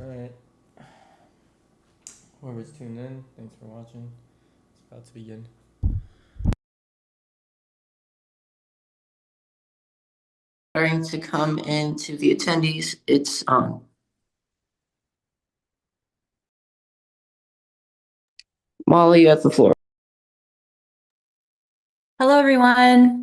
Alright, whoever's tuned in, thanks for watching. It's about to begin. Starting to come into the attendees, it's on. Molly, you have the floor. Hello, everyone.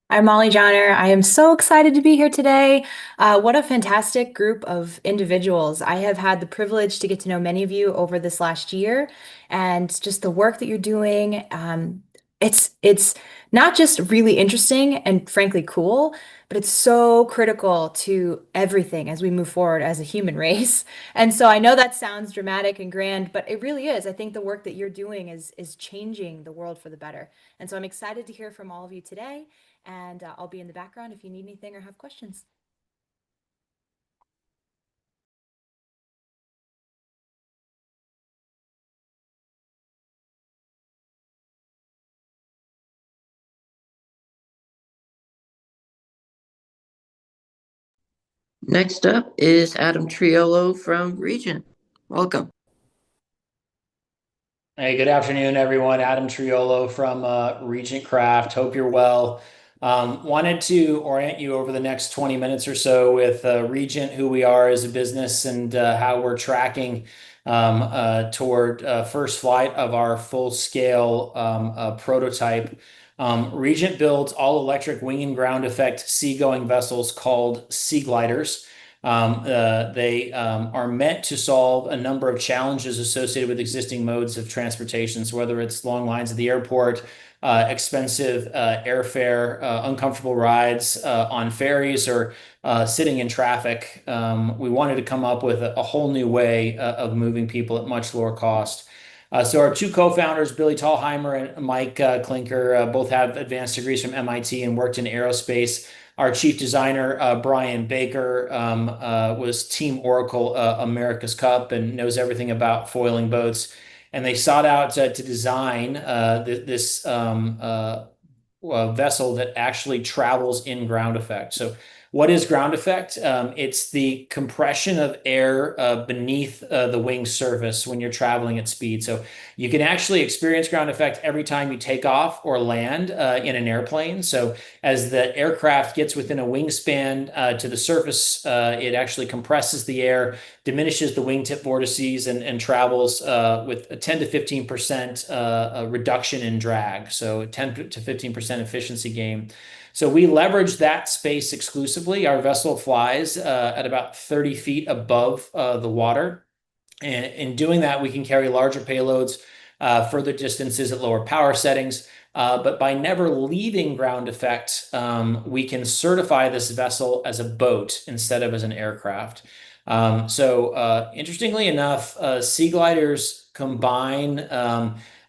I'm Molly Johnner. I am so excited to be here today. What a fantastic group of individuals. I have had the privilege to get to know many of you over this last year, and just the work that you're doing. It's not just really interesting and frankly cool, but it's so critical to everything as we move forward as a human race. And so I know that sounds dramatic and grand, but it really is. I think the work that you're doing is changing the world for the better. And so I'm excited to hear from all of you today. And I'll be in the background if you need anything or have questions. Next up is Adam Triolo from Regent. Welcome. Hey, good afternoon, everyone. Adam Triolo from Regent Craft. Hope you're well. Wanted to orient you over the next 20 minutes or so with Regent, who we are as a business, and how we're tracking toward first flight of our full-scale prototype. Regent builds all-electric wing and ground effect seagoing vessels called sea gliders. They are meant to solve a number of challenges associated with existing modes of transportation. So whether it's long lines at the airport, expensive airfare, uncomfortable rides on ferries, or sitting in traffic, we wanted to come up with a whole new way of moving people at much lower cost. So our two co-founders, Billy Tallheimer and Mike Klinker, both have advanced degrees from MIT and worked in aerospace. Our chief designer, Brian Baker, was Team Oracle America's Cup and knows everything about foiling boats. And they sought out to design this vessel that actually travels in ground effect. So what is ground effect? It's the compression of air beneath the wing surface when you're traveling at speed. So you can actually experience ground effect every time you take off or land in an airplane. So as the aircraft gets within a wingspan to the surface, it actually compresses the air, diminishes the wingtip vortices, and travels with a 10 to 15% reduction in drag. So 10 to 15% efficiency gain. So we leverage that space exclusively. Our vessel flies at about 30 feet above the water. And in doing that, we can carry larger payloads further distances at lower power settings. But by never leaving ground effect, we can certify this vessel as a boat instead of as an aircraft. Interestingly enough, sea gliders combine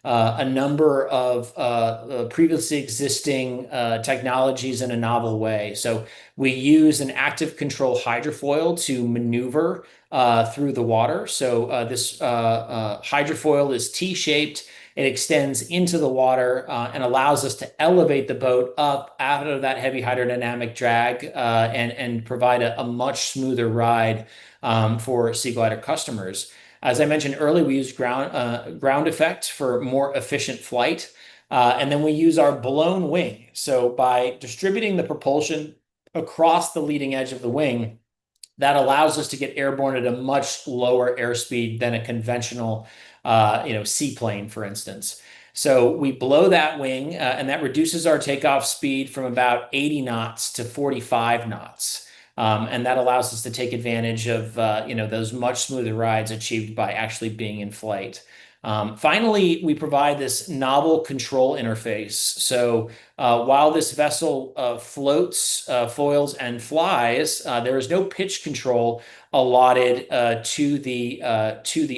a number of previously existing technologies in a novel way. So we use an active control hydrofoil to maneuver through the water. So this hydrofoil is T-shaped. It extends into the water and allows us to elevate the boat up out of that heavy hydrodynamic drag and provide a much smoother ride for sea glider customers. As I mentioned earlier, we use ground effect for more efficient flight. And then we use our blown wing. So by distributing the propulsion across the leading edge of the wing, that allows us to get airborne at a much lower airspeed than a conventional seaplane, for instance. So we blow that wing, and that reduces our takeoff speed from about 80 knots to 45 knots. And that allows us to take advantage of those much smoother rides achieved by actually being in flight. Finally, we provide this novel control interface. So while this vessel floats, foils, and flies, there is no pitch control allotted to the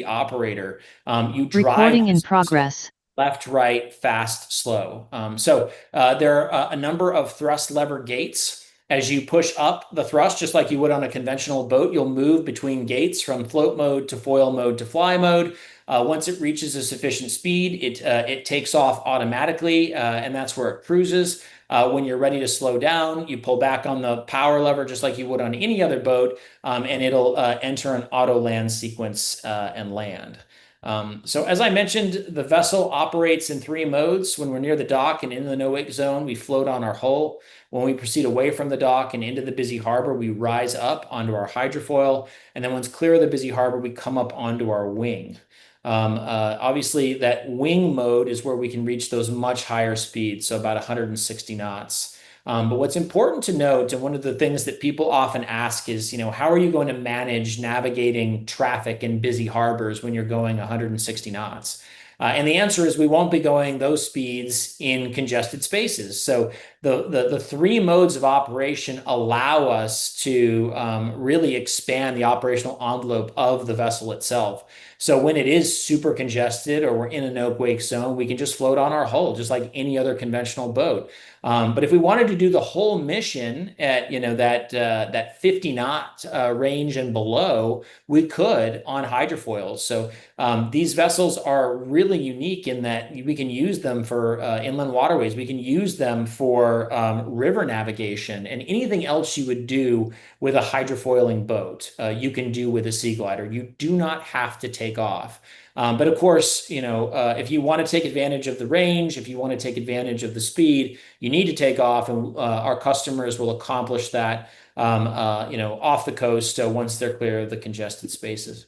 operator. You drive Recording in progress. Left, right, fast, slow. There are a number of thrust lever gates. As you push up the thrust, just like you would on a conventional boat, you'll move between gates from float mode to foil mode to fly mode. Once it reaches a sufficient speed, it takes off automatically, and that's where it cruises. When you're ready to slow down, you pull back on the power lever just like you would on any other boat, and it'll enter an auto land sequence and land. So as I mentioned, the vessel operates in 3 modes. When we're near the dock and in the no-wake zone, we float on our hull. When we proceed away from the dock and into the busy harbor, we rise up onto our hydrofoil. And then once clear of the busy harbor, we come up onto our wing. Obviously, that wing mode is where we can reach those much higher speeds, so about 160 knots. But what's important to note, and one of the things that people often ask is, how are you going to manage navigating traffic in busy harbors when you're going 160 knots? And the answer is we won't be going those speeds in congested spaces. So the 3 modes of operation allow us to really expand the operational envelope of the vessel itself. So when it is super congested or we're in a no-wake zone, we can just float on our hull, just like any other conventional boat. But if we wanted to do the whole mission at that 50 knot range and below, we could on hydrofoils. So these vessels are really unique in that we can use them for inland waterways. We can use them for river navigation, and anything else you would do with a hydrofoiling boat, you can do with a sea glider. You do not have to take off. But of course, if you want to take advantage of the range, if you want to take advantage of the speed, you need to take off, and our customers will accomplish that, off the coast once they're clear of the congested spaces.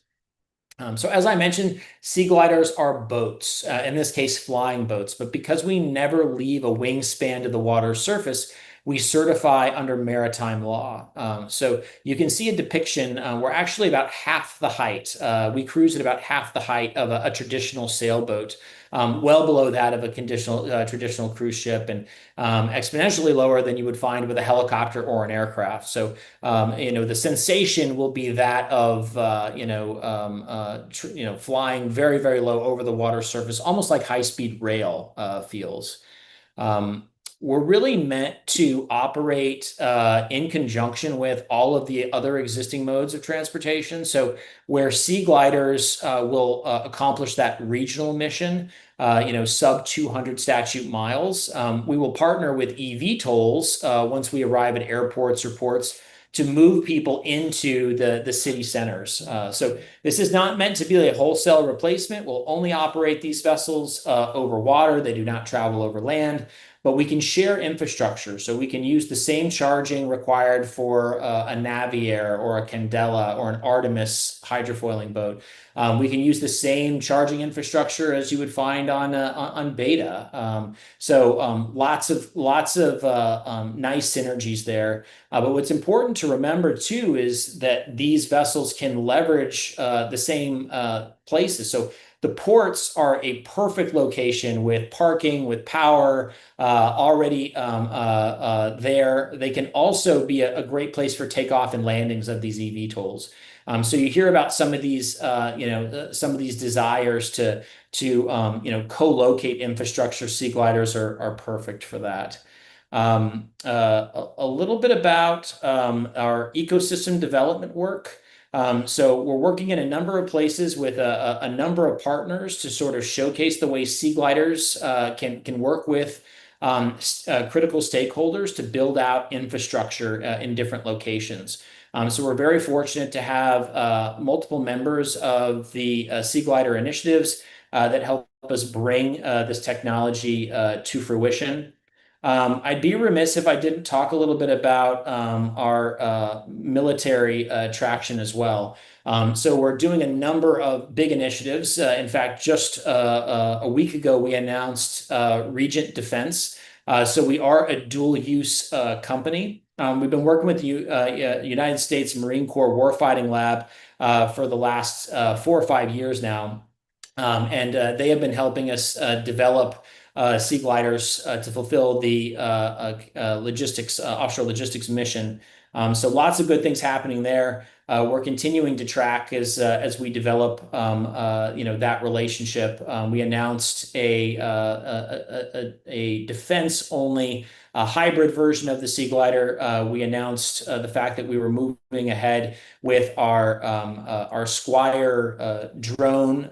So as I mentioned, sea gliders are boats, in this case, flying boats. But because we never leave a wingspan to the water surface, we certify under maritime law. So you can see a depiction. We're actually about half the height. We cruise at about half the height of a traditional sailboat, well below that of a traditional cruise ship, and exponentially lower than you would find with a helicopter or an aircraft. So, the sensation will be that of, flying very, very low over the water surface, almost like high-speed rail feels. We're really meant to operate in conjunction with all of the other existing modes of transportation. So where sea gliders will accomplish that regional mission, sub 200 statute miles, we will partner with EVTOLs once we arrive at airports or ports to move people into the city centers. So this is not meant to be a wholesale replacement. We'll only operate these vessels over water. They do not travel over land. But we can share infrastructure. So we can use the same charging required for a Naviair or a Candela or an Artemis hydrofoiling boat. We can use the same charging infrastructure as you would find on Beta. Lots of nice synergies there. But what's important to remember too is that these vessels can leverage the same places. So the ports are a perfect location with parking, with power already there. They can also be a great place for takeoff and landings of these eVTOLs. So you hear about some of these, some of these desires to co-locate infrastructure. Sea gliders are perfect for that. A little bit about our ecosystem development work. So we're working in a number of places with a number of partners to sort of showcase the way sea gliders can work with critical stakeholders to build out infrastructure in different locations. So we're very fortunate to have multiple members of the Sea Glider initiatives that help us bring this technology to fruition. I'd be remiss if I didn't talk a little bit about our military traction as well. So we're doing a number of big initiatives. In fact, just a week ago, we announced Regent Defense. So we are a dual-use company. We've been working with the United States Marine Corps Warfighting Lab for the last 4 or 5 years now. And they have been helping us develop sea gliders to fulfill the offshore logistics mission. So lots of good things happening there. We're continuing to track as we develop that relationship. We announced a defense only hybrid version of the Sea Glider. We announced the fact that we were moving ahead with our Squire drone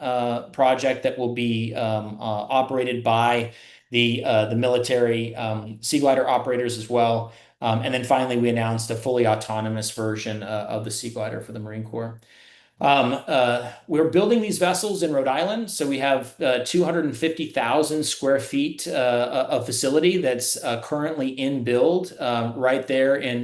project that will be operated by the military Sea Glider operators as well. And then finally, we announced a fully autonomous version of the Sea Glider for the Marine Corps. We're building these vessels in Rhode Island, so we have 250,000 square feet of facility that's currently in build right there in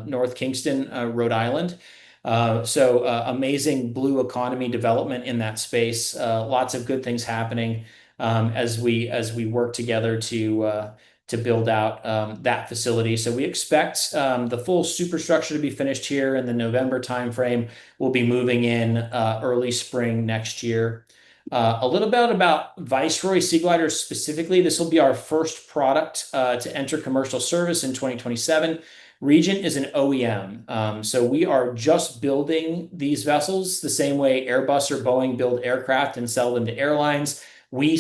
North Kingston, Rhode Island. So amazing blue economy development in that space. Lots of good things happening as we work together to build out that facility. So we expect the full superstructure to be finished here in the November timeframe. We'll be moving in early spring next year. A little bit about Viceroy Sea Gliders specifically. This will be our first product to enter commercial service in 2027. Regent is an OEM. So we are just building these vessels the same way Airbus or Boeing build aircraft and sell them to airlines. We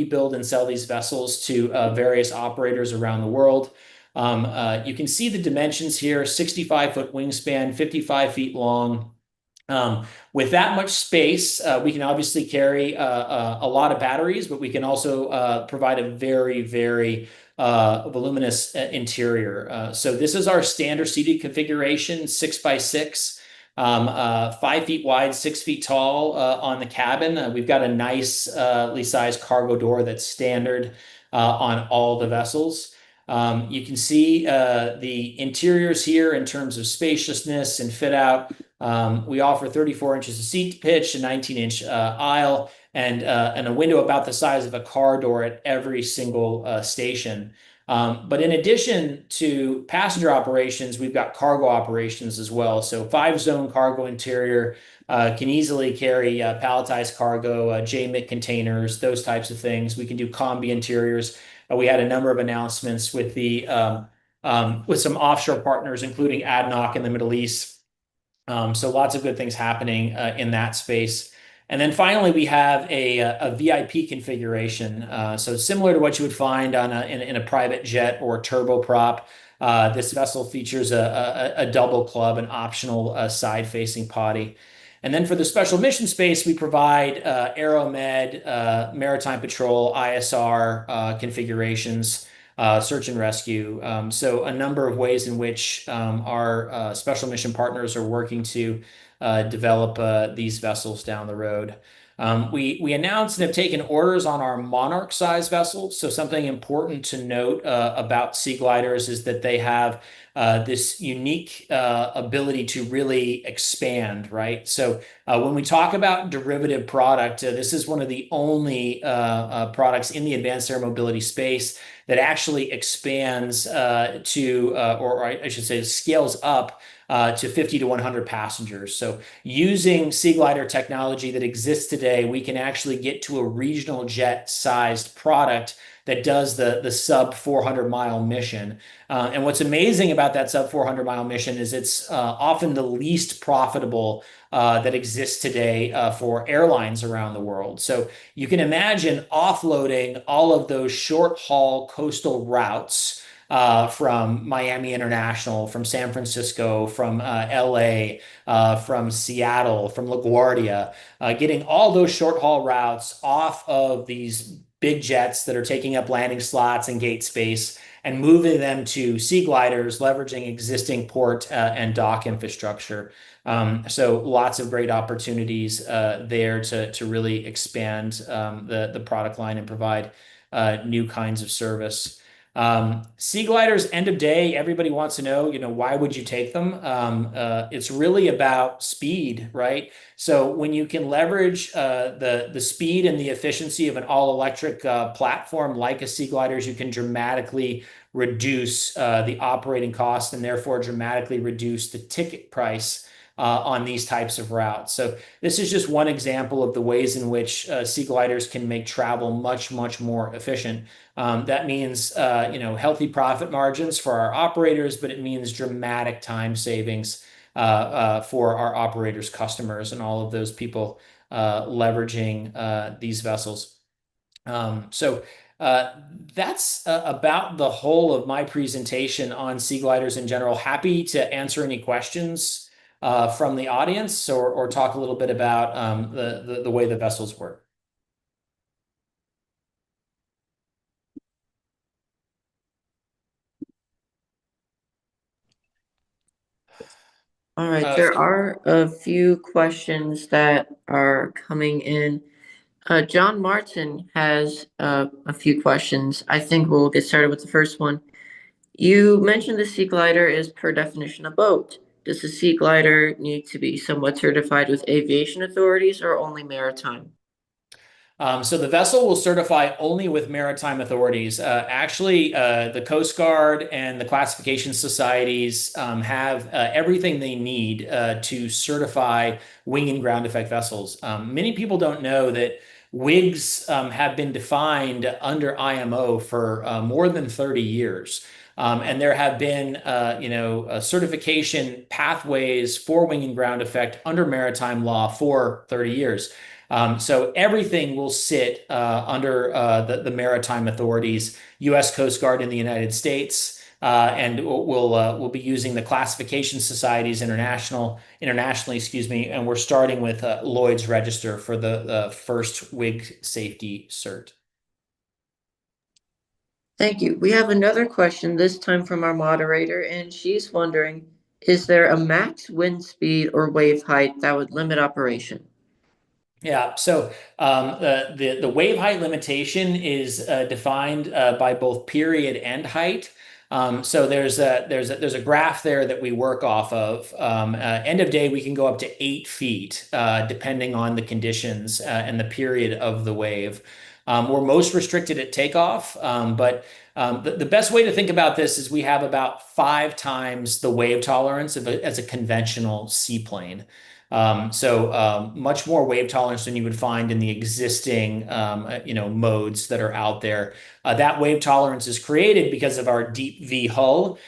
build and sell these vessels to various operators around the world. You can see the dimensions here: 65-foot wingspan, 55 feet long. With that much space, we can obviously carry a lot of batteries, but we can also provide a very, very voluminous interior. So this is our standard seated configuration, 6x6. 5 feet wide, 6 feet tall on the cabin. We've got a nicely sized cargo door that's standard on all the vessels. You can see the interiors here in terms of spaciousness and fit out. We offer 34 inches of seat pitch, a 19-inch aisle, and a window about the size of a car door at every single station. But in addition to passenger operations, we've got cargo operations as well. So 5-zone cargo interior can easily carry palletized cargo, JMIC containers, those types of things. We can do combi interiors. We had a number of announcements with some offshore partners, including ADNOC in the Middle East. So lots of good things happening in that space. And then finally, we have a VIP configuration. So similar to what you would find in a private jet or turboprop, this vessel features a double club, an optional side-facing potty. And then for the special mission space, we provide Aeromed, Maritime Patrol, ISR configurations, search and rescue. So a number of ways in which our special mission partners are working to develop these vessels down the road. We announced and have taken orders on our Monarch size vessels. So something important to note about Sea Gliders is that they have this unique ability to really expand, right? So when we talk about derivative product, this is one of the only products in the advanced air mobility space that actually expands or I should say scales up to 50 to 100 passengers. So using Sea Glider technology that exists today, we can actually get to a regional jet sized product that does the sub 400-mile mission. And what's amazing about that sub 400-mile mission is it's often the least profitable that exists today for airlines around the world. So you can imagine offloading all of those short haul coastal routes from Miami International, from San Francisco, from LA, from Seattle, from LaGuardia, getting all those short haul routes off of these big jets that are taking up landing slots and gate space and moving them to Sea Gliders, leveraging existing port and dock infrastructure. So lots of great opportunities there to really expand the product line and provide new kinds of service. Sea Gliders, end of day, everybody wants to know, why would you take them? It's really about speed, right? So when you can leverage the speed and the efficiency of an all-electric platform like a Sea Gliders, you can dramatically reduce the operating cost and therefore dramatically reduce the ticket price on these types of routes. So this is just one example of the ways in which Sea Gliders can make travel much, much more efficient. That means healthy profit margins for our operators, but it means dramatic time savings for our operators, customers, and all of those people leveraging these vessels. So That's about the whole of my presentation on sea gliders in general. Happy to answer any questions from the audience or talk a little bit about the way the vessels work. All right, there are a few questions that are coming in. John Martin has a few questions. I think we'll get started with the first one. You mentioned the sea glider is per definition a boat. Does the sea glider need to be somewhat certified with aviation authorities or only maritime? So the vessel will certify only with maritime authorities. The Coast Guard and the classification societies have everything they need to certify wing and ground effect vessels. Many people don't know that WIGs have been defined under IMO for more than 30 years. And there have been, certification pathways for wing and ground effect under maritime law for 30 years. So everything will sit under the maritime authorities, U.S. Coast Guard in the United States, and we'll be using the classification societies internationally, excuse me, and we're starting with Lloyd's Register for the first WIG safety cert. Thank you. We have another question, this time from our moderator, and she's wondering, is there a max wind speed or wave height that would limit operation? Yeah, so the wave height limitation is defined by both period and height. So there's a graph there that we work off of. End of day, we can go up to 8 feet, depending on the conditions and the period of the wave. We're most restricted at takeoff, but the best way to think about this is we have about 5 times the wave tolerance as a conventional seaplane. Much more wave tolerance than you would find in the existing, modes that are out there. That wave tolerance is created because of our deep V hull,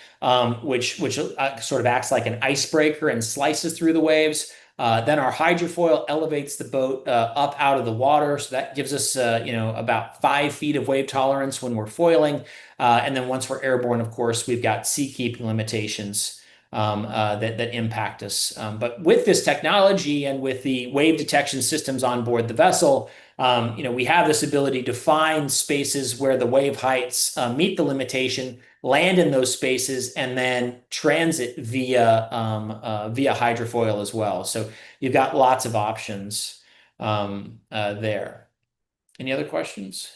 which sort of acts like an icebreaker and slices through the waves. Then our hydrofoil elevates the boat up out of the water, so that gives us, about 5 feet of wave tolerance when we're foiling. And then once we're airborne, of course, we've got seakeeping limitations that impact us. But with this technology and with the wave detection systems on board the vessel, we have this ability to find spaces where the wave heights meet the limitation, land in those spaces, and then transit via hydrofoil as well. So you've got lots of options there. Any other questions?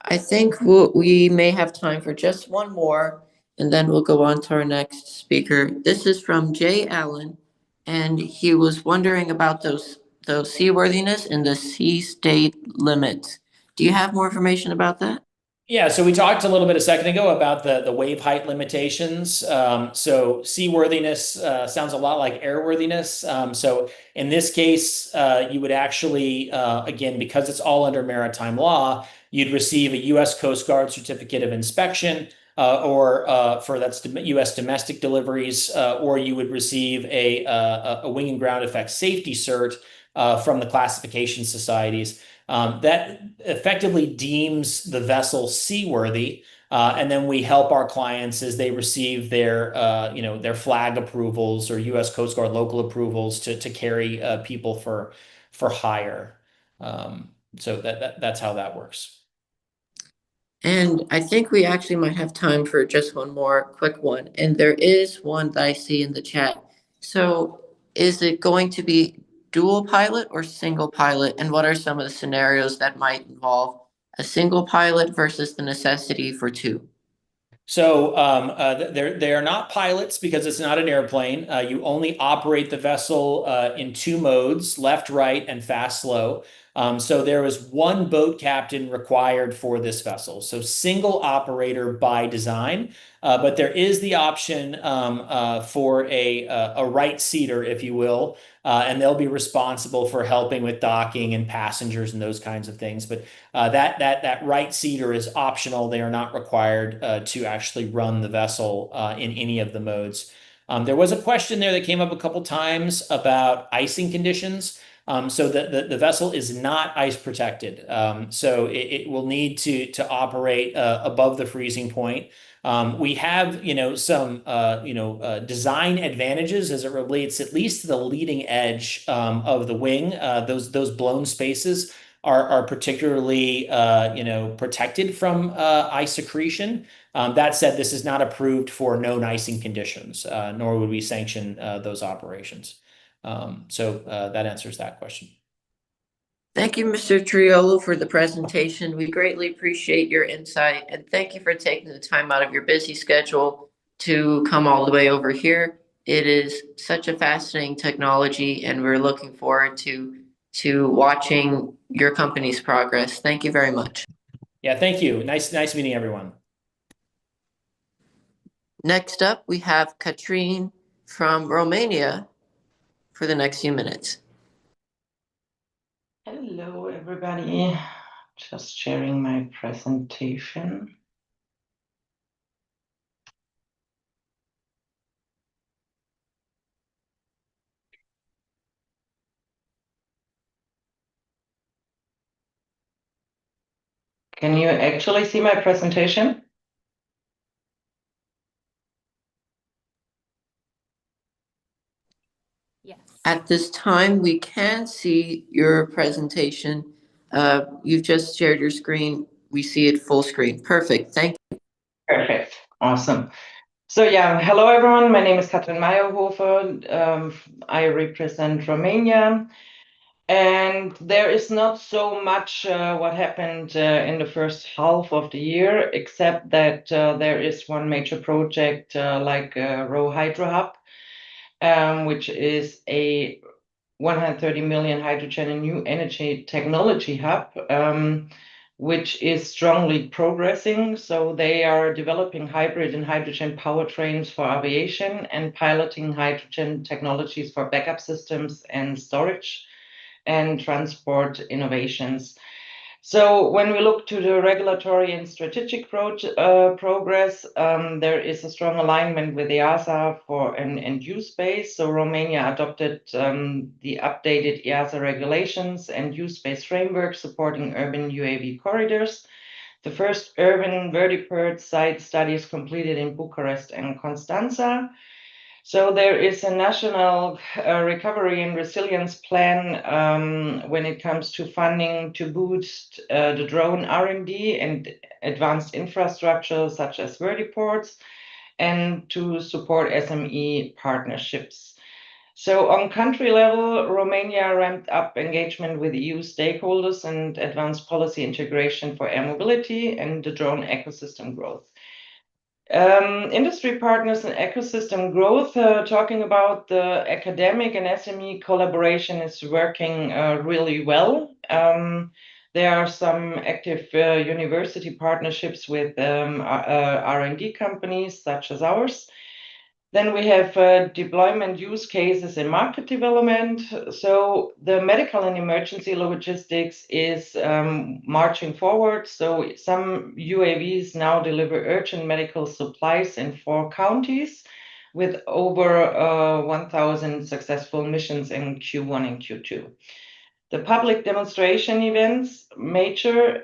I think we may have time for just one more, and then we'll go on to our next speaker. This is from Jay Allen, and he was wondering about those seaworthiness and the sea state limits. Do you have more information about that? Yeah, so we talked a little bit a second ago about the wave height limitations. So seaworthiness sounds a lot like airworthiness. So in this case, you would actually, again, because it's all under maritime law, you'd receive a U.S. Coast Guard certificate of inspection, or for that's U.S. domestic deliveries, or you would receive a wing and ground effect safety cert from the classification societies. That effectively deems the vessel seaworthy, and then we help our clients as they receive their flag approvals or U.S. Coast Guard local approvals to carry people for hire. So that's how that works. And I think we actually might have time for just one more quick one. And there is one that I see in the chat. So is it going to be dual pilot or single pilot? And what are some of the scenarios that might involve a single pilot versus the necessity for two? So they are not pilots because it's not an airplane. You only operate the vessel in 2 modes, left, right, and fast, slow. So there is 1 boat captain required for this vessel. So single operator by design, but there is the option for a right seater, if you will, and they'll be responsible for helping with docking and passengers and those kinds of things. But that right seater is optional. They are not required to actually run the vessel in any of the modes. There was a question there that came up a couple times about icing conditions. So the vessel is not ice protected. So it will need to operate above the freezing point. We have, some, design advantages as it relates at least to the leading edge of the wing. Those blown spaces are particularly, protected from ice accretion. That said, this is not approved for known icing conditions, nor would we sanction those operations. So that answers that question. Thank you, Mr. Triolo, for the presentation. We greatly appreciate your insight, and thank you for taking the time out of your busy schedule to come all the way over here. It is such a fascinating technology, and we're looking forward to watching your company's progress. Thank you very much. Yeah, thank you. Nice meeting everyone. Next up, we have Katrine from Romania for the next few minutes. Hello, everybody. Just sharing my presentation. Can you actually see my presentation? Yes. At this time, we can see your presentation. You've just shared your screen. We see it full screen. Perfect. Thank you. Perfect. Awesome. So yeah, hello everyone. My name is Katrin Meyerhofer. I represent Romania. And there is not so much what happened in the first half of the year, except that there is one major project like Row Hydro Hub, which is a 130 million hydrogen and new energy technology hub, which is strongly progressing. So they are developing hybrid and hydrogen powertrains for aviation and piloting hydrogen technologies for backup systems and storage and transport innovations. So when we look to the regulatory and strategic progress, there is a strong alignment with the EASA for an end-use space. So Romania adopted the updated EASA regulations and use-based framework supporting urban UAV corridors. The first urban vertiport site studies completed in Bucharest and Constanța. So there is a national recovery and resilience plan when it comes to funding to boost the drone R&D and advanced infrastructure such as vertiports and to support SME partnerships. So on country level, Romania ramped up engagement with EU stakeholders and advanced policy integration for air mobility and the drone ecosystem growth. Industry partners and ecosystem growth, talking about the academic and SME collaboration is working really well. There are some active university partnerships with R&D companies such as ours. Then we have deployment use cases and market development. So the medical and emergency logistics is marching forward. So some UAVs now deliver urgent medical supplies in 4 counties with over 1,000 successful missions in Q1 and Q2. The public demonstration events, major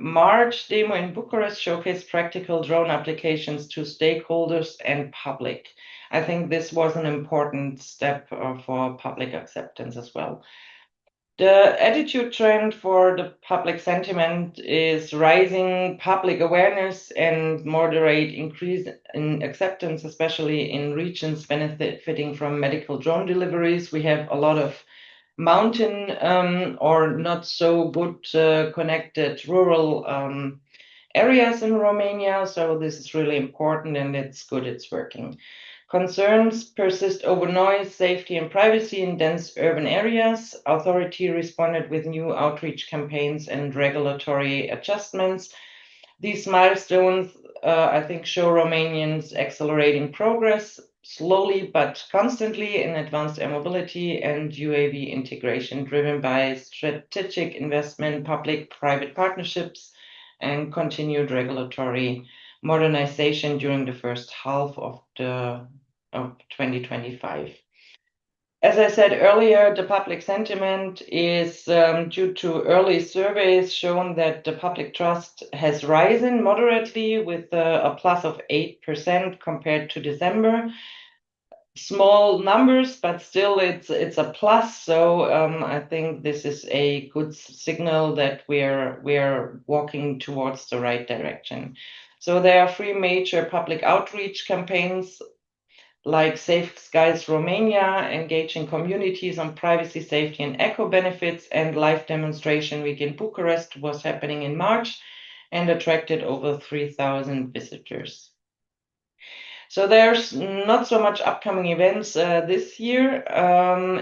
March demo in Bucharest showcased practical drone applications to stakeholders and public. I think this was an important step for public acceptance as well. The attitude trend for the public sentiment is rising public awareness and moderate increase in acceptance, especially in regions benefiting from medical drone deliveries. We have a lot of mountain or not so good connected rural areas in Romania. So this is really important and it's good it's working. Concerns persist over noise, safety and privacy in dense urban areas. Authority responded with new outreach campaigns and regulatory adjustments. These milestones, I think, show Romanians accelerating progress slowly but constantly in advanced air mobility and UAV integration, driven by strategic investment, public-private partnerships, and continued regulatory modernization during the first half of 2025. As I said earlier, the public sentiment is due to early surveys shown that the public trust has risen moderately with a plus of 8% compared to December. Small numbers, but still it's a plus. So I think this is a good signal that we're walking towards the right direction. So there are 3 major public outreach campaigns like Safe Skies Romania, engaging communities on privacy, safety, and eco benefits, and live demonstration week in Bucharest was happening in March and attracted over 3,000 visitors. So there's not so much upcoming events this year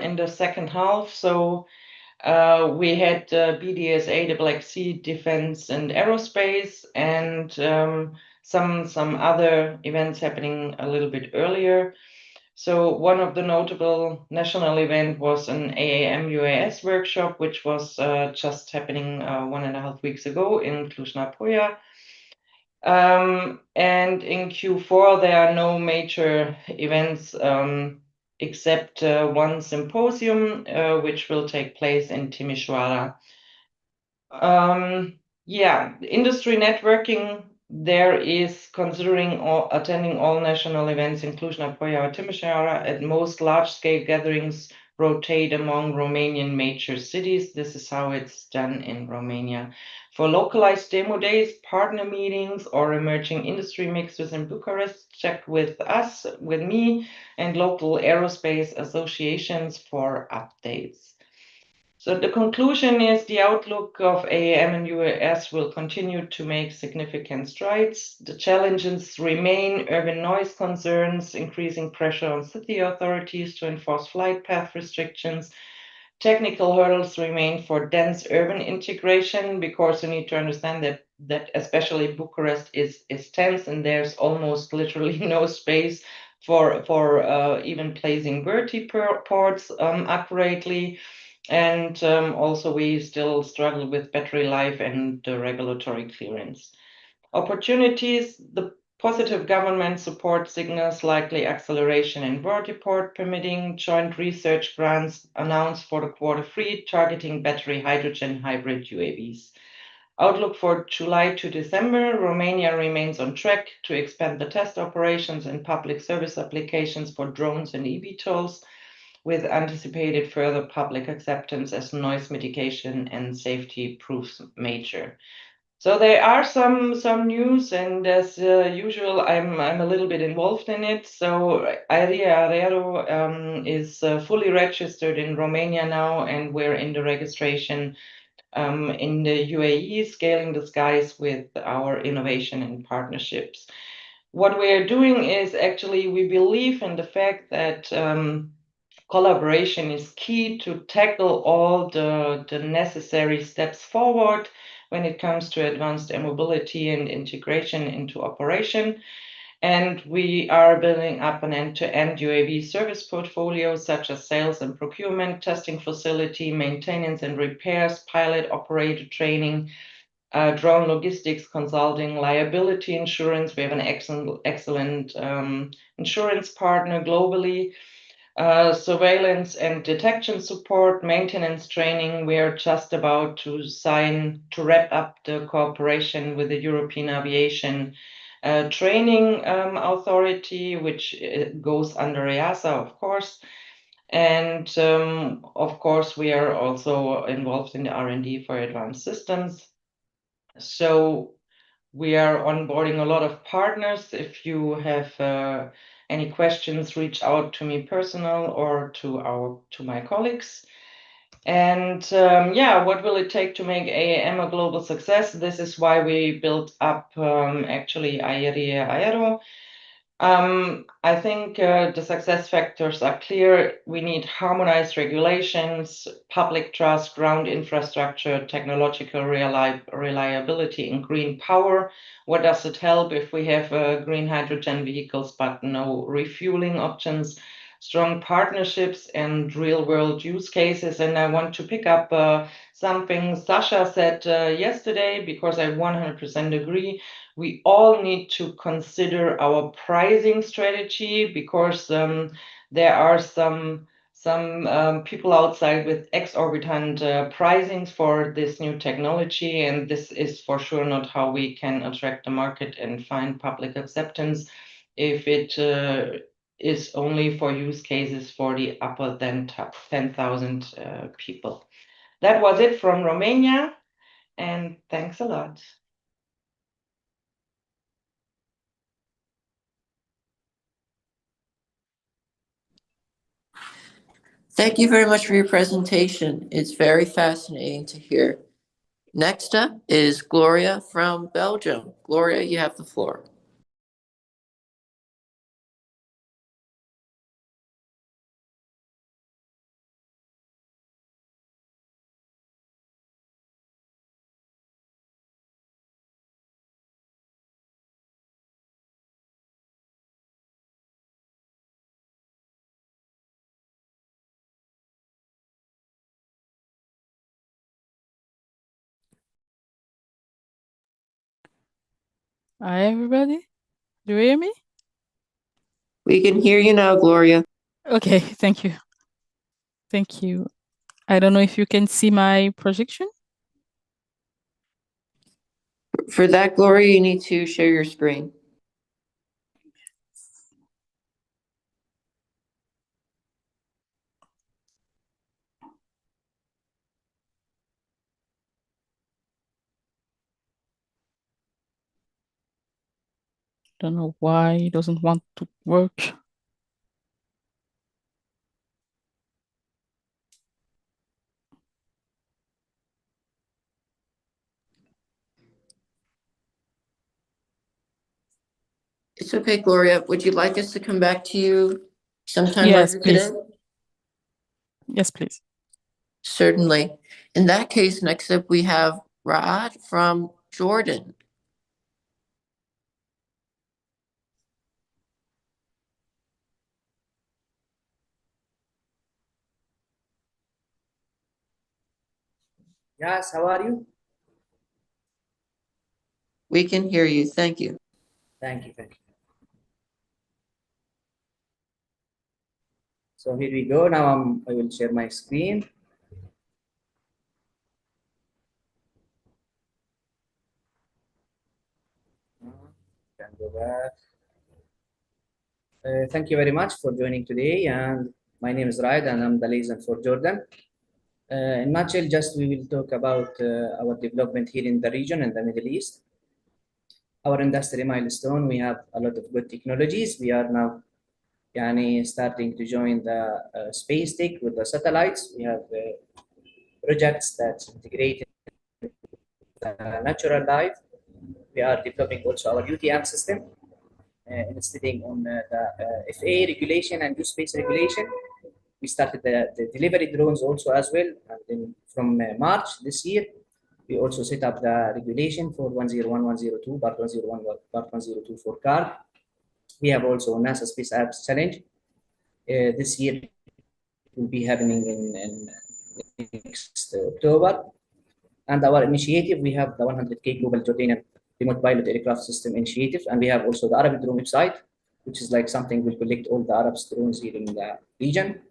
in the second half. So we had BDSA, the Black Sea Defense and Aerospace, and some other events happening a little bit earlier. So one of the notable national event was an AAM UAS workshop, which was just happening 1.5 weeks ago in Cluj-Napoca. And in Q4, there are no major events except one symposium, which will take place in Timișoara. Industry networking, there is considering attending all national events in Cluj-Napoca or Timișoara. At most large-scale gatherings rotate among Romanian major cities. This is how it's done in Romania. For localized demo days, partner meetings, or emerging industry mixers in Bucharest, check with us, with me, and local aerospace associations for updates. So the conclusion is the outlook of AAM and UAS will continue to make significant strides. The challenges remain urban noise concerns, increasing pressure on city authorities to enforce flight path restrictions. Technical hurdles remain for dense urban integration, because you need to understand that especially Bucharest is dense and there's almost literally no space for even placing vertiports accurately. And also we still struggle with battery life and regulatory clearance. Opportunities, the positive government support signals likely acceleration in vertiport permitting, joint research grants announced for the Q3 targeting battery hydrogen hybrid UAVs. Outlook for July to December, Romania remains on track to expand the test operations and public service applications for drones and eVTOLs, with anticipated further public acceptance as noise mitigation and safety proofs major. So there are some news, and as usual, I'm a little bit involved in it. So herein is fully registered in Romania now, and we're in the registration in the UAE, scaling the skies with our innovation and partnerships. What we're doing is actually we believe in the fact that collaboration is key to tackle all the necessary steps forward when it comes to advanced air mobility and integration into operation. And we are building up an end-to-end UAV service portfolio, such as sales and procurement, testing facility, maintenance and repairs, pilot operator training, drone logistics consulting, liability insurance. We have an excellent insurance partner globally. Surveillance and detection support, maintenance training. We are just about to wrap up the cooperation with the European Aviation Training Authority, which goes under EASA, of course. And of course, we are also involved in the R&D for advanced systems. So we are onboarding a lot of partners. If you have any questions, reach out to me personal or to my colleagues. And what will it take to make AAM a global success? This is why we built up actually Aero. I think the success factors are clear. We need harmonized regulations, public trust, ground infrastructure, technological reliability, and green power. What does it help if we have green hydrogen vehicles but no refueling options? Strong partnerships and real-world use cases. And I want to pick up something Sasha said yesterday, because I 100% agree. We all need to consider our pricing strategy, because there are some some people outside with exorbitant pricings for this new technology, and this is for sure not how we can attract the market and find public acceptance if it is only for use cases for the upper than 10,000 people. That was it from Romania, and thanks a lot. Thank you very much for your presentation. It's very fascinating to hear. Next up is Gloria from Belgium. Gloria, you have the floor. Hi, everybody. Do you hear me? We can hear you now, Gloria. Okay, thank you. Thank you. I don't know if you can see my projection. For that, Gloria, you need to share your screen. Don't know why it doesn't want to work. It's okay, Gloria. Would you like us to come back to you sometime Yes, later please. today? Yes, please. Certainly. In that case, next up we have Raad from Jordan. Yes, how are you? We can hear you. Thank you. Thank you, thank you. So here we go. Now I will share my screen. Can go back. Thank you very much for joining today. And my name is Raid, and I'm the liaison for Jordan. In a nutshell, just we will talk about our development here in the region in the Middle East. Our industry milestone, we have a lot of good technologies. We are now starting to join the space tech with the satellites. We have projects that integrate natural life. We are developing also our UTM system, studying on the FAA regulation and new space regulation. We started the delivery drones also as well. And then from March this year, we also set up the regulation for 101, 102, part 101, part 102 for car. We have also NASA Space Apps Challenge. This year will be happening in next October. And our initiative, we have the 100K Global Jordanian Remote Pilot Aircraft System Initiative, and we have also the Arabic Drone website, which is like something will collect all the Arab drones here in the region.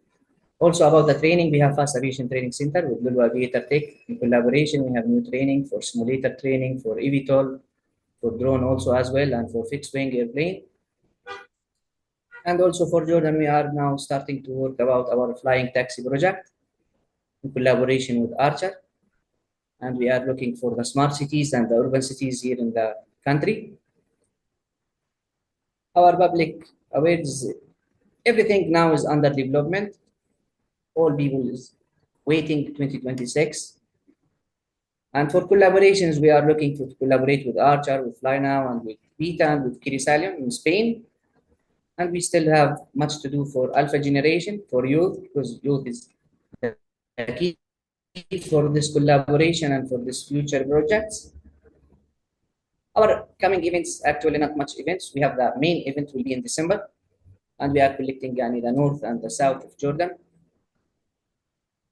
Also about the training, we have Fast Aviation Training Center with Global Aviator Tech. In collaboration, we have new training for simulator training, for EVTOL, for drone also as well, and for fixed wing airplane. And also for Jordan, we are now starting to work about our flying taxi project in collaboration with Archer. And we are looking for the smart cities and the urban cities here in the country. Our public awareness, everything now is under development. All people is waiting 2026. And for collaborations, we are looking to collaborate with Archer, with FlyNow, and with Beta, and with Kirisalium in Spain. And we still have much to do for alpha generation, for youth, because youth is the key for this collaboration and for this future projects. Our coming events, actually not much events. We have the main event will be in December, and we are collecting the north and the south of Jordan.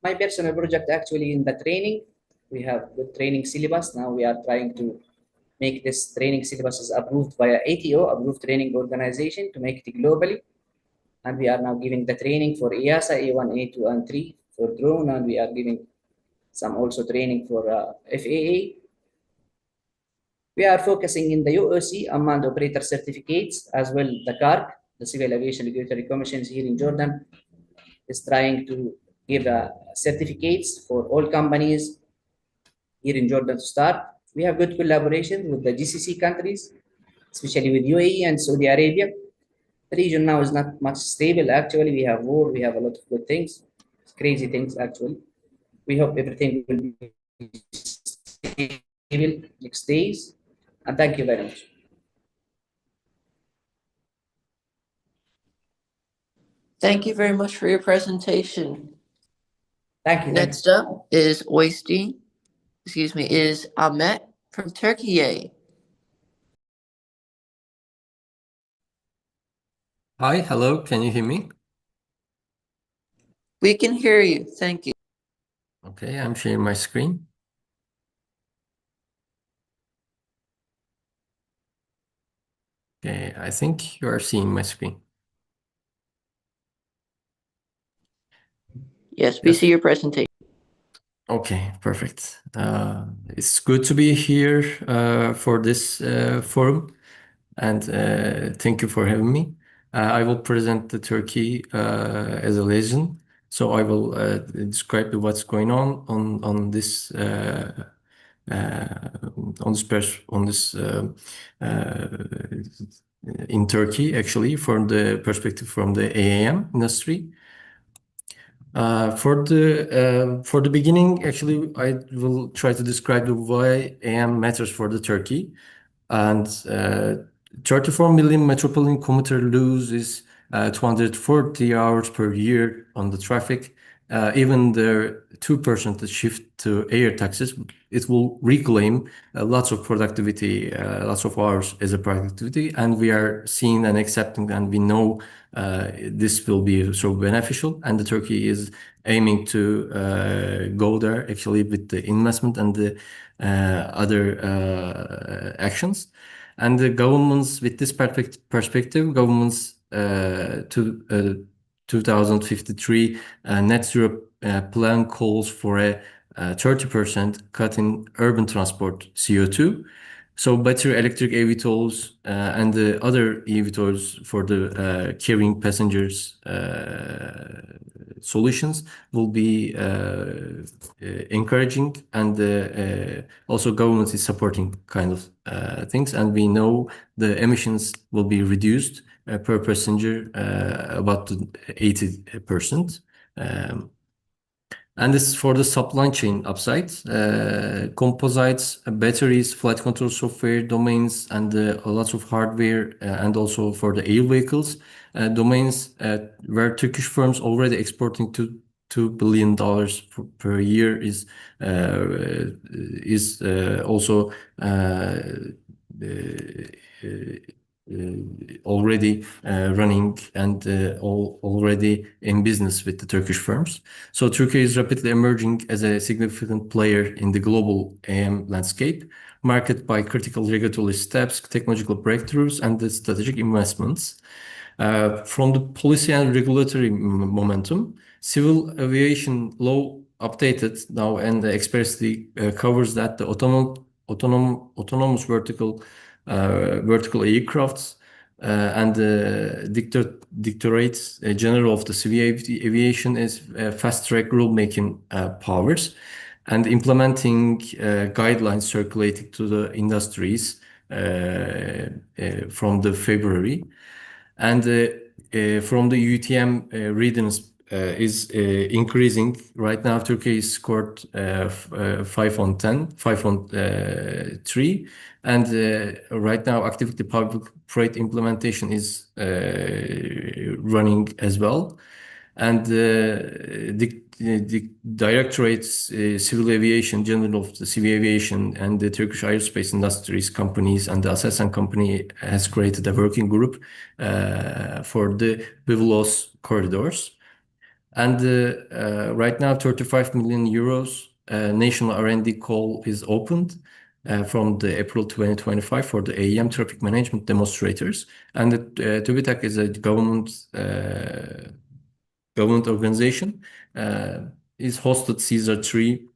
My personal project actually in the training, we have good training syllabus. Now we are trying to make this training syllabus is approved by ATO, Approved Training Organization, to make it globally. and we are now giving the training for EASA A1, A2, and 3 for drone, and we are giving some also training for FAA. We are focusing in the UOC, Unmanned Operator Certificates, as well the CARC, the Civil Aviation Regulatory Commissions here in Jordan, is trying to give certificates for all companies here in Jordan to start. We have good collaboration with the GCC countries, especially with UAE and Saudi Arabia. The region now is not much stable. Actually, we have war, we have a lot of good things, crazy things actually. We hope everything will be stable next days. And thank you very much. Thank you very much for your presentation. Thank you. Next up is is Ahmet from Turkey. Hi, hello, can you hear me? We can hear you. Thank you. Okay, I'm sharing my screen. Okay, I think you are seeing my screen. Yes, we see your presentation. Okay, perfect. It's good to be here for this forum, and thank you for having me. I will present the Turkey as a legend. So I will describe what's going on this in Turkey, actually, from the perspective from the AAM industry. For the beginning, actually, I will try to describe why AM matters for the Turkey. And 34 million metropolitan commuter loses 240 hours per year on the traffic. Even the 2% shift to air taxis, it will reclaim lots of productivity, lots of hours as a productivity. And we are seeing and accepting, and we know this will be so beneficial. And the Turkey is aiming to go there actually with the investment and the other actions. And the governments, with this perspective, governments to 2053 net zero plan calls for a 30% cut in urban transport CO2. So battery electric EVTOLs and the other EVTOLs for the carrying passengers solutions will be encouraging, and also government is supporting kind of things, and we know the emissions will be reduced per passenger about 80%. And this is for the supply chain upside. Composites, batteries, flight control software domains, and lots of hardware, and also for the air vehicles domains, where Turkish firms already exporting to $2 billion per year is also already running and already in business with the Turkish firms. So Turkey is rapidly emerging as a significant player in the global AM landscape, marked by critical regulatory steps, technological breakthroughs, and the strategic investments. From the policy and regulatory momentum, civil aviation law updated now and expressly covers that the autonomous vertical aircrafts and the Directorate General of the Civil Aviation is fast-track rulemaking powers and implementing guidelines circulated to the industries from the February. And from the UTM readiness is increasing. Right now, Turkey is scored 5 on 10, 5 on 3. And right now, activity public freight implementation is running as well. And the Directorate's Civil Aviation, General of the Civil Aviation, and the Turkish Aerospace Industries companies and the Aselsan company has created a working group for the BVLOS corridors. And right now, 35 million euros national R&D call is opened. from the April 2025 for the AEM traffic management demonstrators. And the TÜBİTAK is a government organization, is hosted Caesar 3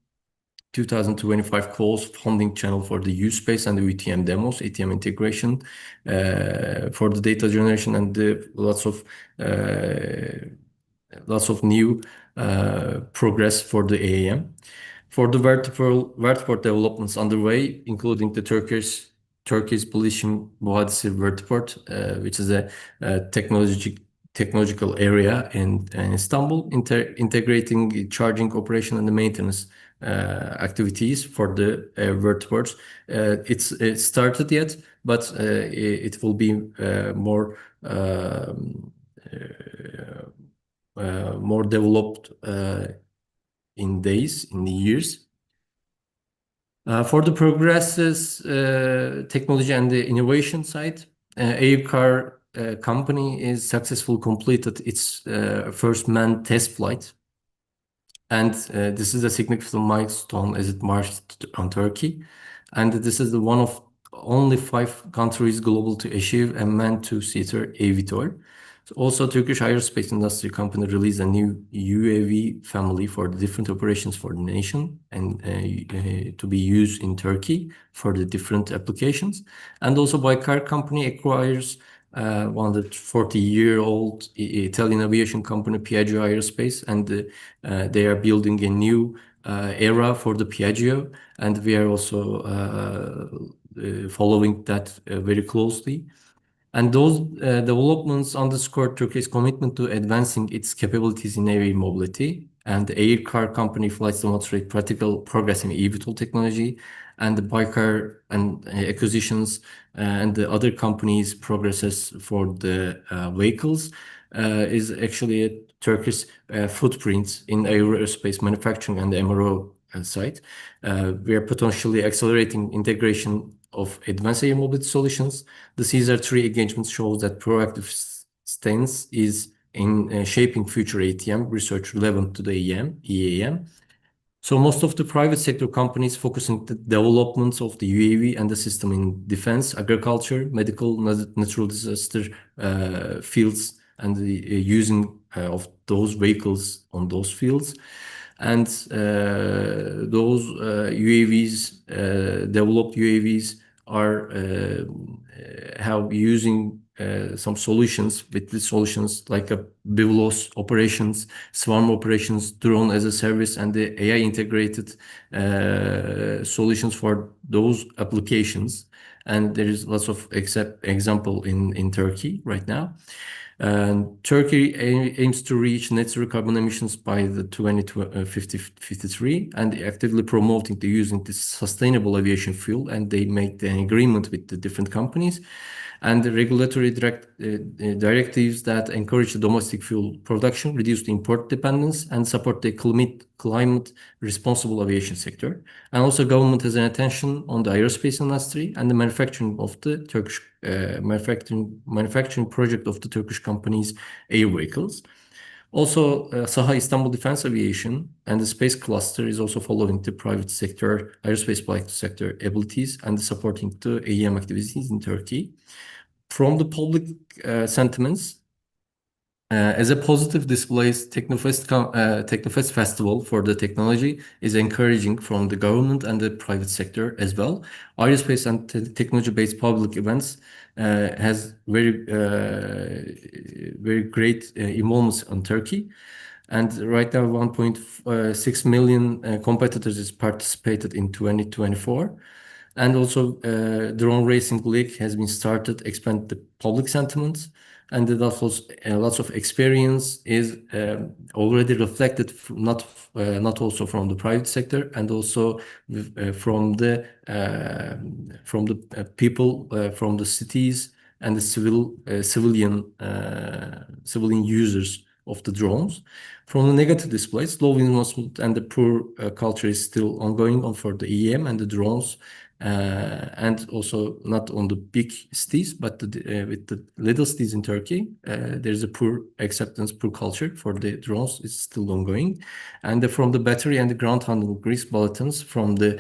2025 calls funding channel for the use space and the ETM demos, ETM integration, for the data generation and lots of new progress for the AAM. For the vertiport developments underway, including the Turkey's Bilişim Vadisi vertiport, which is a technological area in Istanbul, integrating charging operation and the maintenance activities for the vertiports. It's started yet, but it will be more developed in the years. For the progresses, technology and the innovation side, Aircar company is successfully completed its first manned test flight. And this is a significant milestone as it marched on Turkey. And this is one of only 5 countries global to achieve a manned two-seater EVTOL. Also, Turkish aerospace industry company released a new UAV family for the different operations for the nation and to be used in Turkey for the different applications. And also, Baykar company acquires 140-year-old Italian aviation company Piaggio Aerospace, and they are building a new era for the Piaggio, and we are also following that very closely. And those developments underscore Turkey's commitment to advancing its capabilities in air mobility. And the Aircar company flights demonstrate practical progress in eVTOL technology, and the Baykar and acquisitions and the other companies' progresses for the vehicles is actually a Turkish footprint in aerospace manufacturing and the MRO side. We are potentially accelerating integration of advanced air mobility solutions. The Caesar 3 engagement shows that proactive stance is in shaping future ATM research relevant to the EAM. So most of the private sector companies focusing the developments of the UAV and the system in defense, agriculture, medical, natural disaster fields, and the using of those vehicles on those fields. And those UAVs, developed UAVs, are using some solutions. With the solutions like BIVLOS operations, swarm operations, drone as a service, and the AI integrated solutions for those applications. And there is lots of example in Turkey right now. And Turkey aims to reach net zero carbon emissions by the 2053, and actively promoting the using this sustainable aviation fuel. And they make an agreement with the different companies and the regulatory directives that encourage the domestic fuel production, reduce the import dependence, and support the climate responsible aviation sector. And also, government has an attention on the aerospace industry and the manufacturing of the Turkish manufacturing project of the Turkish companies' air vehicles. Also, Saha Istanbul Defense Aviation and the space cluster is also following the private sector, aerospace sector abilities and supporting the AEM activities in Turkey. From the public sentiments, as a positive displays, Technofest Festival for the technology is encouraging from the government and the private sector as well. Aerospace and technology-based public events has very great involvement on Turkey. And right now, 1.6 million competitors has participated in 2024. And also, Drone Racing League has been started, expand the public sentiments. And lots of experience is already reflected, not also from the private sector, and also from the people from the cities and the civilian users of the drones. From the negative displays, low investment and the poor culture is still ongoing for the EM and the drones. and also not on the big cities, but with the little cities in Turkey, there's a poor acceptance, poor culture for the drones. It's still ongoing. And from the battery and the ground handling risk bulletins from the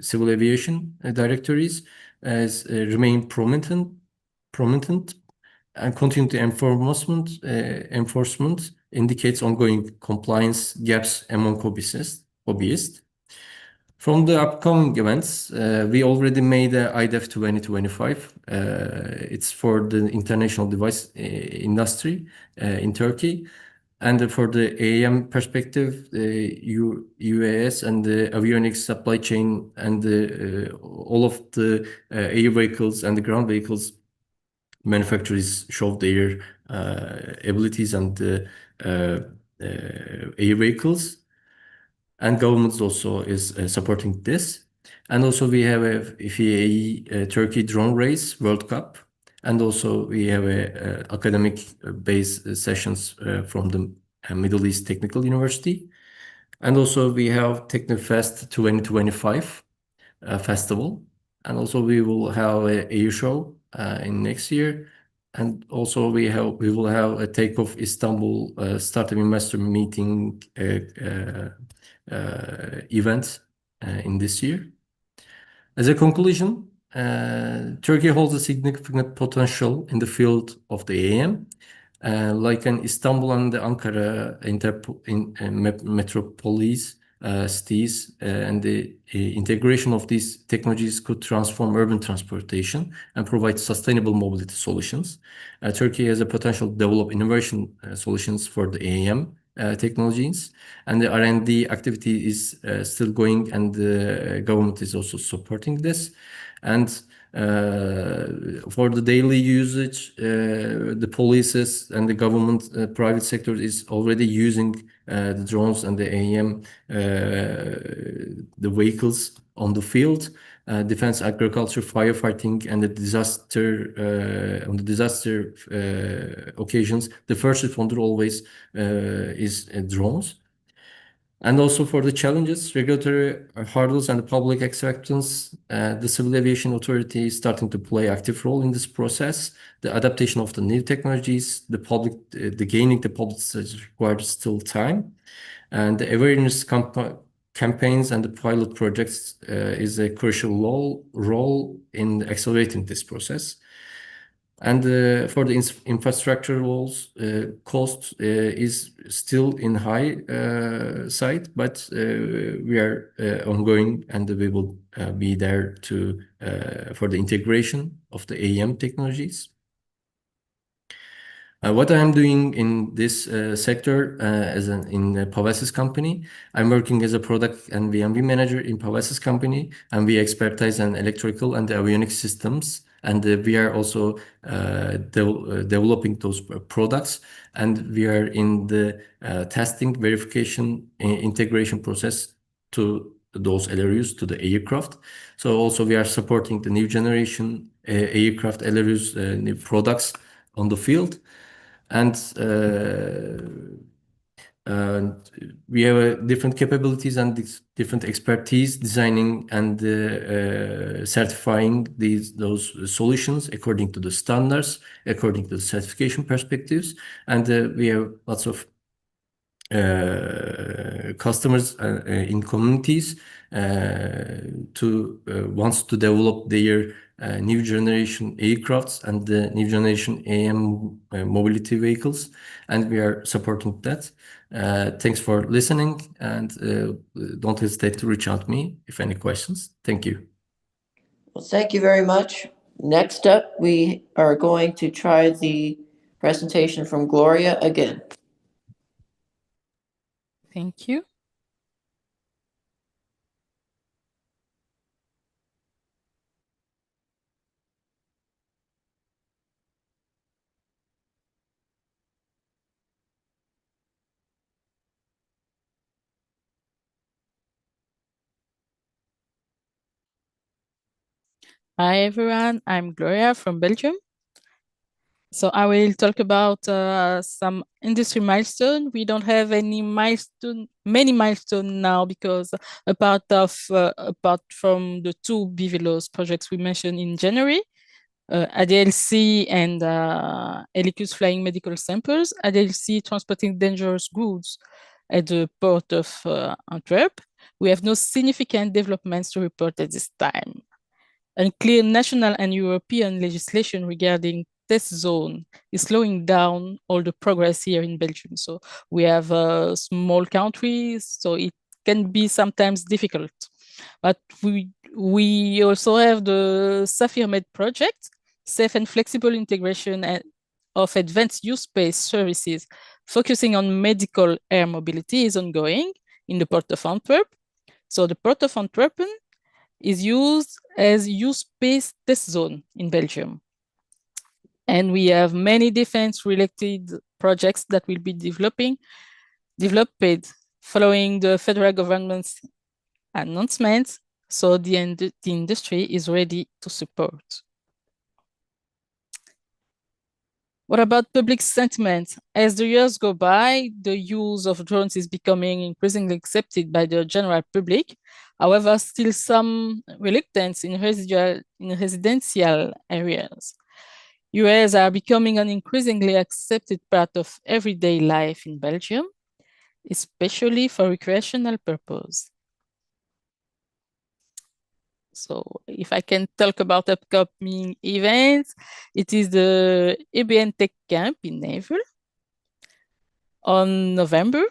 civil aviation directories remain prominent, and continued enforcement indicates ongoing compliance gaps among hobbyists. From the upcoming events, we already made a IDEF 2025. It's for the international device industry in Turkey. And for the AAM perspective, UAS and the avionics supply chain and all of the air vehicles and the ground vehicles manufacturers show their abilities and air vehicles, and governments also is supporting this. And also we have a FAA Turkey Drone Race World Cup, and also we have a academic based sessions from the Middle East Technical University, and also we have Technofest 2025 festival, and also we will have a air show in next year, and also we will have a takeoff Istanbul startup investor meeting event in this year. As a conclusion, Turkey holds a significant potential in the field of the AM, like in Istanbul and Ankara metropolis cities, and the integration of these technologies could transform urban transportation and provide sustainable mobility solutions. Turkey has a potential to develop innovation solutions for the AM technologies, and the R&D activity is still going, and the government is also supporting this. And for the daily usage, the polices and the government, private sector is already using the drones and the AEM, the vehicles on the field, defense, agriculture, firefighting, and the disaster on the disaster occasions. The first responder always is drones. And also for the challenges, regulatory hurdles, and the public acceptance, the Civil Aviation Authority is starting to play active role in this process. The adaptation of the new technologies, the gaining the public requires still time, and the awareness campaigns and the pilot projects is a crucial role in accelerating this process. And for the infrastructure walls, cost is still in high side, but we are ongoing, and we will be there to for the integration of the AEM technologies. What I'm doing in this sector in Pavas's company, I'm working as a product and VMV manager in Pavas's company, and we expertise in electrical and avionics systems, and we are also developing those products, and we are in the testing, verification, integration process to those LRUs to the aircraft. So also we are supporting the new generation aircraft LRUs, new products on the field. And we have different capabilities and different expertise designing and certifying those solutions according to the standards, according to the certification perspectives. And we have lots of customers in communities to wants to develop their new generation aircrafts and the new generation AM mobility vehicles, and we are supporting that. Thanks for listening, and don't hesitate to reach out to me if any questions. Thank you. Well, thank you very much. Next up, we are going to try the presentation from Gloria again. Thank you. Hi everyone, I'm Gloria from Belgium. So I will talk about some industry milestone. We don't have any many milestone now because apart from the two BVLOS projects we mentioned in January, ADLC and Helicus flying medical samples, ADLC transporting dangerous goods at the port of Antwerp. We have no significant developments to report at this time. Unclear national and European legislation regarding test zone is slowing down all the progress here in Belgium. So we have small countries, so it can be sometimes difficult. But we also have the SaphirMed project, safe and flexible integration of advanced use space services focusing on medical air mobility is ongoing in the Port of Antwerp. So the Port of Antwerp is used as use space test zone in Belgium. And we have many defense-related projects that will be developed following the federal government's announcements, so the industry is ready to support. What about public sentiment? As the years go by, the use of drones is becoming increasingly accepted by the general public. However, still some reluctance in residential areas. UAS are becoming an increasingly accepted part of everyday life in Belgium, especially for recreational purposes. So if I can talk about upcoming events, it is the EBN Tech Camp in Navel on November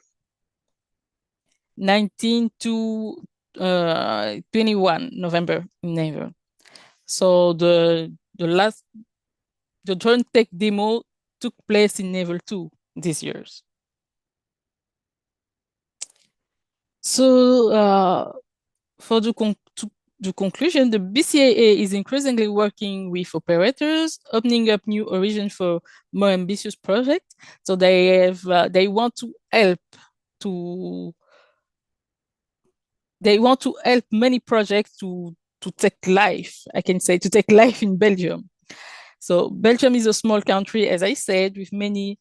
19 to 21 November in Navel. So the drone tech demo took place in Navel 2 this year. So for the conclusion, the BCAA is increasingly working with operators, opening up new horizons for more ambitious projects. So they want to help many projects to take life, I can say, to take life in Belgium. So Belgium is a small country, as I said, with many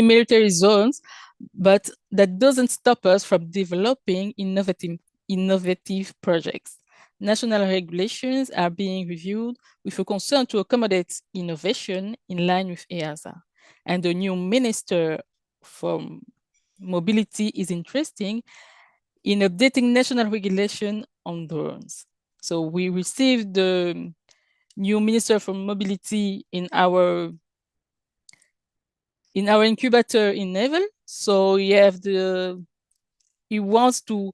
military zones, but that doesn't stop us from developing innovative projects. National regulations are being reviewed with a concern to accommodate innovation in line with EASA. And the new Minister for Mobility is interested in updating national regulation on drones. So we received the new Minister for Mobility in our incubator in Navel. So he wants to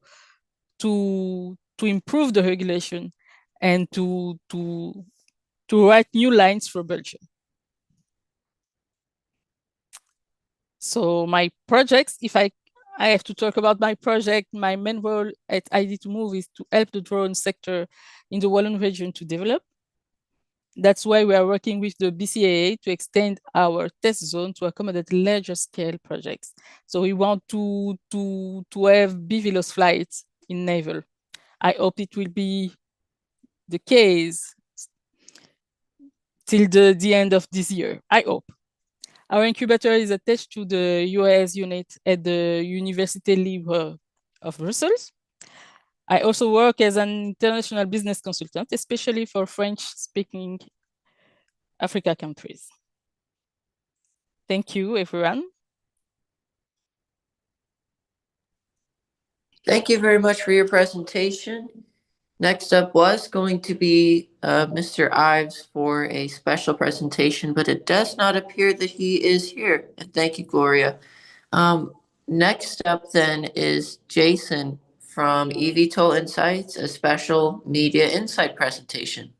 improve the regulation and to write new lines for Belgium. So my projects, if I have to talk about my project, my main role at ID2Move is to help the drone sector in the Walloon region to develop. That's why we are working with the BCAA to extend our test zone to accommodate larger scale projects. So we want to have BVLOS flights in Navel. I hope it will be the case till the end of this year, I hope. Our incubator is attached to the UAS unit at the Université Libre of Brussels. I also work as an international business consultant, especially for French-speaking Africa countries. Thank you, everyone. Thank you very much for your presentation. Next up was going to be Mr. Ives for a special presentation, but it does not appear that he is here. And thank you, Gloria. Next up then is Jason from EVTOL Insights, a special media insight presentation.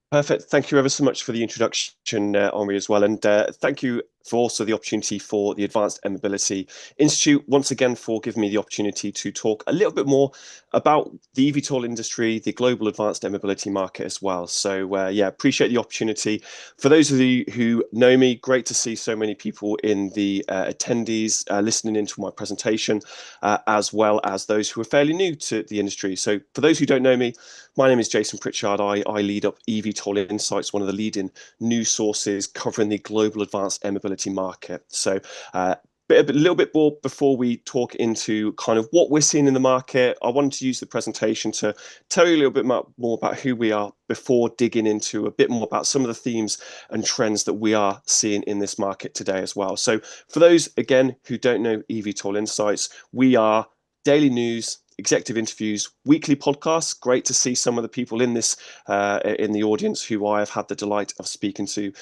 Perfect. Thank you ever so much for the introduction, Henri, as well. And thank you for also the opportunity for the Advanced Air Mobility Institute, once again for giving me the opportunity to talk a little bit more about the eVTOL industry, the global advanced air mobility market as well. So yeah, appreciate the opportunity. For those of you who know me, great to see so many people in the attendees listening into my presentation, as well as those who are fairly new to the industry. So for those who don't know me, my name is Jason Pritchard. I lead up EVTOL Insights, one of the leading news sources covering the global advanced air mobility market. So a little bit more before we talk into kind of what we're seeing in the market, I wanted to use the presentation to tell you a little bit more about who we are before digging into a bit more about some of the themes and trends that we are seeing in this market today as well. So for those, again, who don't know EVTOL Insights, we are daily news, executive interviews, weekly podcasts. Great to see some of the people in this in the audience who I have had the delight of speaking to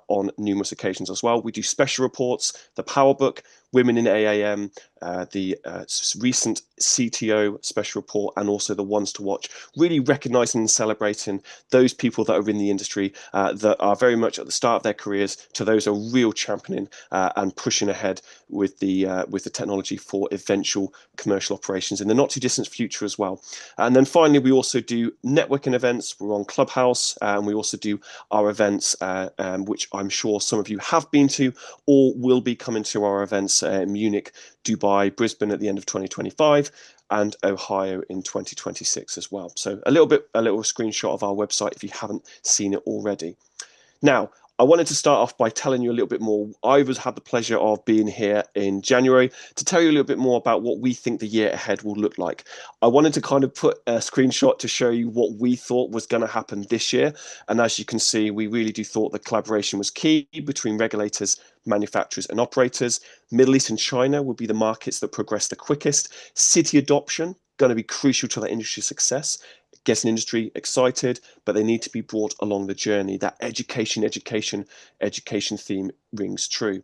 on numerous occasions as well. We do special reports, the Power Book, Women in AAM, the recent CTO special report, and also the ones to watch, really recognizing and celebrating those people that are in the industry that are very much at the start of their careers to those who are real championing and pushing ahead with the technology for eventual commercial operations in the not too distant future as well. And then finally, we also do networking events. We're on Clubhouse, and we also do our events, which I'm sure some of you have been to or will be coming to our events in Munich, Dubai, Brisbane at the end of 2025, and Ohio in 2026 as well. So a little screenshot of our website if you haven't seen it already. Now, I wanted to start off by telling you a little bit more. I had the pleasure of being here in January to tell you a little bit more about what we think the year ahead will look like. I wanted to kind of put a screenshot to show you what we thought was going to happen this year. And as you can see, we really do thought the collaboration was key between regulators, manufacturers and operators. Middle East and China would be the markets that progress the quickest. City adoption, going to be crucial to that industry success. Gets an industry excited, but they need to be brought along the journey. That education theme rings true.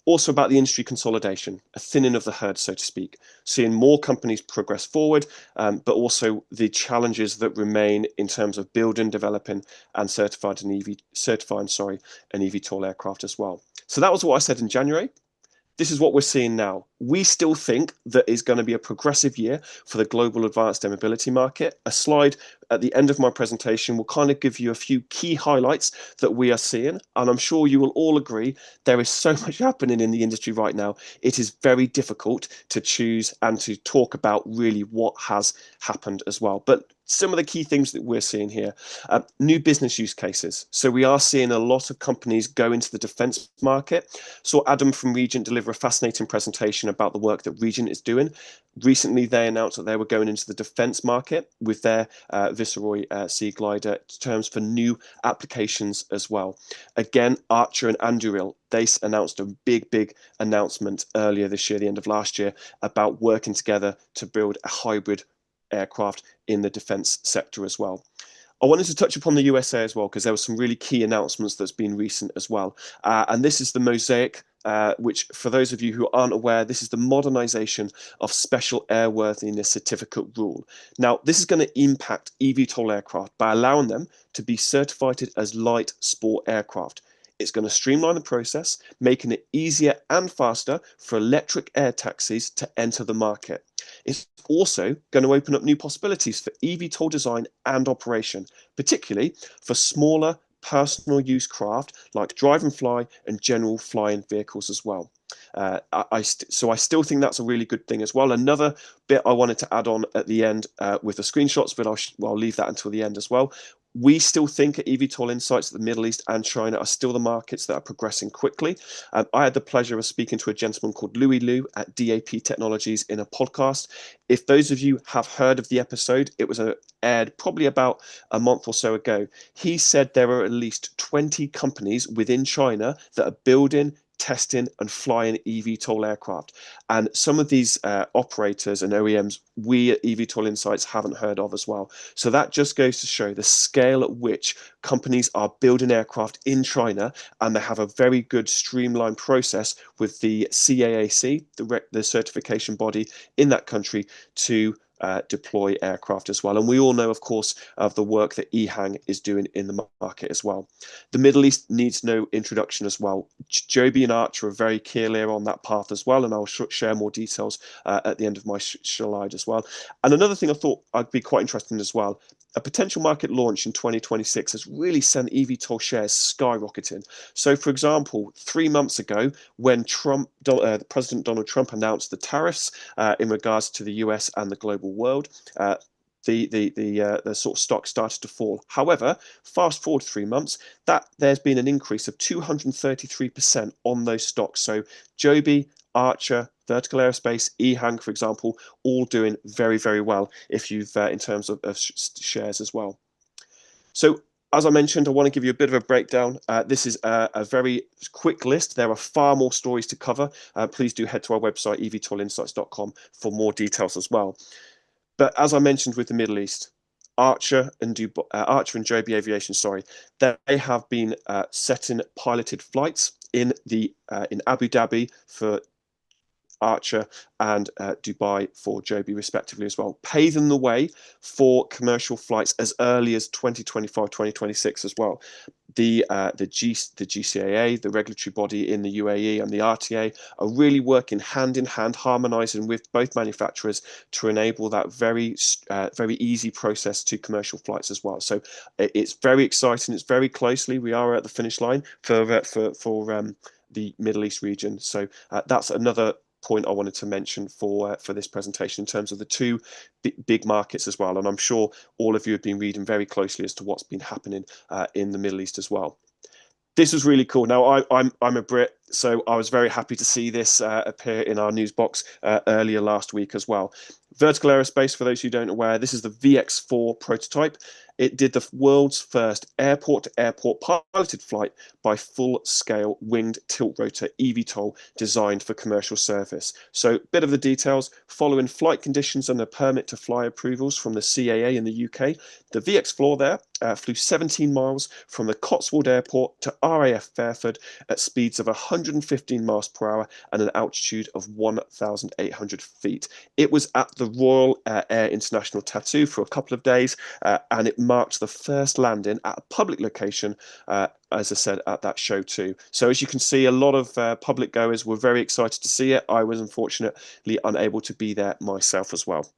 Also about the industry consolidation, a thinning of the herd, so to speak, seeing more companies progress forward, but also the challenges that remain in terms of building, developing, and certifying an EVTOL aircraft as well. So that was what I said in January. This is what we're seeing now. We still think that is going to be a progressive year for the global advanced air mobility market. A slide at the end of my presentation will kind of give you a few key highlights that we are seeing. And I'm sure you will all agree there is so much happening in the industry right now. It is very difficult to choose and to talk about really what has happened as well. But some of the key things that we're seeing here, new business use cases. So we are seeing a lot of companies go into the defense market. Saw Adam from Regent deliver a fascinating presentation about the work that Regent is doing. Recently, they announced that they were going into the defense market with their Viceroy Sea Glider terms for new applications as well. Again, Archer and Anduril, they announced a big announcement earlier this year, the end of last year, about working together to build a hybrid aircraft in the defense sector as well. I wanted to touch upon the USA as well, because there were some really key announcements that's been recent as well. And this is the Mosaic, which for those of you who aren't aware, this is the modernization of special airworthiness certificate rule. Now, this is going to impact eVTOL aircraft by allowing them to be certified as light sport aircraft. It's going to streamline the process, making it easier and faster for electric air taxis to enter the market. It's also going to open up new possibilities for eVTOL design and operation, particularly for smaller personal use craft like drive and fly and general flying vehicles as well. So I still think that's a really good thing as well. Another bit I wanted to add on at the end with the screenshots, but I'll leave that until the end as well. We still think at EVTOL Insights that the Middle East and China are still the markets that are progressing quickly. I had the pleasure of speaking to a gentleman called Louis Liu at DAP Technologies in a podcast. If those of you have heard of the episode, it was aired probably about a month or so ago. He said there are at least 20 companies within China that are building, testing and flying eVTOL aircraft. And some of these operators and OEMs we at EVTOL Insights haven't heard of as well. So that just goes to show the scale at which companies are building aircraft in China, and they have a very good streamlined process with the CAAC, the certification body in that country, to deploy aircraft as well. And we all know, of course, of the work that EHang is doing in the market as well. The Middle East needs no introduction as well. Joby and Archer are very clear on that path as well, and I'll share more details at the end of my slide as well. And another thing I thought I'd be quite interested in as well, a potential market launch in 2026 has really sent EVTOL shares skyrocketing. So, for example, 3 months ago, when President Donald Trump announced the tariffs in regards to the US and the global world, the sort of stock started to fall. However, fast forward 3 months, there's been an increase of 233% on those stocks. So Joby, Archer, Vertical Aerospace, EHang, for example, all doing very, very well if you've in terms of shares as well. So as I mentioned, I want to give you a bit of a breakdown. This is a very quick list. There are far more stories to cover. Please do head to our website, evtolinsights.com, for more details as well. But as I mentioned with the Middle East, Archer and Joby Aviation, they have been setting piloted flights in Abu Dhabi for Archer and Dubai for Joby respectively as well, paving the way for commercial flights as early as 2025, 2026 as well. The GCAA, the regulatory body in the UAE, and the RTA are really working hand in hand, harmonizing with both manufacturers to enable that very easy process to commercial flights as well. So it's very exciting. It's very closely. We are at the finish line for the Middle East region. So that's another point I wanted to mention for this presentation in terms of the two big markets as well. And I'm sure all of you have been reading very closely as to what's been happening in the Middle East as well. This is really cool. Now, I'm a Brit, so I was very happy to see this appear in our news box earlier last week as well. Vertical Aerospace, for those who don't aware, this is the VX4 prototype. It did the world's first airport-to-airport piloted flight by full-scale winged tilt-rotor eVTOL designed for commercial service. So, a bit of the details. Following flight conditions and a permit to fly approvals from the CAA in the UK, the VX4 there flew 17 miles from the Cotswold Airport to RAF Fairford at speeds of 115 miles per hour and an altitude of 1,800 feet. It was at the Royal Air International Tattoo for a couple of days, and it marked the first landing at a public location, as I said, at that show too. So as you can see, a lot of public goers were very excited to see it. I was unfortunately unable to be there myself as well.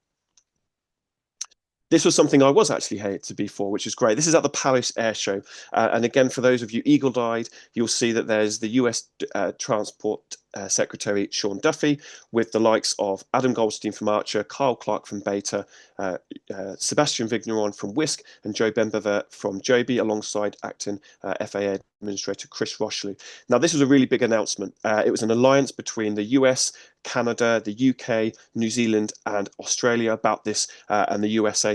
This was something I was actually here to be for, which is great. This is at the Paris Air Show. And again, for those of you eagle-eyed, you'll see that there's the US Transport Secretary Sean Duffy with the likes of Adam Goldstein from Archer, Kyle Clark from Beta, Sebastian Vigneron from Whisk, and Joe Benbever from Joby, alongside acting FAA Administrator Chris Rochley. Now, this was a really big announcement. It was an alliance between the US, Canada, the UK, New Zealand, and Australia about this, and the USA,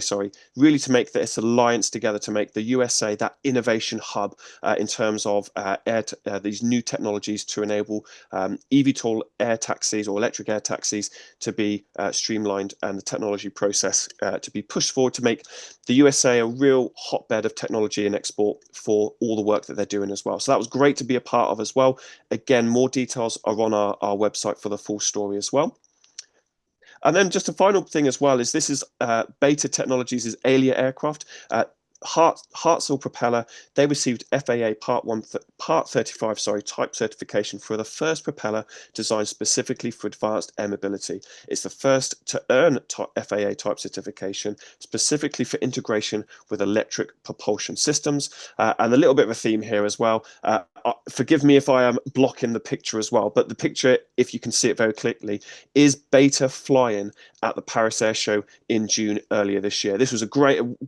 really to make this alliance together to make the USA that innovation hub in terms of these new technologies to enable EVTOL air taxis or electric air taxis to be streamlined and the technology process to be pushed forward to make the USA a real hotbed of technology and export for all the work that they're doing as well. So that was great to be a part of as well. Again, more details are on our website for the full story as well. And then just a final thing as well is this is Beta Technologies' Alia aircraft. Hartzell propeller, they received FAA Part 35 type certification for the first propeller designed specifically for advanced air mobility. It's the first to earn FAA type certification specifically for integration with electric propulsion systems. And a little bit of a theme here as well. Forgive me if I am blocking the picture as well, but the picture, if you can see it very clearly, is Beta flying at the Paris Air Show in June earlier this year. This was a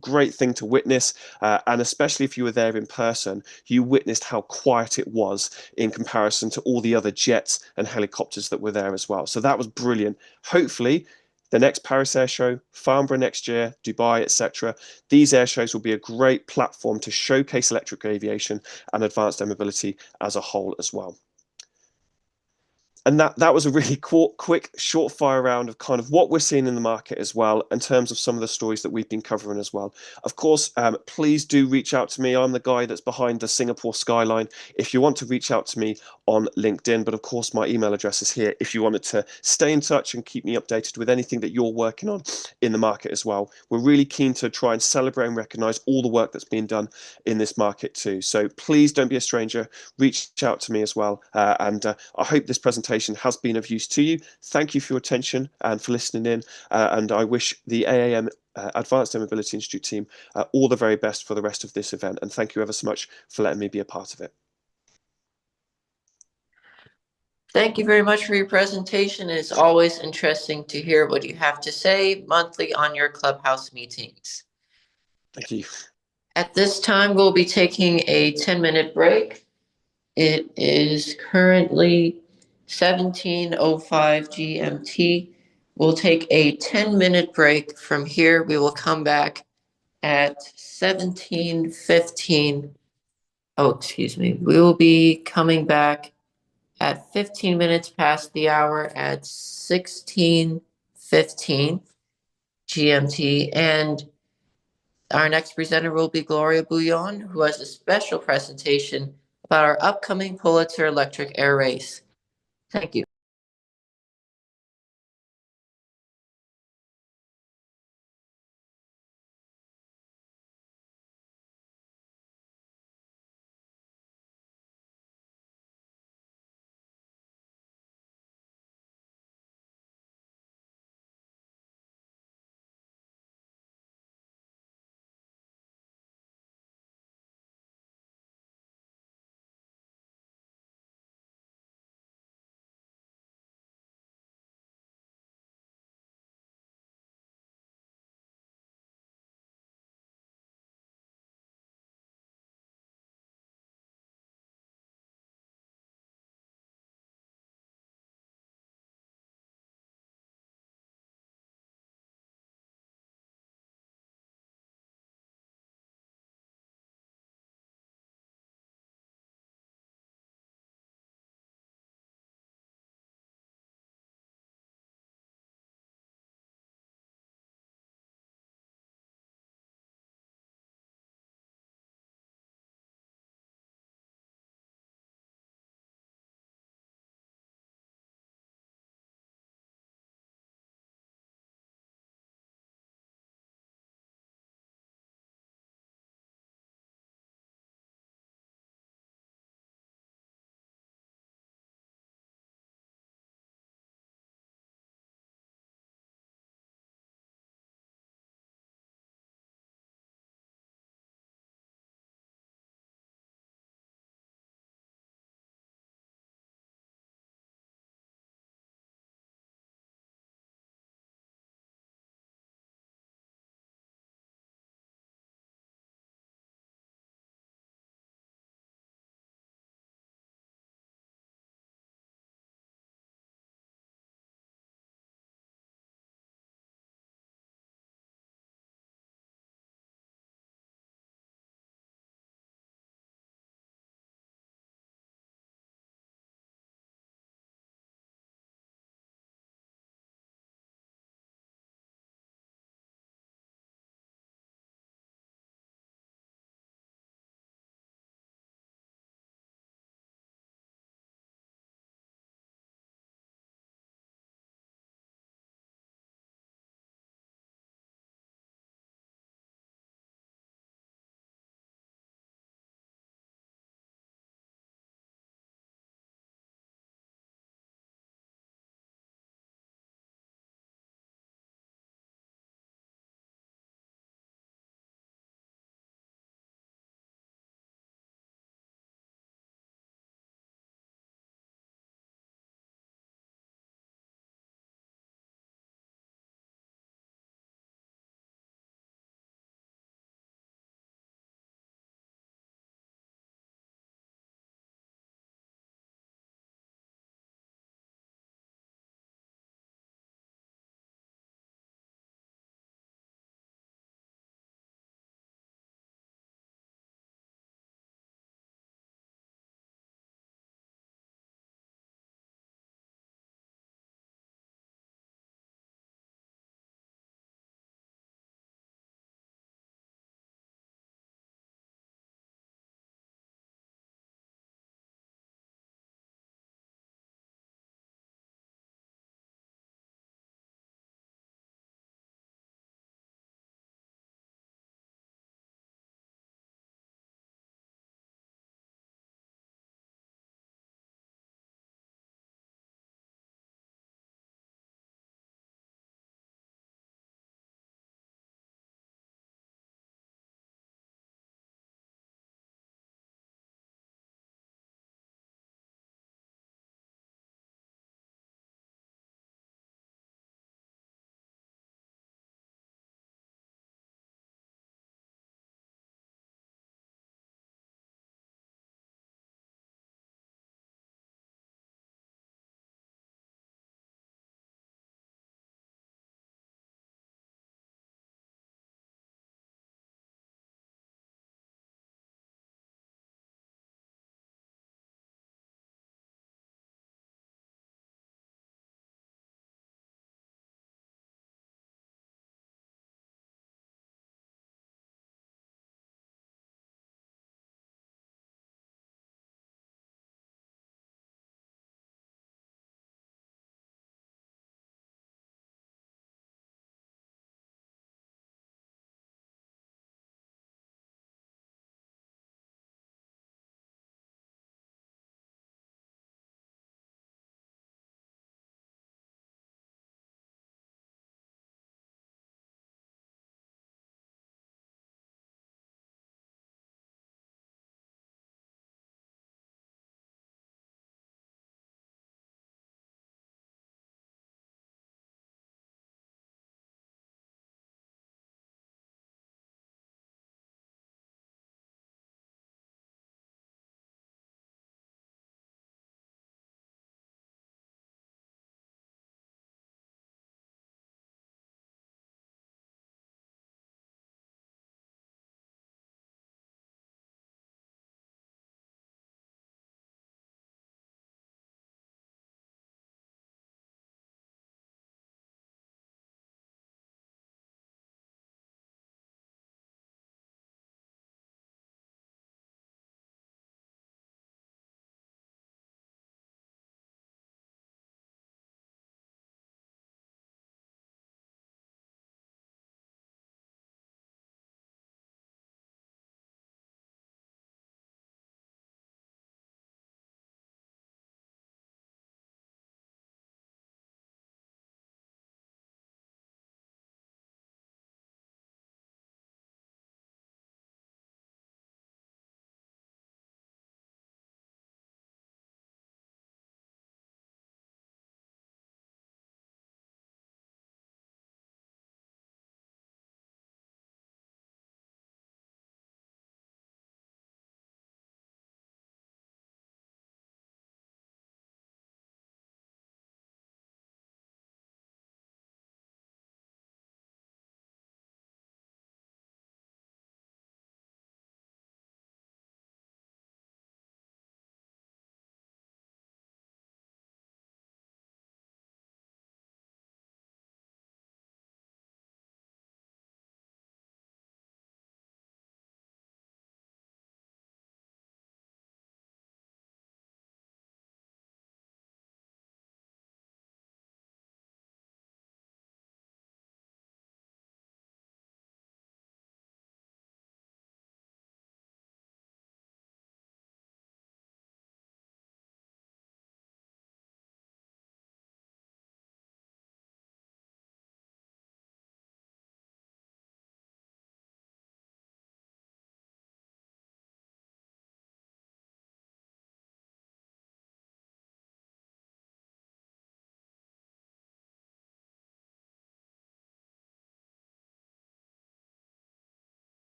great thing to witness, and especially if you were there in person, you witnessed how quiet it was in comparison to all the other jets and helicopters that were there as well. So that was brilliant. Hopefully, the next Paris Air Show, Farnborough next year, Dubai, etc. These air shows will be a great platform to showcase electric aviation and advanced air mobility as a whole as well. And that was a really quick, short fire round of kind of what we're seeing in the market as well, in terms of some of the stories that we've been covering as well. Of course, please do reach out to me. I'm the guy that's behind the Singapore skyline. If you want to reach out to me on LinkedIn, but of course my email address is here if you wanted to stay in touch and keep me updated with anything that you're working on in the market as well. We're really keen to try and celebrate and recognize all the work that's being done in this market too. So please don't be a stranger. Reach out to me as well. And I hope this presentation has been of use to you. Thank you for your attention and for listening in. And I wish the AAM Advanced Air Mobility Institute team all the very best for the rest of this event. And thank you ever so much for letting me be a part of it. Thank you very much for your presentation. It's always interesting to hear what you have to say monthly on your clubhouse meetings. Thank you. At this time, we'll be taking a 10-minute break. It is currently 17:05 GMT. We'll take a 10-minute break. From here, we will come back at 17:15. Oh, excuse me. We will be coming back at 15 minutes past the hour at 16:15 GMT. And our next presenter will be Gloria Bouillon, who has a special presentation about our upcoming Pulitzer Electric Air Race. Thank you.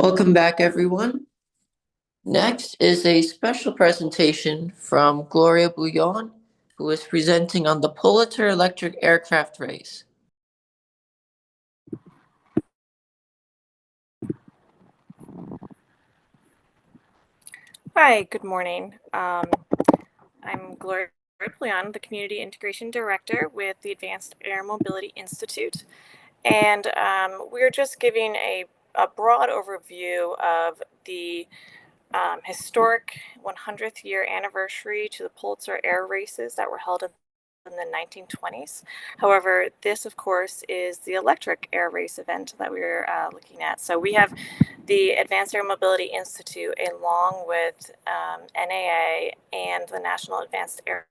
Welcome back, everyone. Next is a special presentation from Gloria Bouillon, who is presenting on the Pulitzer Electric Aircraft Race. Hi, good morning. I'm Gloria Bouillon, the Community Integration Director with the Advanced Air Mobility Institute. And we're just giving a broad overview of the historic 100th year anniversary to the Pulitzer Air Races that were held in the 1920s. However, this, of course, is the electric air race event that we're looking at. So we have the Advanced Air Mobility Institute, along with NAA and the National Advanced Air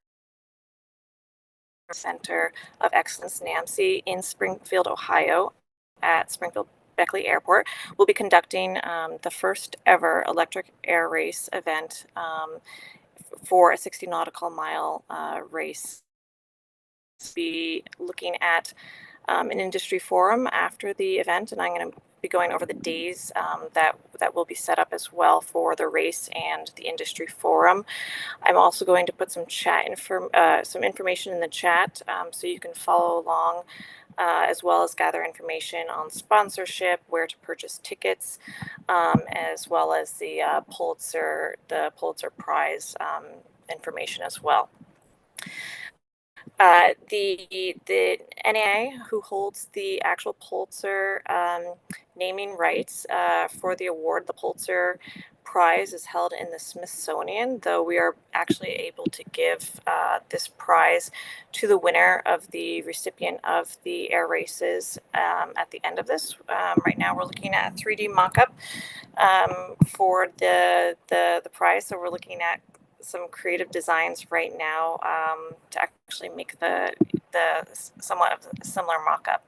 Center of Excellence, NAMC, in Springfield, Ohio, at Springfield Beckley Airport, will be conducting the first ever electric air race event for a 60 nautical mile race. Be looking at an industry forum after the event, and I'm going to be going over the days that will be set up as well for the race and the industry forum. I'm also going to put some some information in the chat so you can follow along, as well as gather information on sponsorship, where to purchase tickets, as well as the Pulitzer Prize information as well. The NAA, who holds the actual Pulitzer naming rights for the award, the Pulitzer Prize, is held in the Smithsonian, though we are actually able to give this prize to the winner of the recipient of the air races at the end of this. Right now we're looking at a 3D mock-up for the prize, so we're looking at some creative designs right now to actually make the somewhat of a similar mock-up.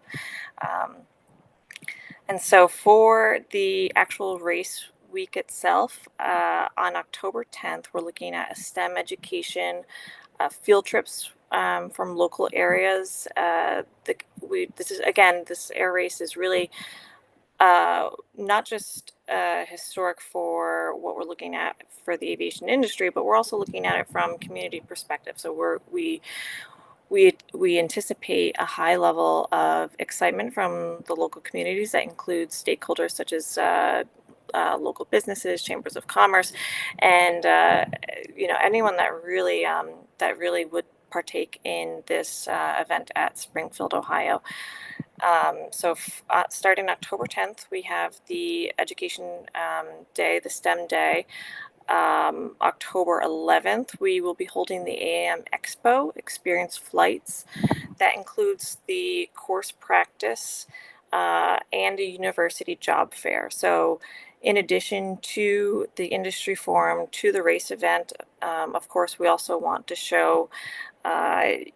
And so for the actual race week itself, on October 10th, we're looking at a STEM education, field trips from local areas. This air race is really not just historic for what we're looking at for the aviation industry, but we're also looking at it from community perspective. So we anticipate a high level of excitement from the local communities that includes stakeholders such as local businesses, chambers of commerce, and anyone that really would partake in this event at Springfield, Ohio. Starting October 10th, we have the education day, the STEM day. October 11th, we will be holding the AAM Expo, Experience Flights. That includes the course practice and a university job fair. So in addition to the industry forum, to the race event, of course, we also want to show kind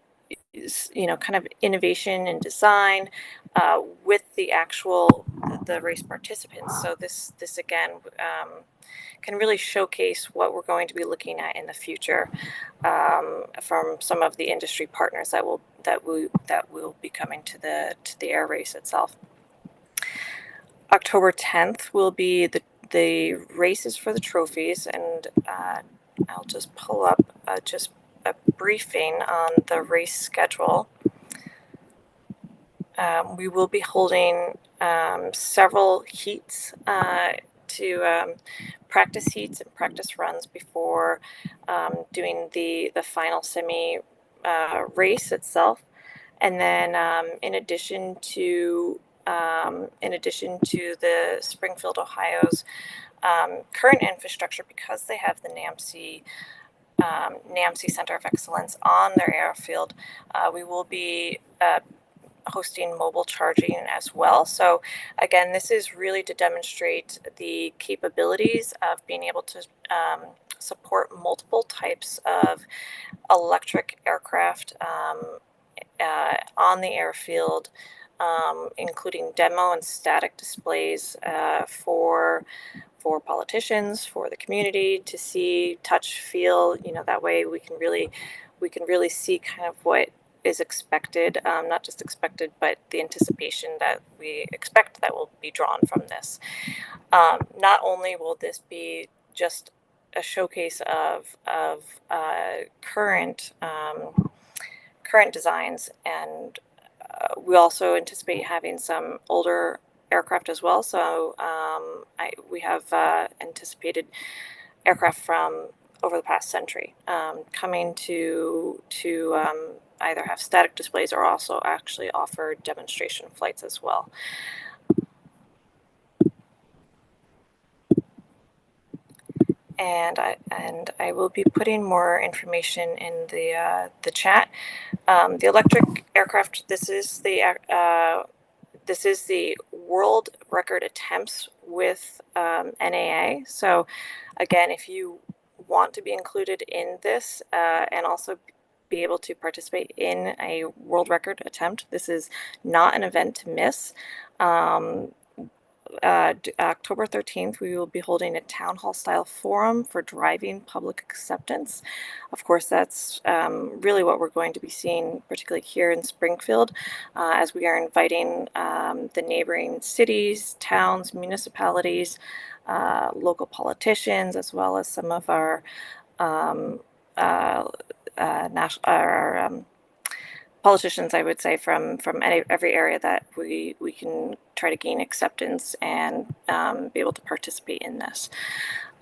of innovation and design with the race participants. So this again can really showcase what we're going to be looking at in the future from some of the industry partners that will be coming to the air race itself. October 10th will be the races for the trophies, and I'll just pull up just a briefing on the race schedule. We will be holding several heats practice heats and practice runs before doing the final semi race itself. And then in addition to the Springfield, Ohio's current infrastructure, because they have the NAMC Center of Excellence on their airfield, we will be hosting mobile charging as well. So again, this is really to demonstrate the capabilities of being able to support multiple types of electric aircraft on the airfield, including demo and static displays for politicians, for the community to see, touch, feel. That way we can really see kind of what is expected, not just expected, but the anticipation that we expect that will be drawn from this. Not only will this be just a showcase of current designs, and we also anticipate having some older aircraft as well. So we have anticipated aircraft from over the past century coming to either have static displays or also actually offer demonstration flights as well. And I will be putting more information in the chat. The electric aircraft. This is the world record attempts with NAA. So again, if you want to be included in this and also be able to participate in a world record attempt, this is not an event to miss. October 13th, we will be holding a town hall style forum for driving public acceptance. Of course, that's really what we're going to be seeing, particularly here in Springfield, as we are inviting the neighboring cities, towns, municipalities, local politicians, as well as some of our politicians, I would say, from every area that we can try to gain acceptance and be able to participate in this.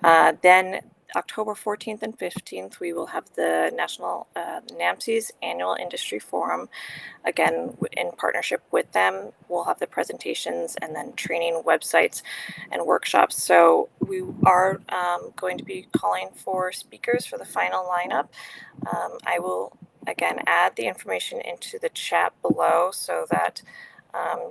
Then October 14th and 15th, we will have the National NAMC's Annual Industry Forum. Again, in partnership with them, we'll have the presentations and then training websites and workshops. So we are going to be calling for speakers for the final lineup. I will again add the information into the chat below so that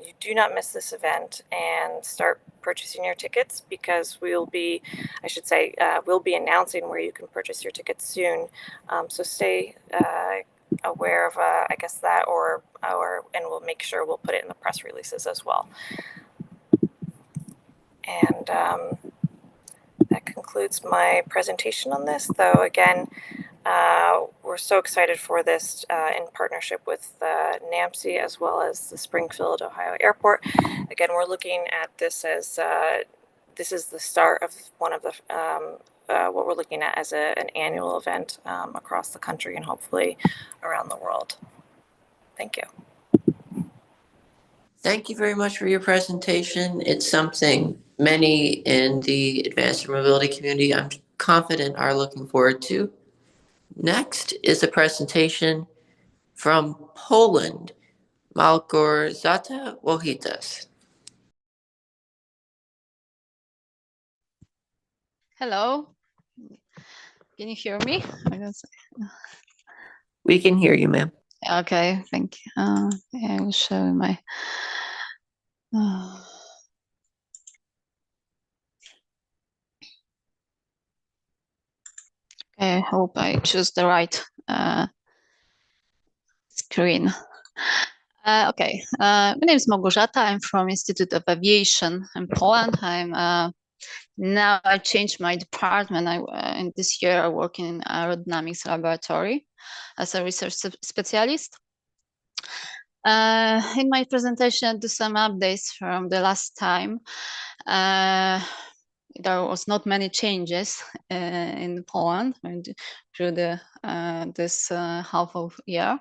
you do not miss this event and start purchasing your tickets, because we'll be, I should say, we'll be announcing where you can purchase your tickets soon. So stay aware of, I guess that, and we'll make sure we'll put it in the press releases as well. And that concludes my presentation on this, though again, we're so excited for this in partnership with NAMC as well as the Springfield, Ohio Airport. Again, we're looking at this as this is the start of one of the what we're looking at as an annual event across the country and hopefully around the world. Thank you. Thank you very much for your presentation. It's something many in the advanced air mobility community, I'm confident, are looking forward to. Next is a presentation from Poland, Małgorzata Wojitas. Hello, can you hear me? We can hear you, ma'am. Okay, thank you. I will show my. I hope I choose the right screen. Okay, my name is Małgorzata. I'm from Institute of Aviation in Poland. Now I changed my department. And this year I work in aerodynamics laboratory as a research specialist. In my presentation, I'll do some updates from the last time. There was not many changes in Poland through this half of year.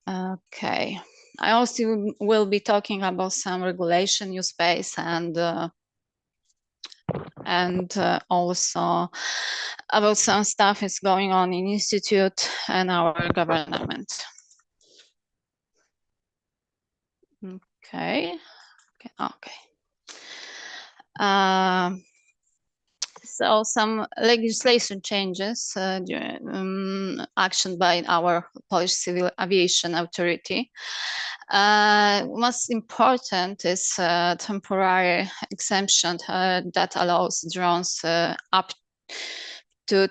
Okay, I also will be talking about some regulation, new space, and also about some stuff is going on in institute and our government. Okay. So some legislation changes, action by our Polish Civil Aviation Authority. Most important is temporary exemption that allows drones up to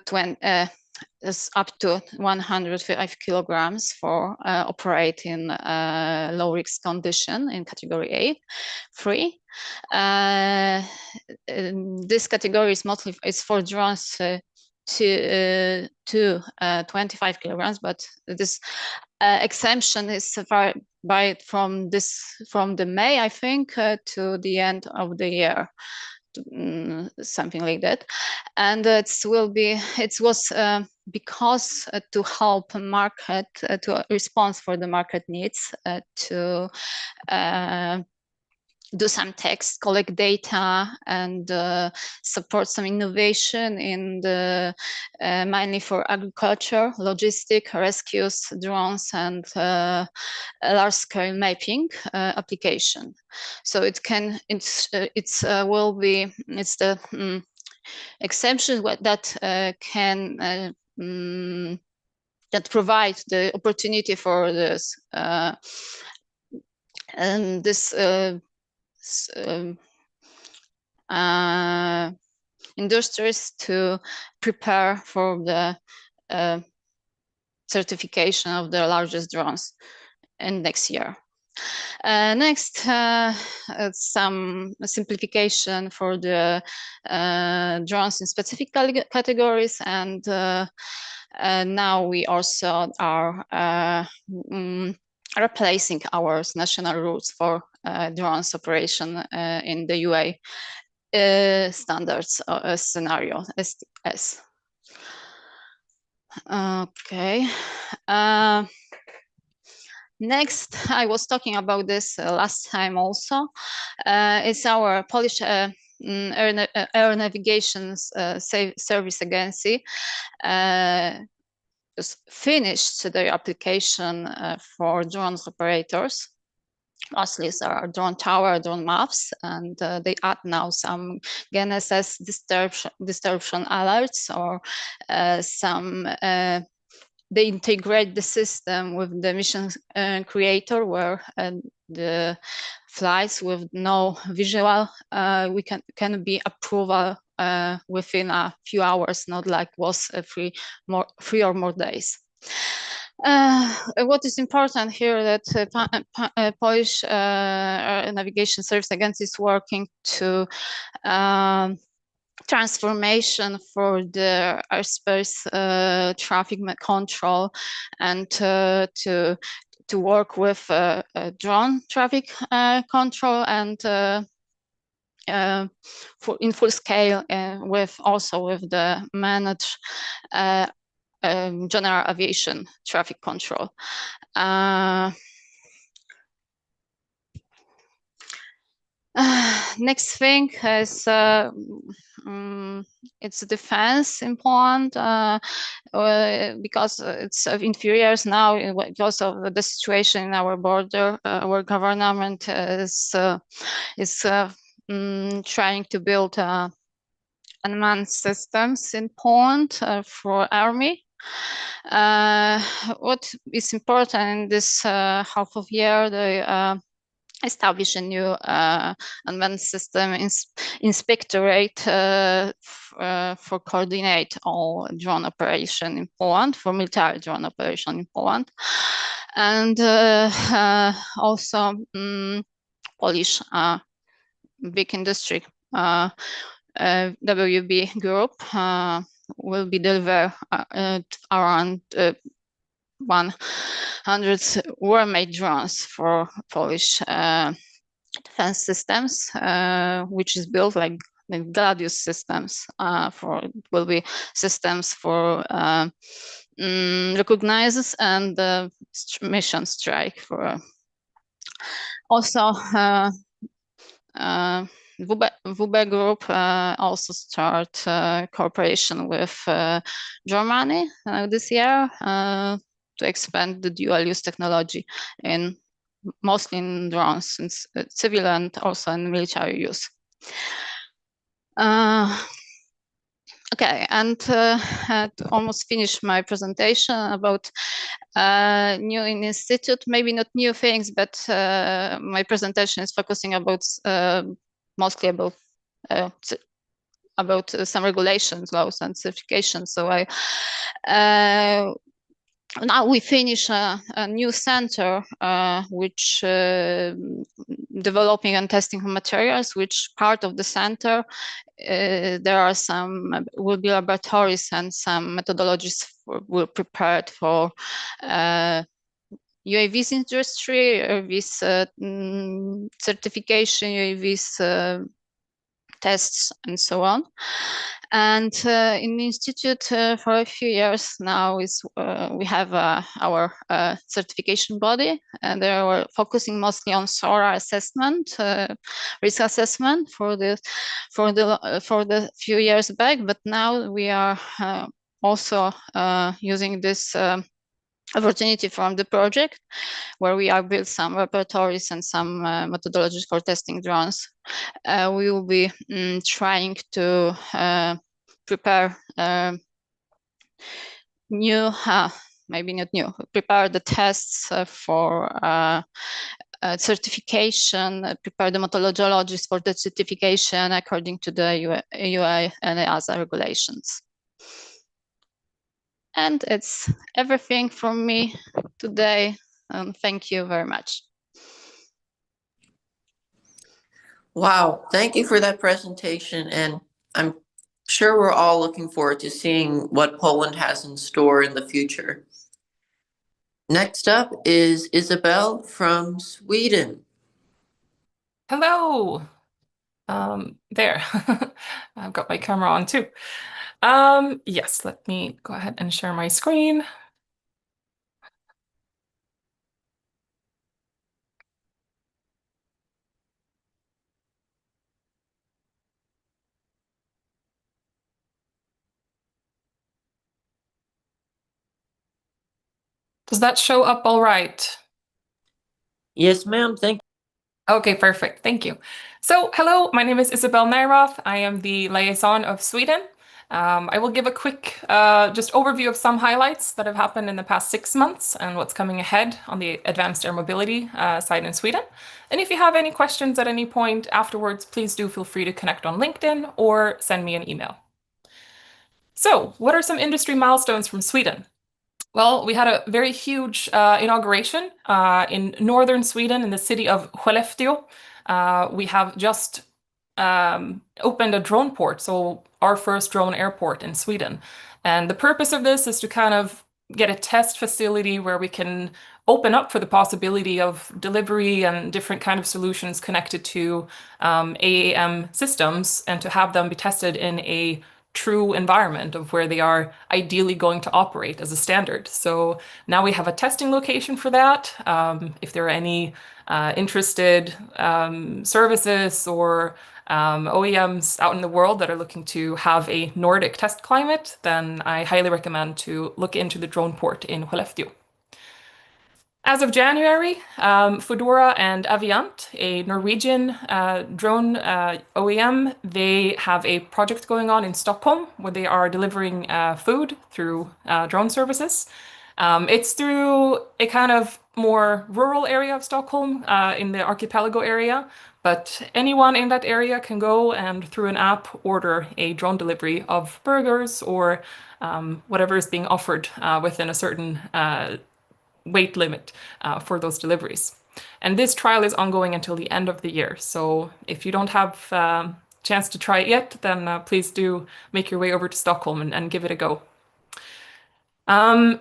105 kilograms for operating low risk condition in category 3. This category is mostly for drones to 25 kilograms, but this exemption is from the May, I think, to the end of the year, something like that. And it was because to help market to respond for the market needs to do some text, collect data, and support some innovation in the mainly for agriculture, logistic, rescues, drones, and large-scale mapping application. So it's the exception that can that provide the opportunity for this and this industries to prepare for the certification of the largest drones in next year. Next, some simplification for the drones in specific categories, and now we also are replacing our national rules for drones operation in the UA standards scenario STS. Okay. Next, I was talking about this last time also. It's our Polish air navigation service agency just finished their application for drone operators. Mostly are drone tower, drone maps, and they add now some GNSS disruption alerts or some they integrate the system with the mission creator, where the flights with no visual can be approval within a few hours, not like was 3 or more days. What is important here that Polish Navigation Service Agency is working to transformation for the airspace traffic control, and to work with drone traffic control, and in full scale, with the managed general aviation traffic control. Next thing is it's defense in Poland, because it's in few years now, because of the situation in our border, our government is trying to build unmanned systems in Poland for army. What is important in this half of year, they establish a new unmanned system inspectorate for coordinate all drone operation in Poland, for military drone operation in Poland. And also Polish big industry WB group will be deliver around 100 war-made drones for Polish defense systems, which is built like Gladius systems. Will be systems for recognizes and mission strike. For also WB Group also start cooperation with Germany this year to expand the dual-use technology mostly in drones, in civil and also in military use. Okay, and to almost finish my presentation about new institute, maybe not new things, but my presentation is focusing about mostly about some regulations, laws, and certifications. So now we finish a new center, which developing and testing materials, which part of the center, there are will be laboratories and some methodologies will prepared for UAVs industry, UAVs certification, UAVs tests, and so on. And in the institute for a few years now we have our certification body, and they were focusing mostly on SORA assessment, risk assessment for the few years back. But now we are also using this opportunity from the project, where we are built some repertories and some methodologies for testing drones. We will be trying to prepare new, maybe not new, prepare the tests for certification, prepare the methodologies for the certification according to the UI and EASA regulations. And it's everything from me today. Thank you very much. Wow, thank you for that presentation. And I'm sure we're all looking forward to seeing what Poland has in store in the future. Next up is Isabel from Sweden. Hello. There. I've got my camera on too. Yes, let me go ahead and share my screen. Does that show up all right? Yes, ma'am. Thank you. Okay, perfect. Thank you. So, hello, my name is Isabel Nyroth. I am the liaison of Sweden. I will give a quick just overview of some highlights that have happened in the past 6 months and what's coming ahead on the advanced air mobility side in Sweden. And if you have any questions at any point afterwards, please do feel free to connect on LinkedIn or send me an email. So, what are some industry milestones from Sweden? Well, we had a very huge inauguration in northern Sweden in the city of Skellefteå. We have just opened a drone port, so our first drone airport in Sweden. And the purpose of this is to kind of get a test facility where we can open up for the possibility of delivery and different kind of solutions connected to AAM systems, and to have them be tested in a true environment of where they are ideally going to operate as a standard. So now we have a testing location for that. If there are any interested services or OEMs out in the world that are looking to have a Nordic test climate, then I highly recommend to look into the drone port in Skellefteå. As of January, Foodora and Aviant, a Norwegian drone OEM, they have a project going on in Stockholm where they are delivering food through drone services. It's through a kind of more rural area of Stockholm, in the archipelago area, but anyone in that area can go and through an app order a drone delivery of burgers or whatever is being offered within a certain weight limit for those deliveries. And this trial is ongoing until the end of the year. So if you don't have a chance to try it yet, then please do make your way over to Stockholm and give it a go.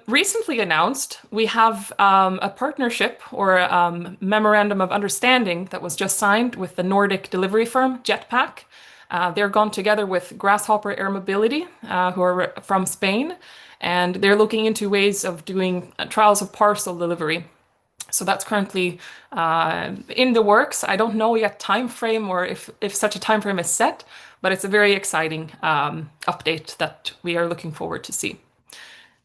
Recently announced, we have a partnership or a memorandum of understanding that was just signed with the Nordic delivery firm Jetpack. They're gone together with Grasshopper Air Mobility, who are from Spain, and they're looking into ways of doing trials of parcel delivery. So that's currently in the works. I don't know yet time frame or if such a time frame is set, but it's a very exciting update that we are looking forward to see.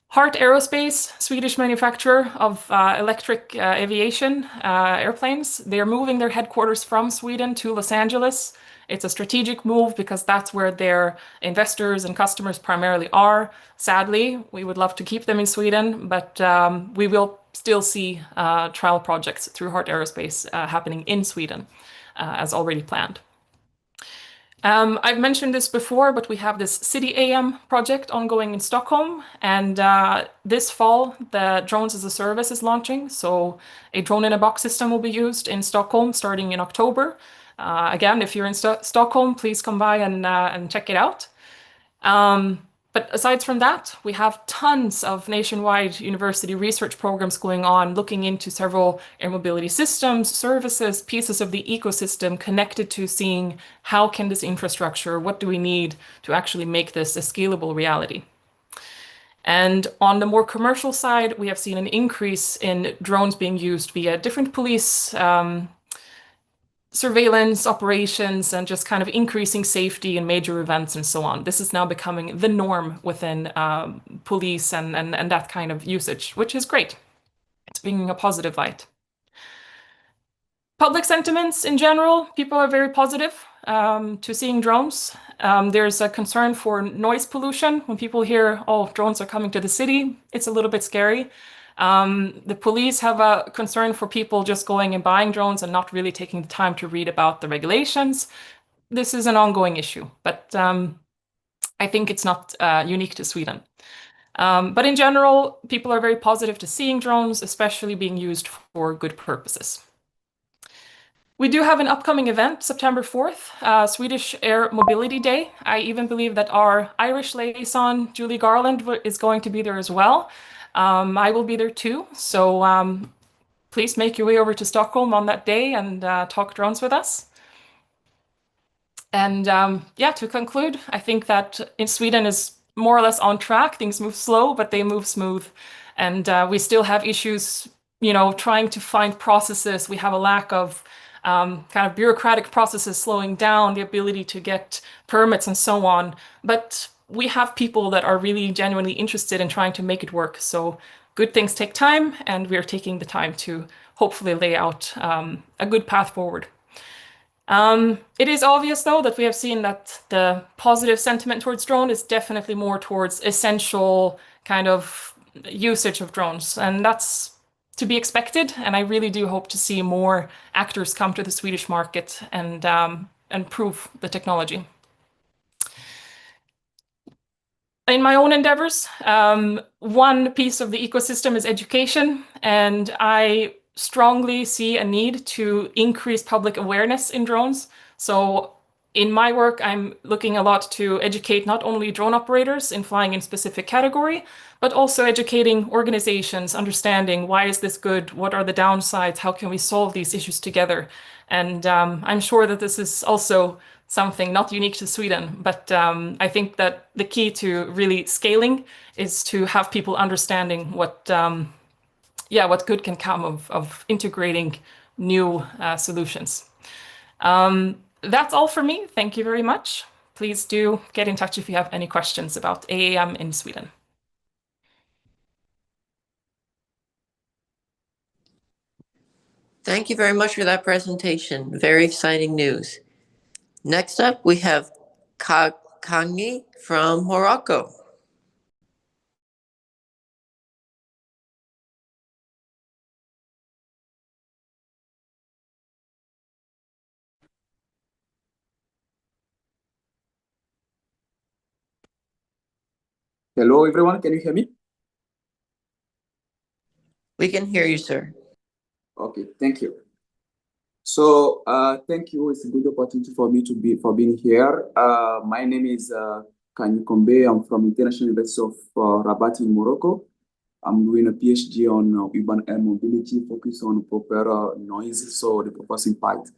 Heart Aerospace, Swedish manufacturer of electric aviation airplanes, they are moving their headquarters from Sweden to Los Angeles. It's a strategic move because that's where their investors and customers primarily are. Sadly, we would love to keep them in Sweden, but we will still see trial projects through Heart Aerospace happening in Sweden as already planned. I've mentioned this before, but we have this City AM project ongoing in Stockholm. And this fall, the Drones as a Service is launching. So a drone in a box system will be used in Stockholm starting in October. Again, if you're in Stockholm, please come by and check it out. But aside from that, we have tons of nationwide university research programs going on, looking into several air mobility systems, services, pieces of the ecosystem connected to seeing how can this infrastructure, what do we need to actually make this a scalable reality. And on the more commercial side, we have seen an increase in drones being used via different police surveillance operations and just kind of increasing safety in major events and so on. This is now becoming the norm within police and that kind of usage, which is great. It's bringing a positive light. Public sentiments in general, people are very positive to seeing drones. There's a concern for noise pollution. When people hear, oh, drones are coming to the city, it's a little bit scary. The police have a concern for people just going and buying drones and not really taking the time to read about the regulations. This is an ongoing issue, but I think it's not unique to Sweden. But in general, people are very positive to seeing drones, especially being used for good purposes. We do have an upcoming event, September 4th, Swedish Air Mobility Day. I even believe that our Irish liaison, Julie Garland, is going to be there as well. I will be there too, so please make your way over to Stockholm on that day and talk drones with us. And yeah, to conclude, I think that in Sweden is more or less on track. Things move slow, but they move smooth. And we still have issues, you know, trying to find processes. We have a lack of kind of bureaucratic processes slowing down the ability to get permits and so on. But we have people that are really genuinely interested in trying to make it work. So good things take time, and we're taking the time to hopefully lay out a good path forward. It is obvious, though, that we have seen that the positive sentiment towards drone is definitely more towards essential kind of usage of drones. And that's to be expected. And I really do hope to see more actors come to the Swedish market and prove the technology. In my own endeavors, one piece of the ecosystem is education, and I strongly see a need to increase public awareness in drones. So in my work, I'm looking a lot to educate not only drone operators in flying in specific category, but also educating organizations, understanding why is this good, what are the downsides, how can we solve these issues together. And I'm sure that this is also something not unique to Sweden, but I think that the key to really scaling is to have people understanding what good can come of integrating new solutions. That's all for me. Thank you very much. Please do get in touch if you have any questions about AAM in Sweden. Thank you very much for that presentation. Very exciting news. Next up, we have Kangi from Morocco. Hello, everyone. Can you hear me? We can hear you, sir. Okay, thank you. So, thank you. It's a good opportunity for me for being here. My name is Kani Kombe. I'm from International University of Rabat in Morocco. I'm doing a PhD on urban air mobility, focused on proper noise, so the purpose impact.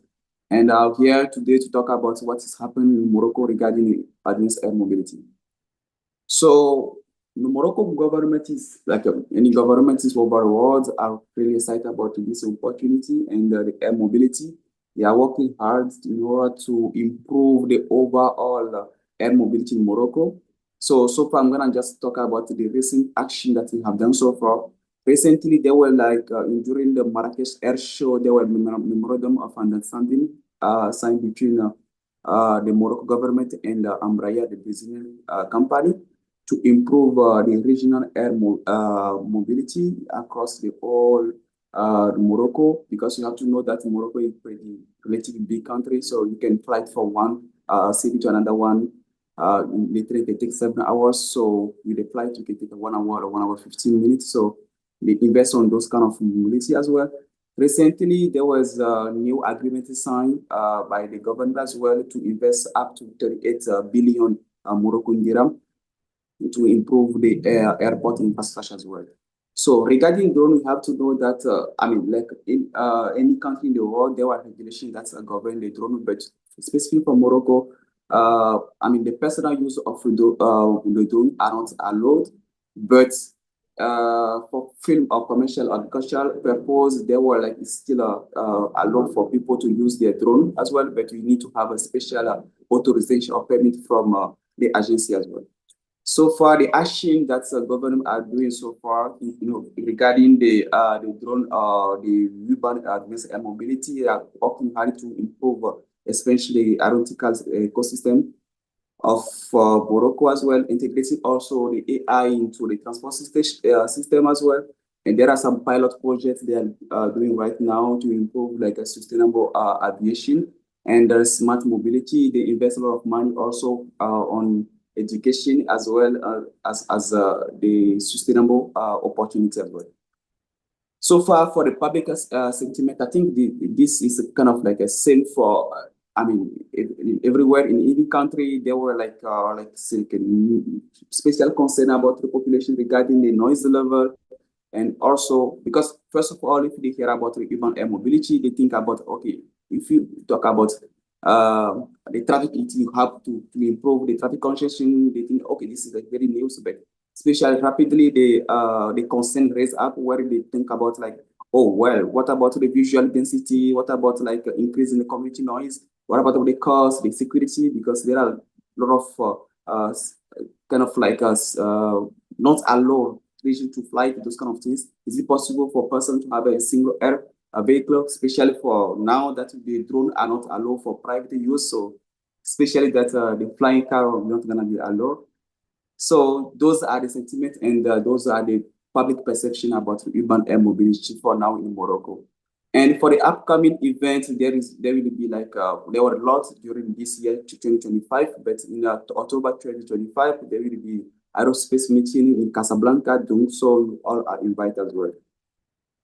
And I'm here today to talk about what is happening in Morocco regarding advanced air mobility. So, the Moroccan government is like any governments over the world are really excited about this opportunity and the air mobility. They are working hard in order to improve the overall air mobility in Morocco. So far, I'm gonna just talk about the recent action that we have done so far. Recently, they were like during the Marrakesh Air Show, there were memorandum of understanding signed between the Morocco government and Amraya, the Brazilian company, to improve the regional air mobility across the whole Morocco, because you have to know that Morocco is a pretty relatively big country, so you can fly from one city to another one. Literally, they take 7 hours. So with the flight, you can take 1 hour or 1 hour 15 minutes. So they invest on those kind of mobility as well. Recently, there was a new agreement signed by the government as well to invest up to 38 billion Moroccan dirham to improve the airport infrastructure as well. So regarding drone, we have to know that, I mean, like in any country in the world, there are regulations that govern the drone, but specifically for Morocco, I mean, the personal use of the drone are not allowed, but for film or commercial agricultural purpose, they were like still allowed for people to use their drone as well, but you need to have a special authorization or permit from the agency as well. So far, the action that the government are doing so far, regarding the drone, the urban advanced air mobility, are working hard to improve, especially aeronautical ecosystem of Morocco as well, integrating also the AI into the transport system as well. And there are some pilot projects they are doing right now to improve like a sustainable aviation and there's smart mobility. They invest a lot of money also on education as well as the sustainable opportunity as well. So far for the public sentiment, I think this is kind of like a same for, I mean, everywhere in any country, there were like special concern about the population regarding the noise level. And also, because first of all, if they hear about urban air mobility, they think about, okay, if you talk about the traffic, you have to improve the traffic congestion. They think, okay, this is a very new subject. Especially rapidly, the concern raise up where they think about like, oh, well, what about the visual density? What about like increasing the community noise? What about the cost, the security? Because there are a lot of kind of like not allowed to fly, those kind of things. Is it possible for a person to have a single air vehicle, especially for now that the drone are not allowed for private use? So especially that the flying car are not gonna be allowed. So those are the sentiments and those are the public perception about urban air mobility for now in Morocco. And for the upcoming event, there will be like, there were a lot during this year, 2025, but in October 2025, there will be aerospace meeting in Casablanca, so you all are invited as well.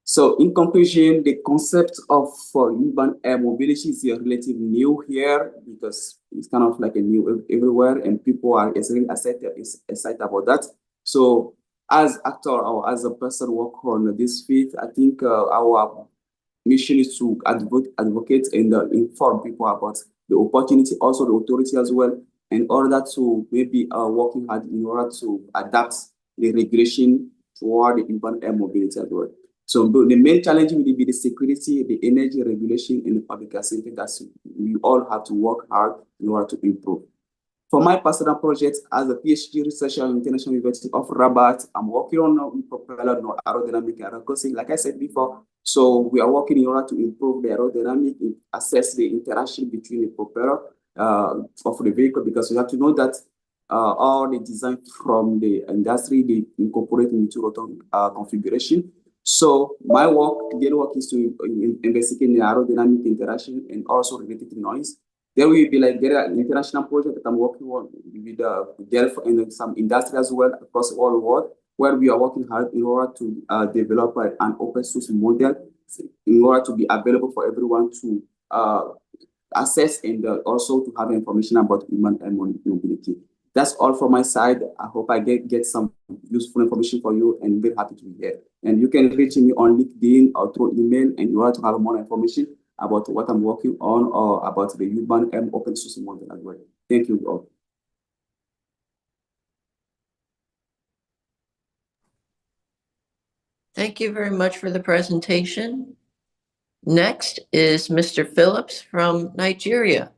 So in conclusion, the concept of urban air mobility is relatively new here because it's kind of like a new everywhere and people are excited about that. So as actor or as a person work on this field, I think our mission is to advocate and inform people about the opportunity, also the authority as well, in order to maybe working hard in order to adapt the regulation toward the urban air mobility as well. So the main challenge will be the security, the energy regulation, and the public safety that we all have to work hard in order to improve. For my personal project as a PhD researcher at International University of Rabat, I'm working on propeller aerodynamic aerocoasting, like I said before. So we are working in order to improve the aerodynamic, assess the interaction between the propeller of the vehicle, because you have to know that all the design from the industry, they incorporate into rotor configuration. So my daily work is to investigate the aerodynamic interaction and also related to noise. There will be like, there are international projects that I'm working on with Delft and some industry as well across all the world, where we are working hard in order to develop an open source model in order to be available for everyone to access and also to have information about human air mobility. That's all from my side. I hope I get some useful information for you and very happy to be here. And you can reach me on LinkedIn or through email and in order to have more information about what I'm working on or about the urban air open source model as well. Thank you all. Thank you very much for the presentation. Next is Mr. Phillips from Nigeria.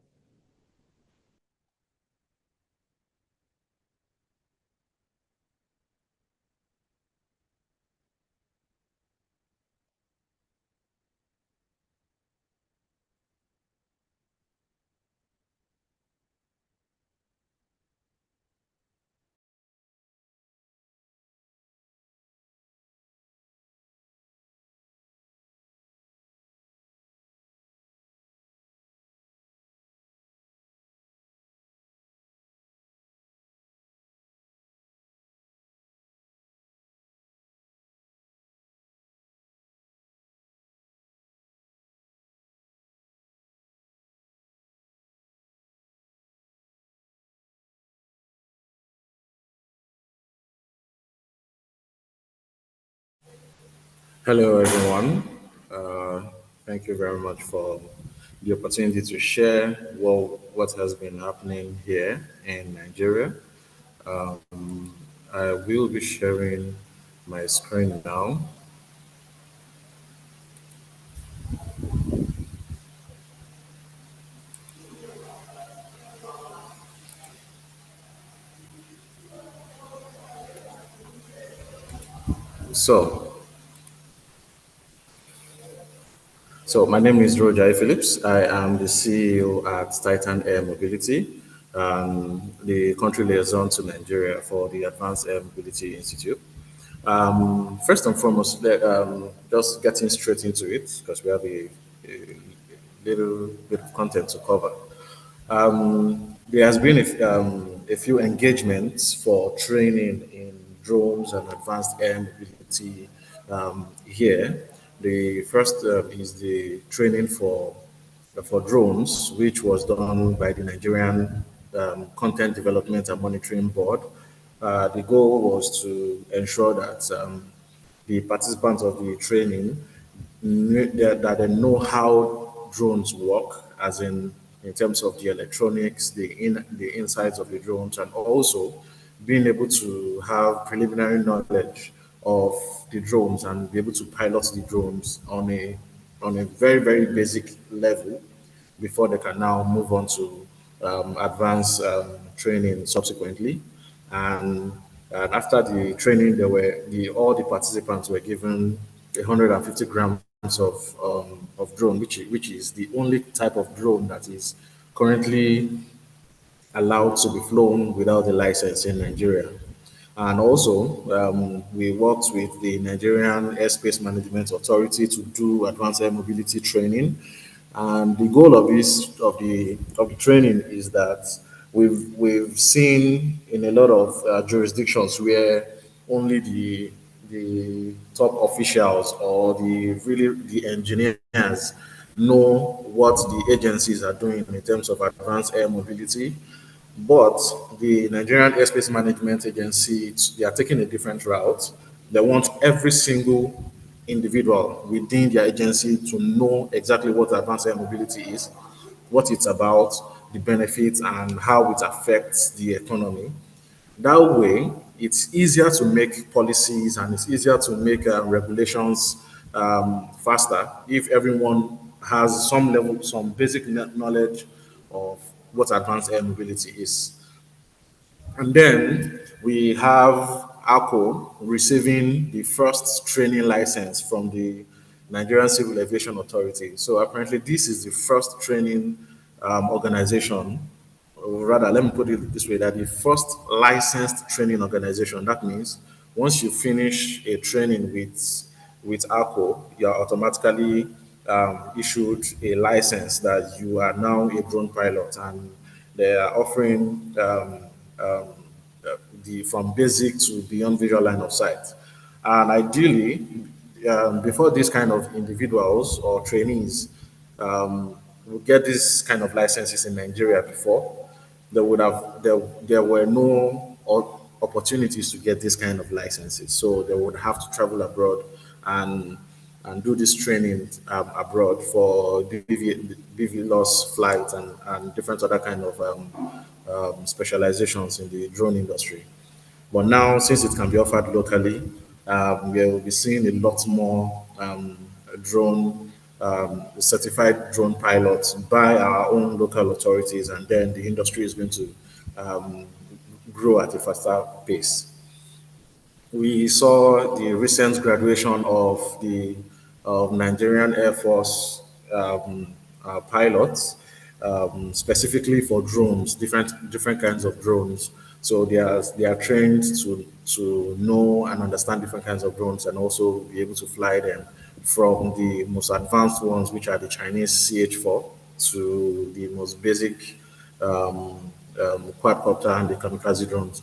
Hello, everyone. Thank you very much for the opportunity to share what has been happening here in Nigeria. I will be sharing my screen now. So, my name is Roger Phillips. I am the CEO at Titan Air Mobility, the country liaison to Nigeria for the Advanced Air Mobility Institute. First and foremost, just getting straight into it because we have a little bit of content to cover. There has been a few engagements for training in drones and advanced air mobility here. The first is the training for drones, which was done by the Nigerian Content Development and Monitoring Board. The goal was to ensure that the participants of the training that they know how drones work, as in terms of the electronics, the insides of the drones, and also being able to have preliminary knowledge of the drones and be able to pilot the drones on a very basic level before they can now move on to advanced training subsequently. And, and after the training, all the participants were given 150 grams of drone, which is the only type of drone that is currently allowed to be flown without a license in Nigeria. And also, we worked with the Nigerian Airspace Management Authority to do advanced air mobility training. And the goal of the training is that we've seen in a lot of jurisdictions where only the top officials or the engineers know what the agencies are doing in terms of advanced air mobility. But the Nigerian Airspace Management Agency, they are taking a different route. They want every single individual within their agency to know exactly what advanced air mobility is, what it's about, the benefits, and how it affects the economy. That way, it's easier to make policies and it's easier to make regulations faster if everyone has some level, some basic knowledge of what advanced air mobility is. And then we have ACO receiving the first training license from the Nigerian Civil Aviation Authority. So apparently this is the first training organization, or rather, let me put it this way, that the first licensed training organization. That means once you finish a training with ACO, you're automatically issued a license that you are now a drone pilot, and they are offering um, from basic to beyond visual line of sight. And ideally, before these kind of individuals or trainees would get this kind of licenses in Nigeria before, there were no opportunities to get this kind of licenses. So they would have to travel abroad and do this training abroad for BV loss flights and different other kind of specializations in the drone industry. But now, since it can be offered locally, we will be seeing a lot more drone certified drone pilots by our own local authorities, and then the industry is going to um, grow at a faster pace. We saw the recent graduation of the Nigerian Air Force pilots, specifically for drones, different kinds of drones. So they are trained to know and understand different kinds of drones and also be able to fly them, from the most advanced ones, which are the Chinese CH-4, to the most basic quadcopter and the kamikaze drones.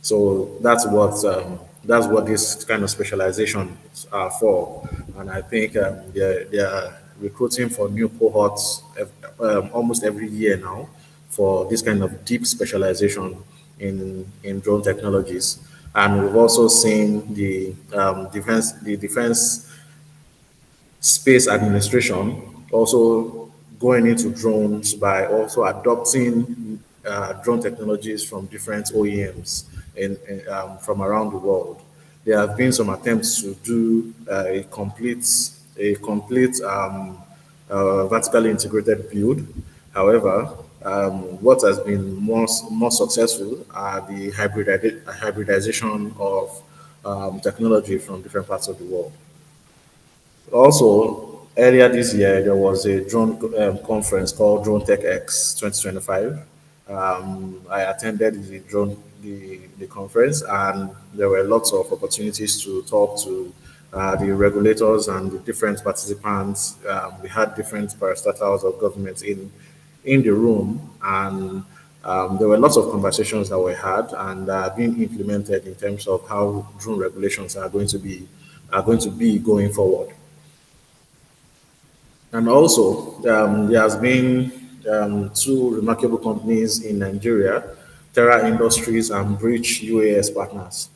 So that's what this kind of specializations are for, and I think they are recruiting for new cohorts almost every year now for this kind of deep specialization in drone technologies. And we've also seen the defense space administration, also going into drones by also adopting drone technologies from different OEMs from around the world. There have been some attempts to do a complete vertically integrated build. However, what has been more successful are the hybridization of technology from different parts of the world. Also, earlier this year, there was a drone conference called Drone Tech X 2025. I attended the conference, and there were lots of opportunities to talk to the regulators and the different participants. We had different parastatals of government in the room, and there were lots of conversations that were had and being implemented in terms of how drone regulations are going to be going forward. And also, there has been two remarkable companies in Nigeria, Terra Industries and Bridge UAS Partners.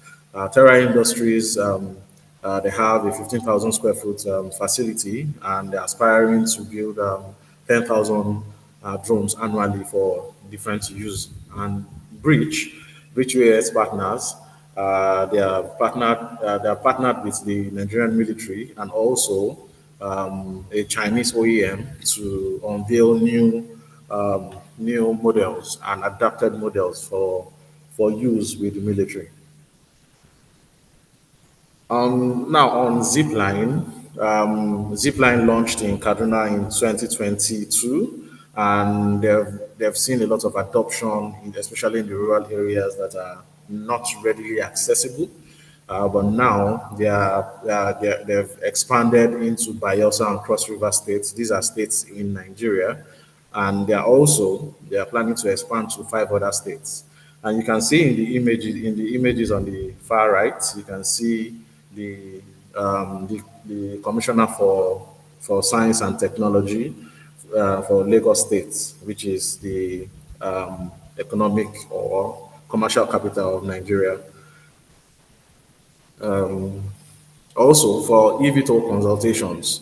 Terra Industries, they have a 15,000 square foot facility, and they're aspiring to build 10,000 drones annually for different use. And Bridge UAS Partners, they are partnered with the Nigerian military and also a Chinese OEM to unveil new models and adapted models for use with the military. Now on Zipline, Zipline launched in Kaduna in 2022, and they've seen a lot of adoption, especially in the rural areas that are not readily accessible. But now they've expanded into Bayelsa and Cross River states. These are states in Nigeria, and they are planning to expand to 5 other states. And you can see in the images on the far right, you can see the commissioner for science and technology for Lagos State, which is the economic or commercial capital of Nigeria. Also for EVTOL consultations,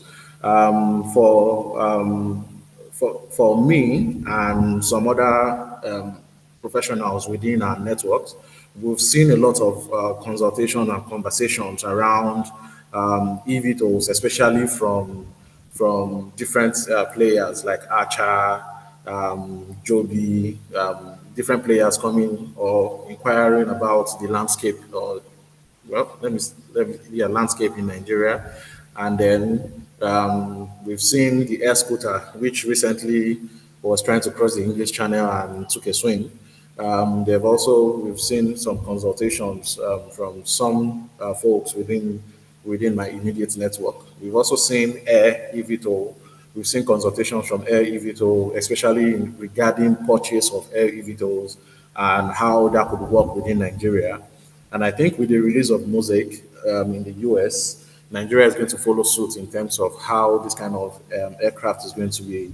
for me and some other professionals within our networks, we've seen a lot of consultation and conversations around EVTOLs, especially from different players like Archer, Joby, different players coming or inquiring about the landscape or landscape in Nigeria. And then we've seen the air scooter, which recently was trying to cross the English Channel and took a swing. We've seen some consultations from some folks within my immediate network. We've also seen Air EVTOL. We've seen consultations from Air EVTOL, especially regarding purchase of Air EVTOLs and how that could work within Nigeria. And I think with the release of Mosaic in the US, Nigeria is going to follow suit in terms of how this kind of aircraft is going to be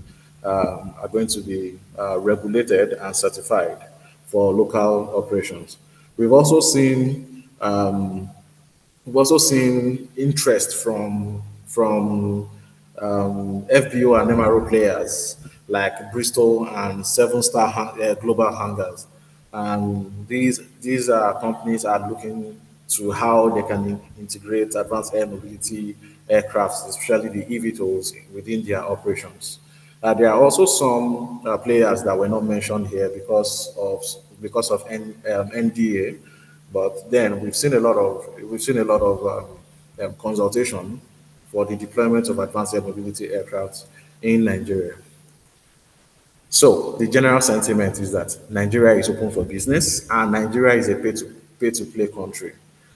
regulated and certified for local operations. We've also seen interest from FBO and MRO players like Bristol and Seven Star Global Hangars. And these companies are looking to how they can integrate advanced air mobility aircrafts, especially the EVTOLs, within their operations. There are also some players that were not mentioned here because of NDA, but then we've seen a lot of consultation for the deployment of advanced air mobility aircraft in Nigeria. So the general sentiment is that Nigeria is open for business and Nigeria is a pay-to-play country,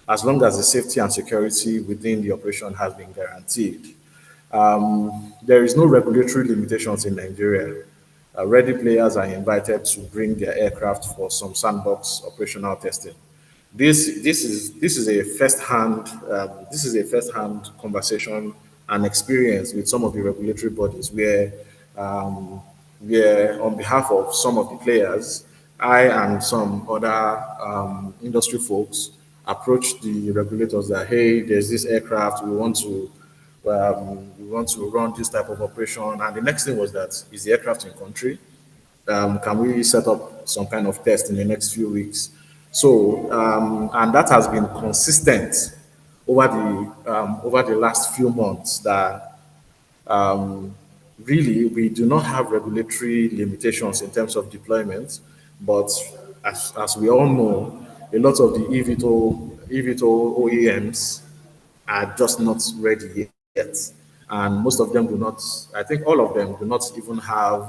as long as the safety and security within the operation has been guaranteed. There is no regulatory limitations in Nigeria. Ready players are invited to bring their aircraft for some sandbox operational testing. This is a first-hand conversation and experience with some of the regulatory bodies where on behalf of some of the players, I and some other industry folks approached the regulators that, hey, there's this aircraft, we want we want to run this type of operation. And the next thing was that, is the aircraft in country? Can we set up some kind of test in the next few weeks? So, and that has been consistent over the last few months, that really we do not have regulatory limitations in terms of deployment, but as we all know, a lot of the EVTOL OEMs are just not ready yet. And most of them do not, I think all of them do not even have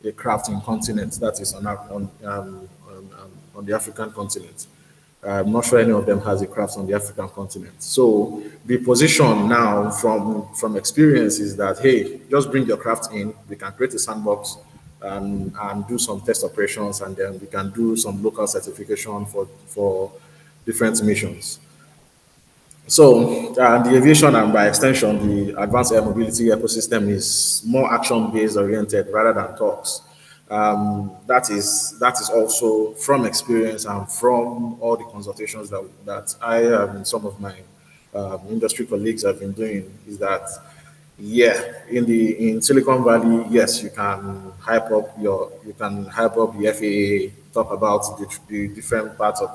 a craft in continent that is on the African continent. I'm not sure any of them has a craft on the African continent. So the position now from experience is that, hey, just bring your craft in, we can create a sandbox and do some test operations, and then we can do some local certification for different missions. So the aviation, and by extension, the advanced air mobility ecosystem, is more action-based oriented rather than talks. That is also from experience and from all the consultations that I and some of my industry colleagues have been doing, is that, yeah, in Silicon Valley, yes, you can hype up the FAA, talk about the different parts of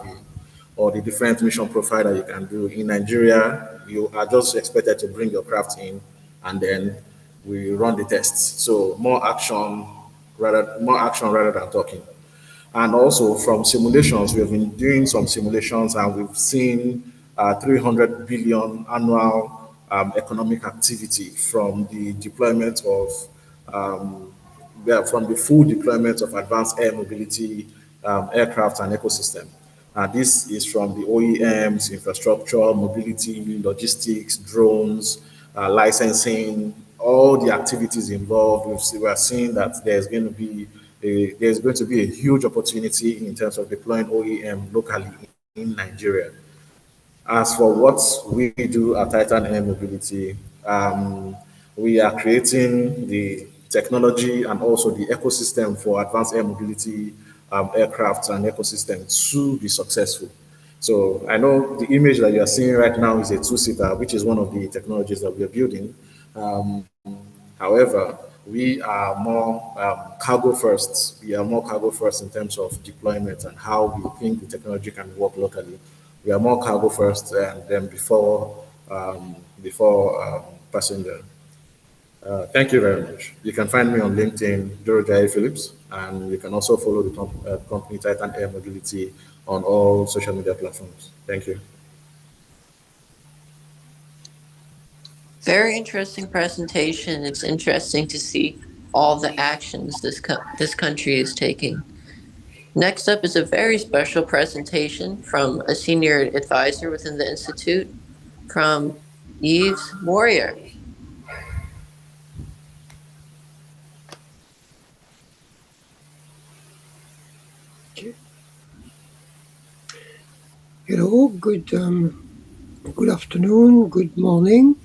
the different mission profile that you can do. In Nigeria, you are just expected to bring your craft in, and then we run the tests. So more action rather than talking. And also from simulations, we have been doing some simulations, and we've seen 300 billion annual economic activity from the deployment of from the full deployment of advanced air mobility aircraft and ecosystem. This is from the OEMs, infrastructure, mobility, logistics, drones, licensing, all the activities involved. We are seeing that there's going to be a huge opportunity in terms of deploying OEM locally in Nigeria. As for what we do at Titan Air Mobility, we are creating the technology and also the ecosystem for advanced air mobility aircraft and ecosystem to be successful. So I know the image that you are seeing right now is a two-seater, which is one of the technologies that we are building. However, we are more cargo first. We are more cargo first in terms of deployment and how we think the technology can work locally. We are more cargo first, and then before passenger. Thank you very much. You can find me on LinkedIn, Dorojae Phillips, and you can also follow the company Titan Air Mobility on all social media platforms. Thank you. Very interesting presentation. It's interesting to see all the actions this country is taking. Next up is a very special presentation from a senior advisor within the Institute, from Yves Mourier. Okay. Hello, good afternoon, good morning.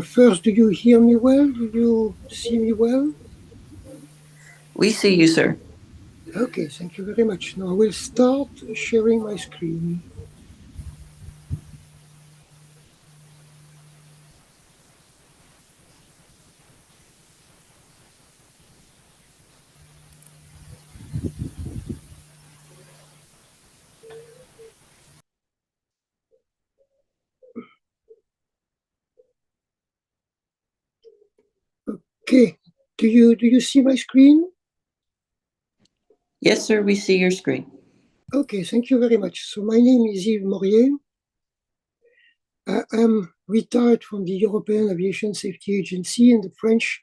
First, do you hear me well? Do you see me well? We see you, sir. Okay, thank you very much. Now I will start sharing my screen. Okay, do you see my screen? Yes, sir, we see your screen. Okay, thank you very much. So my name is Yves Mourier. I am retired from the European Aviation Safety Agency and the French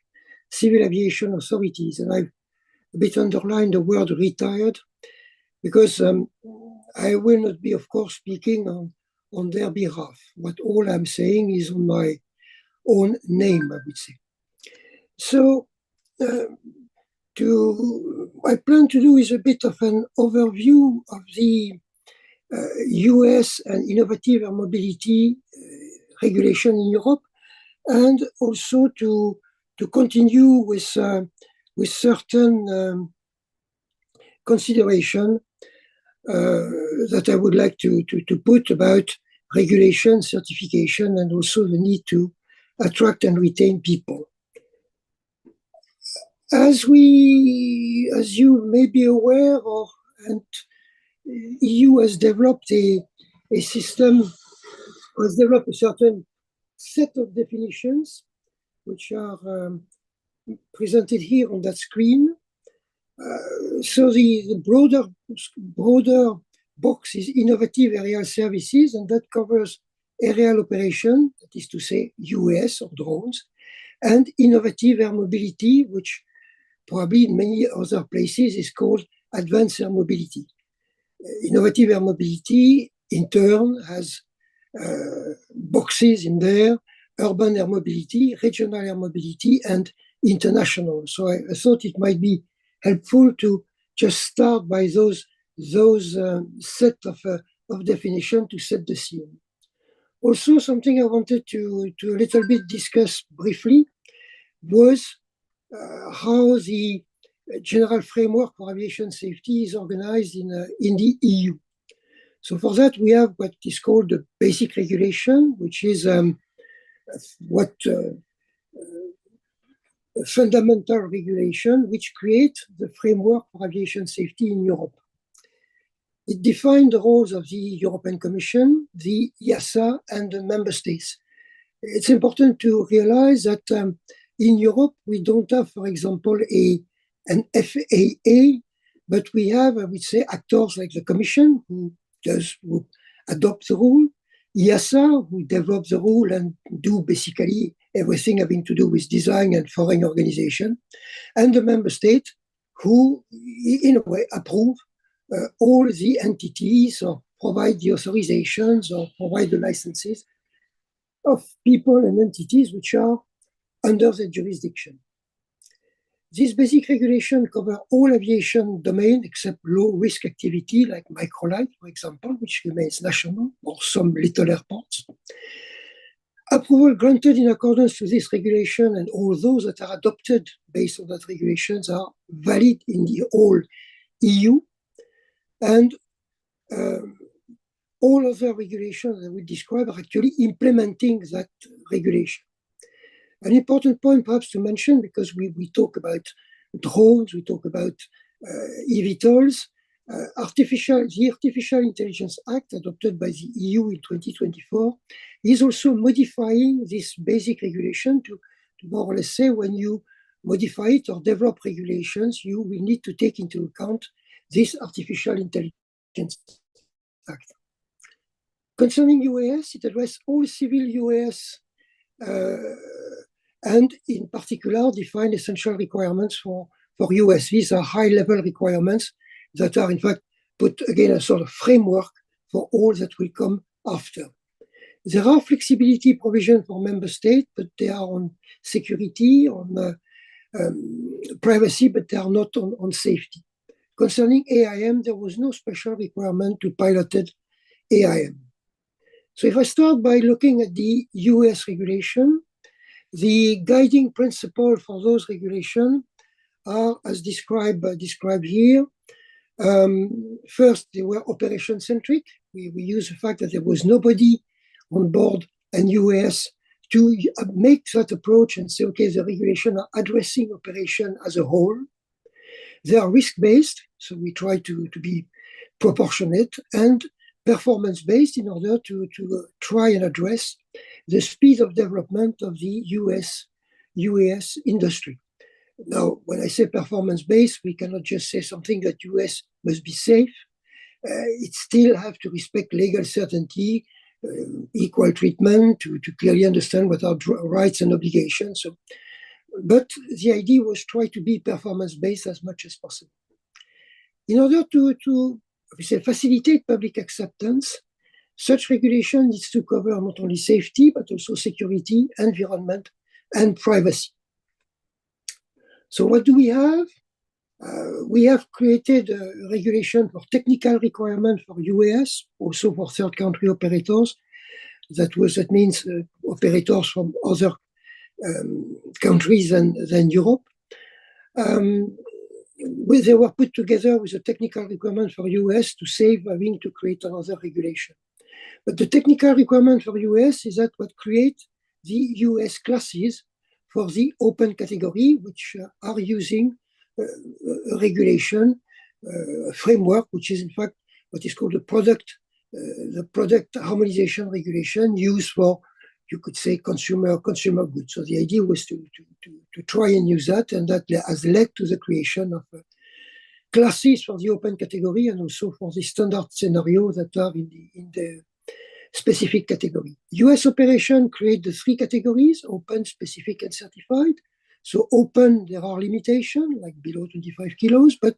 Civil Aviation Authorities. And I've a bit underlined the word retired because I will not be, of course, speaking on their behalf. What all I'm saying is on my own name, I would say. So I plan to do is a bit of an overview of the US and innovative air mobility regulation in Europe, and also to continue with certain consideration that I would like to put about regulation, certification, and also the need to attract and retain people. As you may be aware, and EU has developed a system, has developed a certain set of definitions, which are presented here on that screen. So the broader box is innovative aerial services, and that covers aerial operation, that is to say UAS or drones, and innovative air mobility, which probably in many other places is called advanced air mobility. Innovative air mobility, in turn, has boxes in there: urban air mobility, regional air mobility, and international. So I thought it might be helpful to just start by those set of definition to set the scene. Also, something I wanted to a little bit discuss briefly was how the general framework for aviation safety is organized in the EU. So for that, we have what is called the basic regulation, which is what fundamental regulation which creates the framework for aviation safety in Europe. It defined the roles of the European Commission, the EASA, and the member states. It's important to realize that in Europe, we don't have, for example, an FAA, but we have, I would say, actors like the Commission who adopt the rule, EASA, who develop the rule and do basically everything having to do with design and foreign organization, and the member state who, in a way, approve all the entities or provide the authorizations or provide the licenses of people and entities which are under the jurisdiction. This basic regulation covers all aviation domain except low-risk activity like microlight, for example, which remains national, or some little airports. Approval granted in accordance to this regulation and all those that are adopted based on that regulations are valid in the whole EU, and all other regulations that we describe are actually implementing that regulation. An important point perhaps to mention, because we talk about drones, we talk about EVTOLs, the Artificial Intelligence Act adopted by the EU in 2024 is also modifying this basic regulation to more or less say when you modify it or develop regulations, you will need to take into account this Artificial Intelligence Act. Concerning UAS, it addresses all civil UAS and in particular define essential requirements for UAS. These are high-level requirements that are in fact put again a sort of framework for all that will come after. There are flexibility provisions for member states, but they are on security, on privacy, but they are not on safety. Concerning AIM, there was no special requirement to piloted AIM. So if I start by looking at the US regulation, the guiding principle for those regulations are as described here. First, they were operation-centric. We use the fact that there was nobody on board an UAS to make that approach and say, okay, the regulations are addressing operation as a whole. They are risk-based, so we try to be proportionate, and performance-based in order to try and address the speed of development of the UAS industry. Now, when I say performance-based, we cannot just say something that US must be safe. It still have to respect legal certainty, equal treatment, to clearly understand what are rights and obligations. So, but the idea was try to be performance-based as much as possible. In order to facilitate public acceptance, such regulation needs to cover not only safety, but also security, environment, and privacy. So what do we have? We have created a regulation for technical requirement for UAS, also for third country operators. That means operators from other countries than Europe. They were put together with a technical requirement for US to save having to create another regulation. But the technical requirement for US is that what creates the US classes for the open category, which are using a regulation framework, which is in fact what is called the product harmonization regulation used for, you could say, consumer goods. So the idea was to try and use that, and that has led to the creation of classes for the open category and also for the standard scenario that are in the specific category. US operation create the three categories: open, specific, and certified. So open, there are limitations, like below 25 kilos, but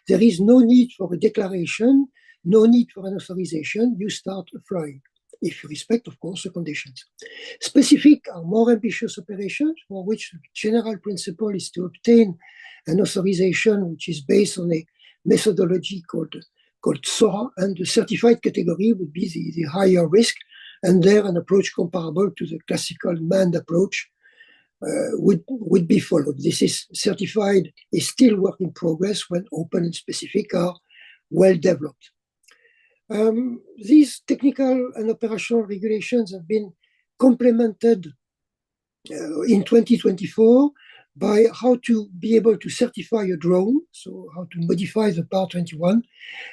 there is no need for a declaration, no need for an authorization. You start flying, if you respect, of course, the conditions. Specific are more ambitious operations, for which the general principle is to obtain an authorization which is based on a methodology called SORA, and the certified category would be the higher risk, and there an approach comparable to the classical manned approach would be followed. This is certified is still work in progress when open and specific are well developed. These technical and operational regulations have been complemented in 2024 by how to be able to certify a drone, so how to modify the Part 21,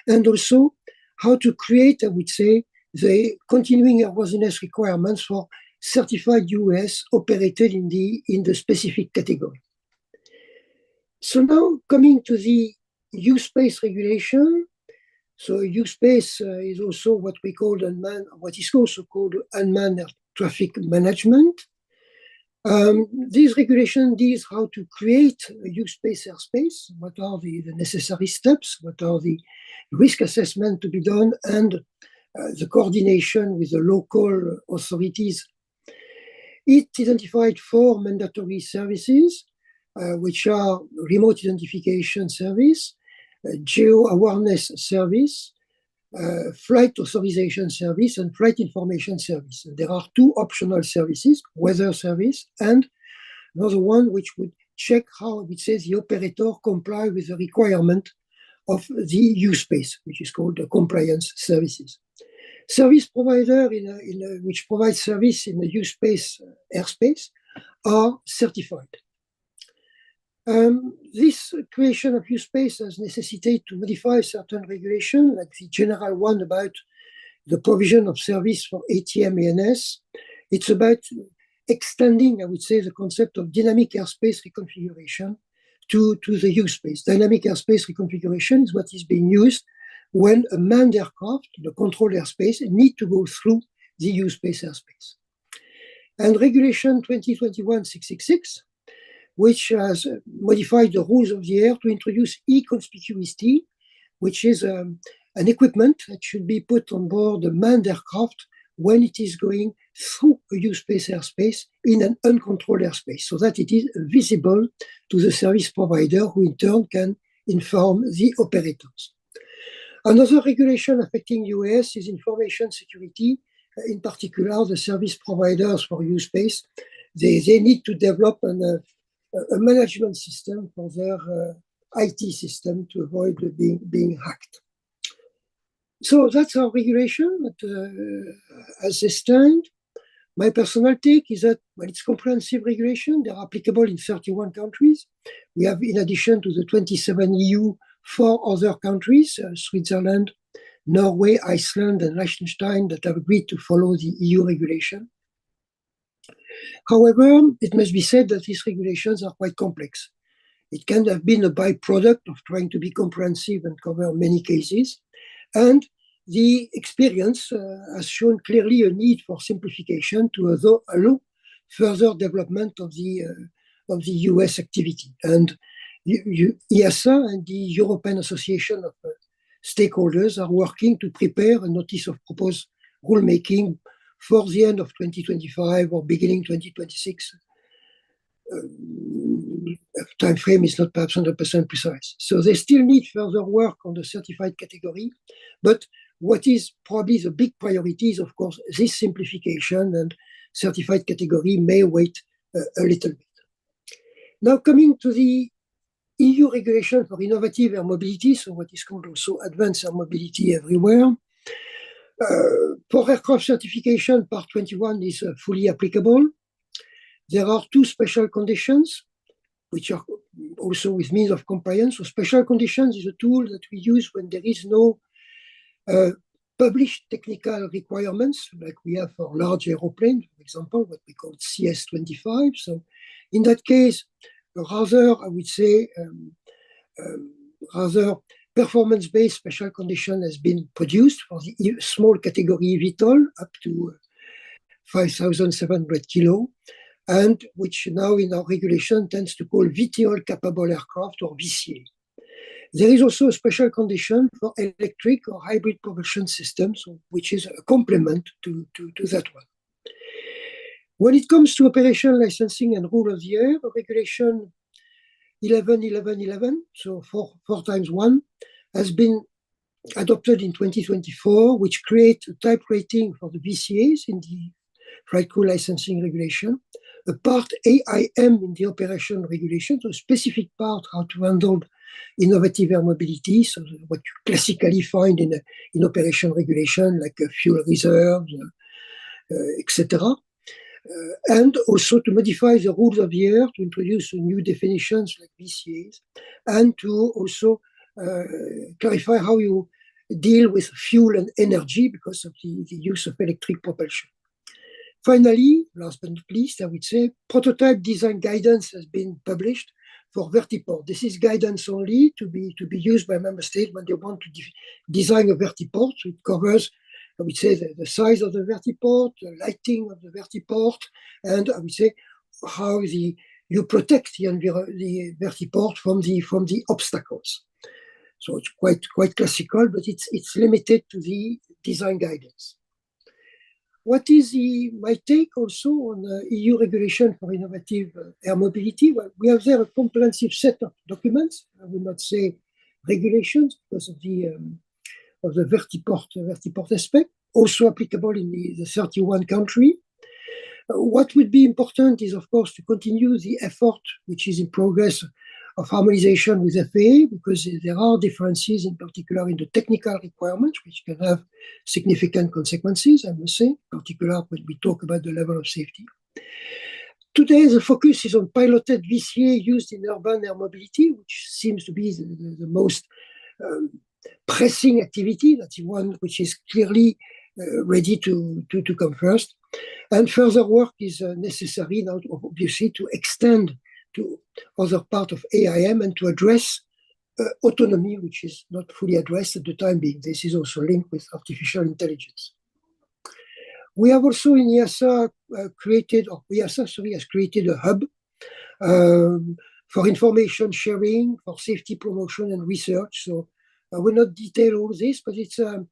and also how to create, I would say, the continuing airworthiness requirements for certified US operated in the specific category. So now coming to the U-Space regulation. So U-Space is also what we call what is also called unmanned air traffic management. These regulations deals how to create a U-Space airspace, what are the necessary steps, what are the risk assessment to be done, and the coordination with the local authorities. It identified 4 mandatory services, which are remote identification service, geo-awareness service, flight authorization service, and flight information service. And there are 2 optional services, weather service, and another one which would check how it says the operator comply with the requirement of the U-Space, which is called the compliance services. Service provider which provides service in the U-Space airspace are certified. This creation of U-Space has necessitated to modify certain regulation, like the general one about the provision of service for ATM ANS. It's about extending, I would say, the concept of dynamic airspace reconfiguration to the U-Space. Dynamic airspace reconfiguration is what is being used when a manned aircraft, the controlled airspace, need to go through the U-Space airspace. And Regulation 2021-666, which has modified the rules of the air to introduce e-conspicuity, which is an equipment that should be put on board a manned aircraft when it is going through a U-Space airspace in an uncontrolled airspace, so that it is visible to the service provider, who in turn can inform the operators. Another regulation affecting US is information security, in particular the service providers for U-Space. They need to develop a management system for their IT system to avoid being hacked. So that's our regulation, but as they stand, my personal take is that when it's comprehensive regulation, they're applicable in 31 countries. We have, in addition to the 27 EU, 4 other countries, Switzerland, Norway, Iceland, and Liechtenstein, that have agreed to follow the EU regulation. However, it must be said that these regulations are quite complex. It can have been a byproduct of trying to be comprehensive and cover many cases. And the experience has shown clearly a need for simplification to allow further development of the US activity. And EASA and the European Association of Stakeholders are working to prepare a notice of proposed rulemaking for the end of 2025 or beginning 2026. Time frame is not perhaps 100% precise. So they still need further work on the certified category, but what is probably the big priority is, of course, this simplification, and certified category may wait a little bit. Now coming to the EU regulation for innovative air mobility, so what is called also advanced air mobility everywhere. For aircraft certification, Part 21 is fully applicable. There are two special conditions, which are also with means of compliance. So special conditions is a tool that we use when there is no published technical requirements, like we have for large aeroplanes, for example, what we call CS25. So in that case, rather, I would say, rather performance-based special condition has been produced for the small category EVTOL up to 5,700 kilo, and which now in our regulation tends to call VTOL capable aircraft or VCA. There is also a special condition for electric or hybrid propulsion systems, which is a complement to that one. When it comes to operation licensing and rule of the air, regulation 11.11.11, so 4 times 1, has been adopted in 2024, which creates a type rating for the VCAs in the flight crew licensing regulation, a part AIM in the operation regulation, so a specific part how to handle innovative air mobility, so what you classically find in operation regulation, like fuel reserves, etc. And also to modify the rules of the air, to introduce new definitions like VCAs, and to also clarify how you deal with fuel and energy because of the use of electric propulsion. Finally, last but not least, I would say prototype design guidance has been published for vertiport. This is guidance only to be used by member states when they want to design a vertiport. So it covers, I would say, the size of the vertiport, the lighting of the vertiport, and I would say how you protect the vertiport from the obstacles. So it's quite classical, but it's limited to the design guidance. What is my take also on EU regulation for innovative air mobility? Well, we have there a comprehensive set of documents. I will not say regulations because of the vertiport aspect, also applicable in the 31 countries. What would be important is, of course, to continue the effort which is in progress of harmonization with FAA, because there are differences, in particular in the technical requirements, which can have significant consequences, I must say, in particular when we talk about the level of safety. Today, the focus is on piloted VCA used in urban air mobility, which seems to be the most pressing activity. That's the one which is clearly ready to come first. And further work is necessary now, obviously, to extend to other part of AIM and to address autonomy, which is not fully addressed at the time being. This is also linked with artificial intelligence. We have also in EASA has created a hub for information sharing, for safety promotion and research. So I will not detail all this, but it's a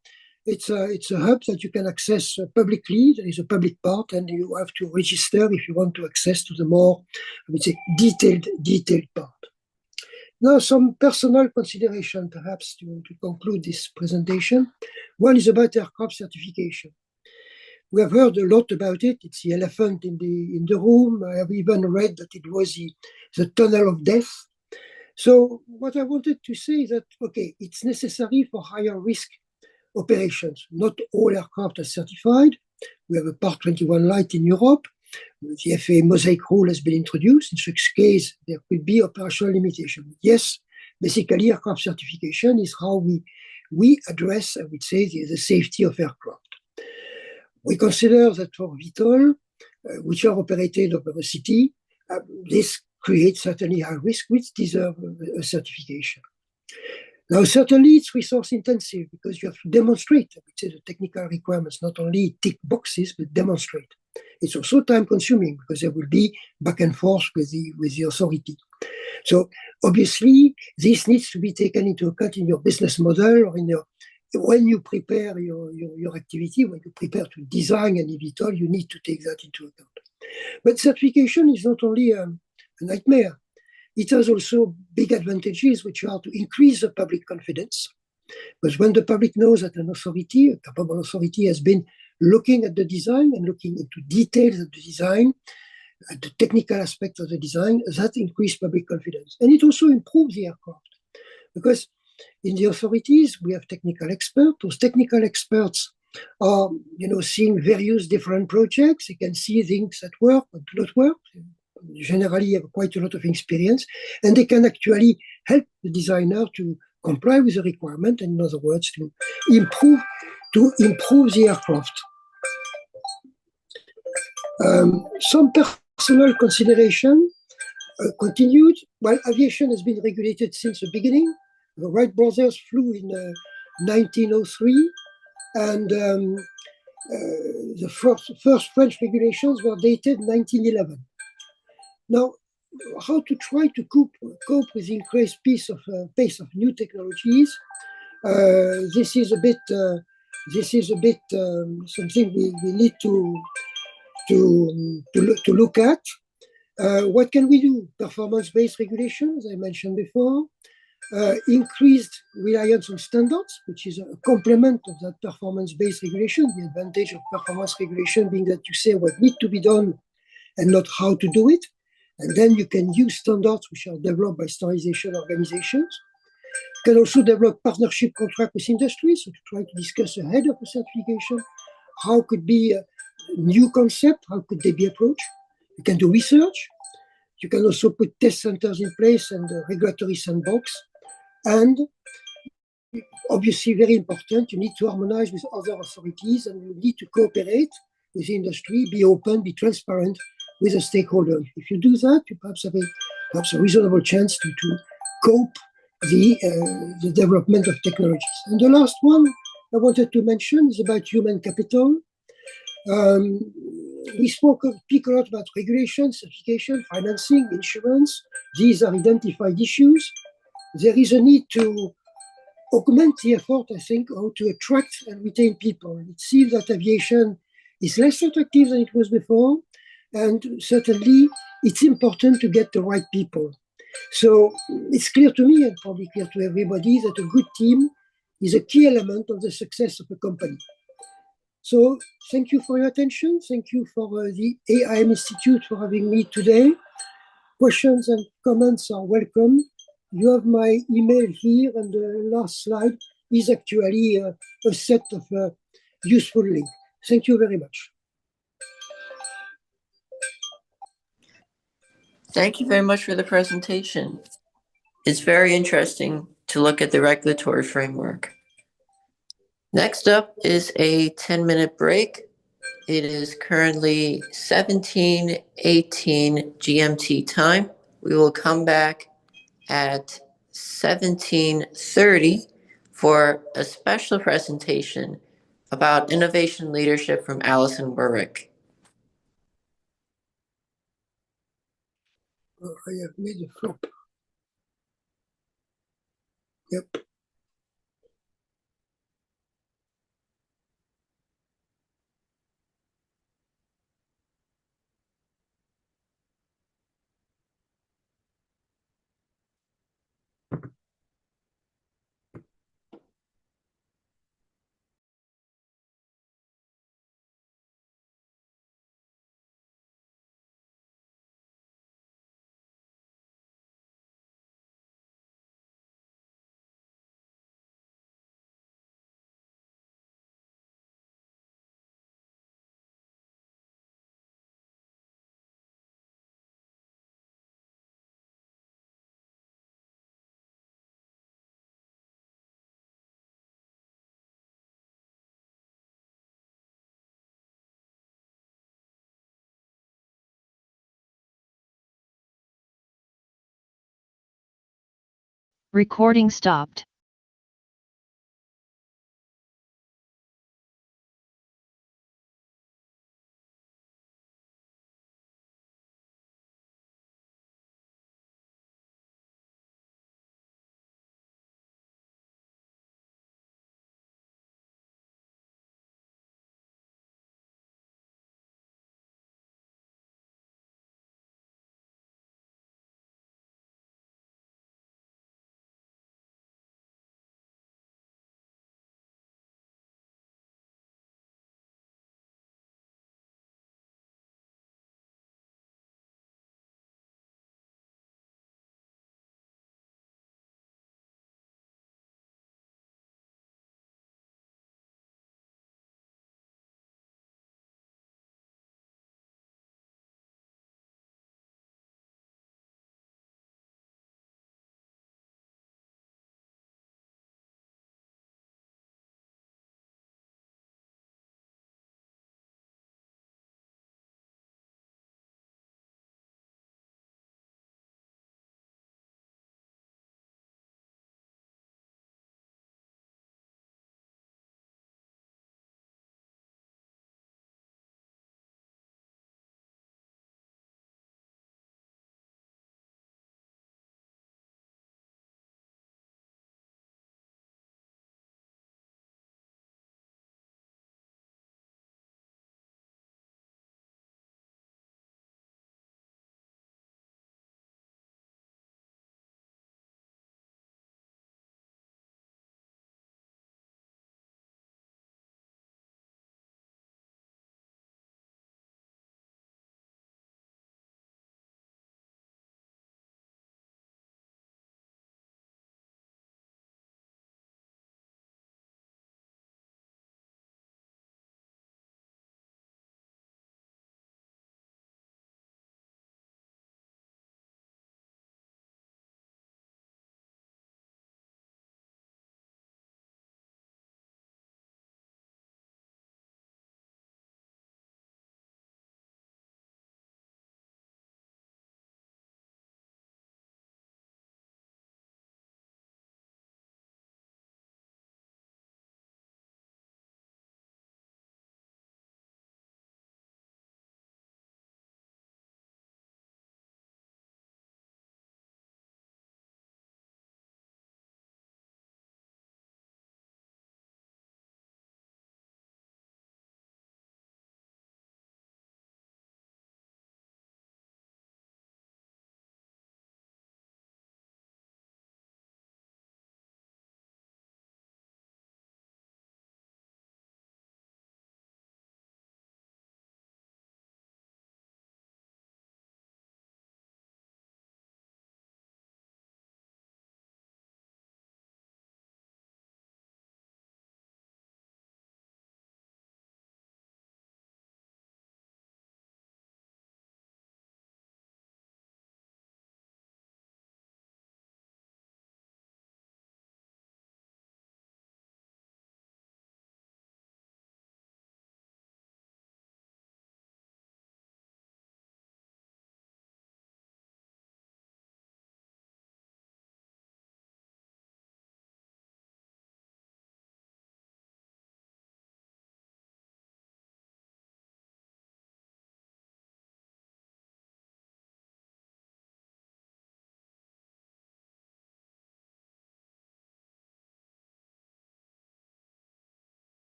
hub that you can access publicly. There is a public part, and you have to register if you want to access to the more, I would say, detailed part. Now, some personal consideration, perhaps, to conclude this presentation. One is about aircraft certification. We have heard a lot about it. It's the elephant in the room. I have even read that it was the tunnel of death. So what I wanted to say is that, okay, it's necessary for higher risk operations. Not all aircraft are certified. We have a Part 21 light in Europe. The FAA mosaic rule has been introduced. In such case, there could be operational limitation. Yes, basically, aircraft certification is how we address, I would say, the safety of aircraft. We consider that for VTOL, which are operated over a city, this creates certainly high risk, which deserve a certification. Now, certainly it's resource intensive because you have to demonstrate, I would say, the technical requirements, not only tick boxes, but demonstrate. It's also time consuming because there will be back and forth with the authority. So obviously, this needs to be taken into account in your business model or when you prepare your activity, when you prepare to design an eVTOL, you need to take that into account. But certification is not only a nightmare. It has also big advantages, which are to increase the public confidence. Because when the public knows that an authority, a capable authority, has been looking at the design and looking into details of the design, at the technical aspects of the design, that increases public confidence. And it also improves the aircraft. Because in the authorities, we have technical experts. Those technical experts seeing various different projects. You can see things that work or do not work. Generally have quite a lot of experience, and they can actually help the designer to comply with the requirement, and in other words, to improve the aircraft. Some personal consideration continued. While aviation has been regulated since the beginning, the Wright brothers flew in 1903, and the first French regulations were dated 1911. Now, how to try to cope with the increased pace of new technologies? This is a bit something we need to look at. What can we do? Performance-based regulation, as I mentioned before. Increased reliance on standards, which is a complement of that performance-based regulation. The advantage of performance regulation being that you say what needs to be done and not how to do it. And then you can use standards which are developed by standardization organizations. You can also develop partnership contract with industry, so to try to discuss ahead of the certification, how could be a new concept, how could they be approached. You can do research. You can also put test centers in place and a regulatory sandbox. And obviously, very important, you need to harmonize with other authorities, and you need to cooperate with the industry, be open, be transparent with the stakeholders. If you do that, you perhaps have a reasonable chance to cope the development of technologies. And the last one I wanted to mention is about human capital. We speak a lot about regulation, certification, financing, insurance. These are identified issues. There is a need to augment the effort, I think, how to attract and retain people. It seems that aviation is less attractive than it was before, and certainly it's important to get the right people. So it's clear to me, and probably clear to everybody, that a good team is a key element of the success of a company. So thank you for your attention. Thank you for the AIM Institute for having me today. Questions and comments are welcome. You have my email here, and the last slide is actually a set of useful links. Thank you very much. Thank you very much for the presentation. It's very interesting to look at the regulatory framework. Next up is a 10-minute break. It is currently 17:18 GMT time. We will come back at 17:30 for a special presentation about innovation leadership from Alison Warwick. Oh, I have made a flop. Yep. Recording stopped.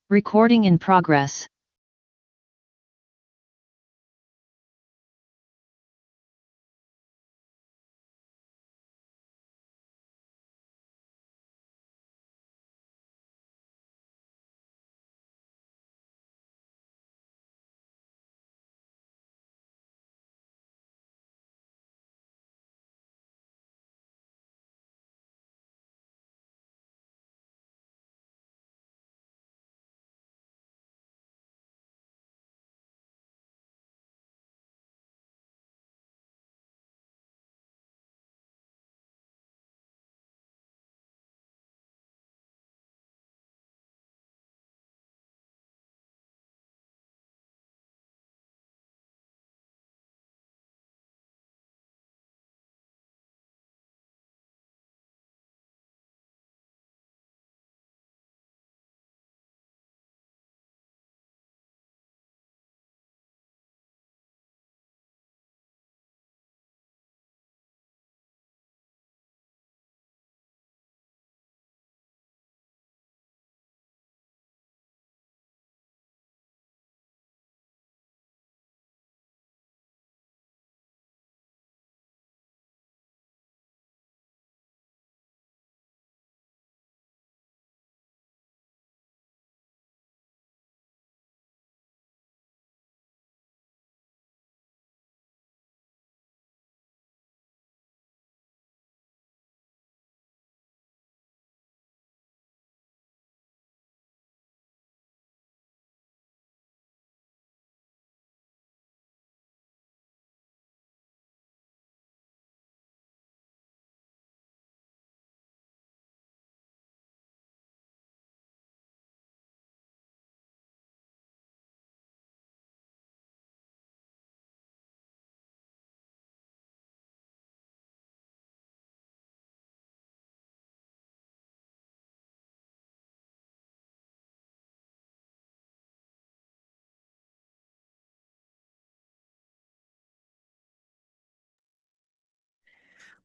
Recording in progress.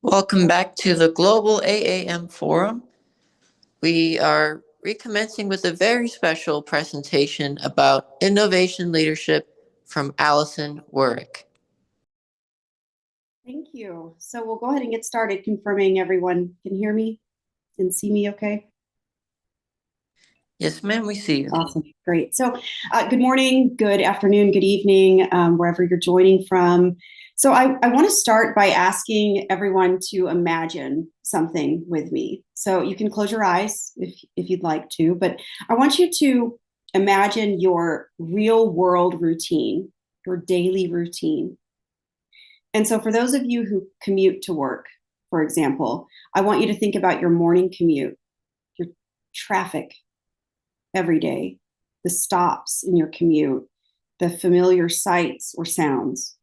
Welcome back to the Global AAM Forum. We are recommencing with a very special presentation about innovation leadership from Allison Warwick. Thank you. So we'll go ahead and get started, confirming everyone can hear me and see me okay? Yes, ma'am, we see you. Awesome, great. So good morning, good afternoon, good evening, wherever you're joining from. So I want to start by asking everyone to imagine something with me. So you can close your eyes if you'd like to, but I want you to imagine your real world routine, your daily routine. And so for those of you who commute to work, for example, I want you to think about your morning commute, your traffic every day, the stops in your commute, the familiar sights or sounds.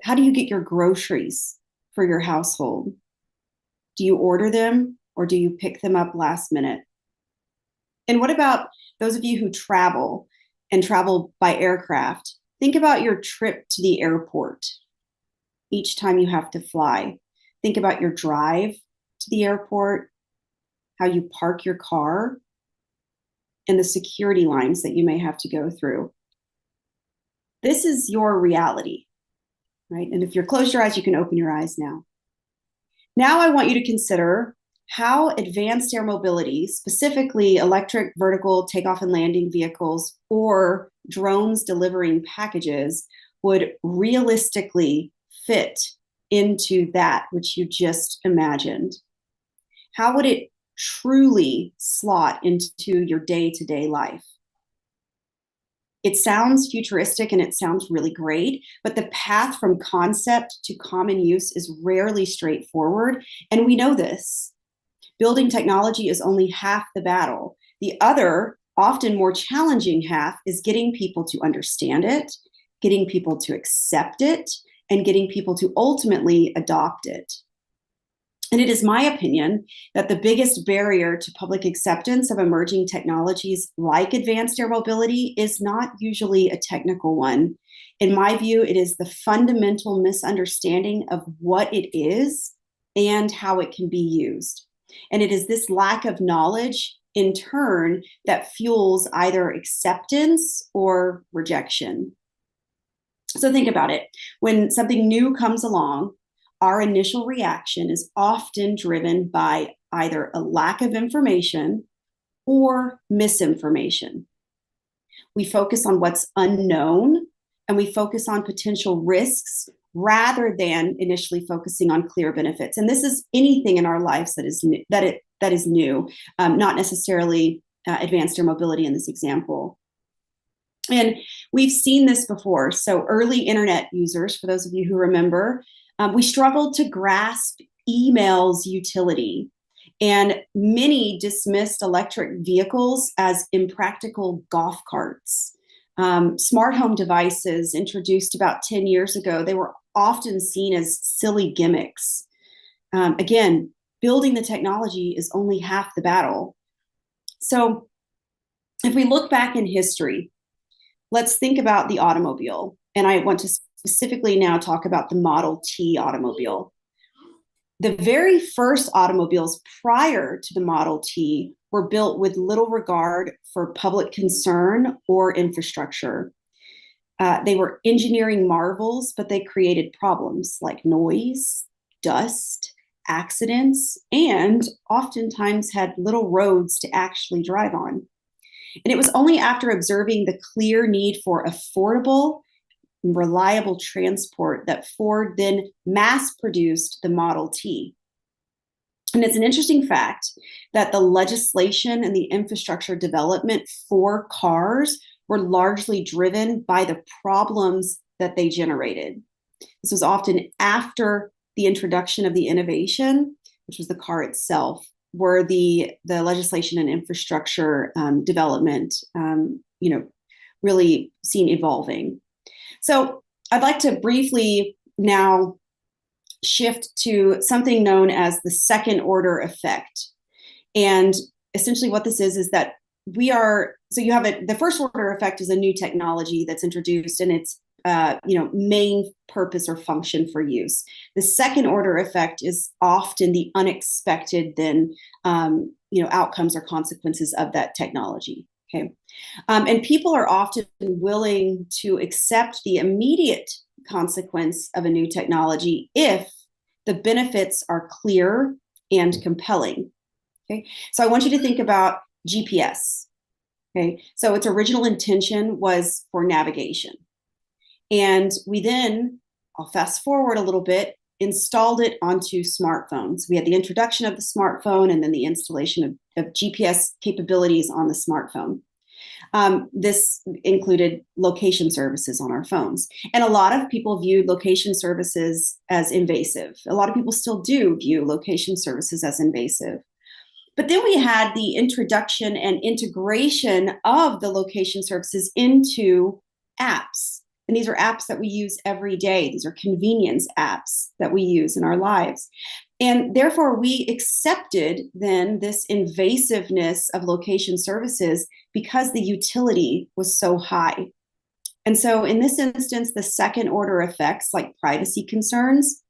How do you get your groceries for your household? Do you order them or do you pick them up last minute? And what about those of you who travel and travel by aircraft? Think about your trip to the airport each time you have to fly. Think about your drive to the airport, how you park your car, and the security lines that you may have to go through. This is your reality, right? And if you're closed your eyes, you can open your eyes now. Now I want you to consider how advanced air mobility, specifically electric vertical takeoff and landing vehicles or drones delivering packages, would realistically fit into that which you just imagined. How would it truly slot into your day-to-day life? It sounds futuristic and it sounds really great, but the path from concept to common use is rarely straightforward, and we know this. Building technology is only half the battle. The other, often more challenging half is getting people to understand it, getting people to accept it, and getting people to ultimately adopt it. And it is my opinion that the biggest barrier to public acceptance of emerging technologies like advanced air mobility is not usually a technical one. In my view, it is the fundamental misunderstanding of what it is and how it can be used. And it is this lack of knowledge in turn that fuels either acceptance or rejection. So think about it. When something new comes along, our initial reaction is often driven by either a lack of information or misinformation. We focus on what's unknown and we focus on potential risks rather than initially focusing on clear benefits. And this is anything in our lives that is new, not necessarily advanced air mobility in this example. And we've seen this before. So early internet users, for those of you who remember, we struggled to grasp email's utility. And many dismissed electric vehicles as impractical golf carts. Smart home devices introduced about 10 years ago, they were often seen as silly gimmicks. Again, building the technology is only half the battle. So if we look back in history, let's think about the automobile. And I want to specifically now talk about the Model T automobile. The very first automobiles prior to the Model T were built with little regard for public concern or infrastructure. They were engineering marvels, but they created problems like noise, dust, accidents, and oftentimes had little roads to actually drive on. And it was only after observing the clear need for affordable, reliable transport that Ford then mass-produced the Model T. And it's an interesting fact that the legislation and the infrastructure development for cars were largely driven by the problems that they generated. This was often after the introduction of the innovation, which was the car itself, where the legislation and infrastructure development, really seen evolving. So I'd like to briefly now shift to something known as the second order effect. And essentially what this is that the first order effect is a new technology that's introduced and its main purpose or function for use. The second order effect is often the unexpected then outcomes or consequences of that technology. Okay. And people are often willing to accept the immediate consequence of a new technology if the benefits are clear and compelling. Okay. So I want you to think about GPS. Okay. So its original intention was for navigation. And we then, I'll fast forward a little bit, installed it onto smartphones. We had the introduction of the smartphone and then the installation of GPS capabilities on the smartphone. This included location services on our phones. And a lot of people viewed location services as invasive. A lot of people still do view location services as invasive. But then we had the introduction and integration of the location services into apps. And these are apps that we use every day. These are convenience apps that we use in our lives. And therefore, we accepted then this invasiveness of location services because the utility was so high. And so in this instance, the second order effects like privacy concerns,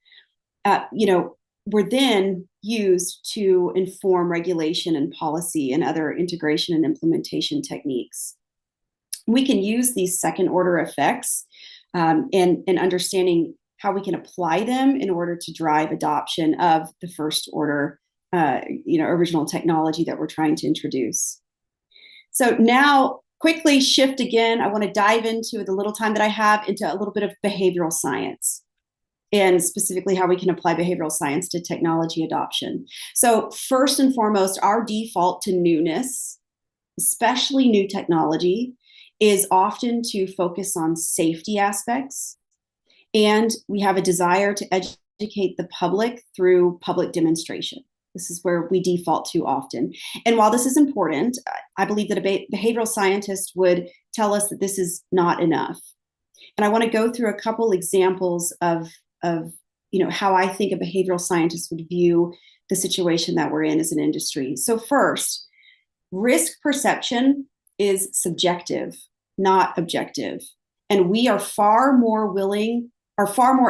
were then used to inform regulation and policy and other integration and implementation techniques. We can use these second order effects and understanding how we can apply them in order to drive adoption of the first order, original technology that we're trying to introduce. So now quickly shift again. I want to dive into the little time that I have into a little bit of behavioral science and specifically how we can apply behavioral science to technology adoption. So first and foremost, our default to newness, especially new technology, is often to focus on safety aspects. And we have a desire to educate the public through public demonstration. This is where we default to often. And while this is important, I believe that a behavioral scientist would tell us that this is not enough. And I want to go through a couple examples of how I think a behavioral scientist would view the situation that we're in as an industry. So first, risk perception is subjective, not objective. And we are far more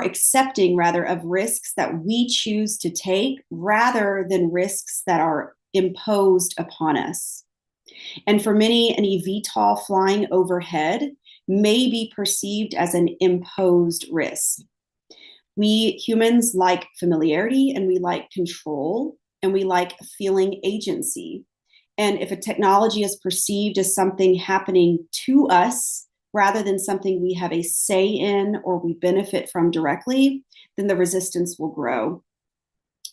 accepting of risks that we choose to take rather than risks that are imposed upon us. And for many, an EVTOL flying overhead may be perceived as an imposed risk. We humans like familiarity, and we like control, and we like feeling agency. And if a technology is perceived as something happening to us rather than something we have a say in or we benefit from directly, then the resistance will grow.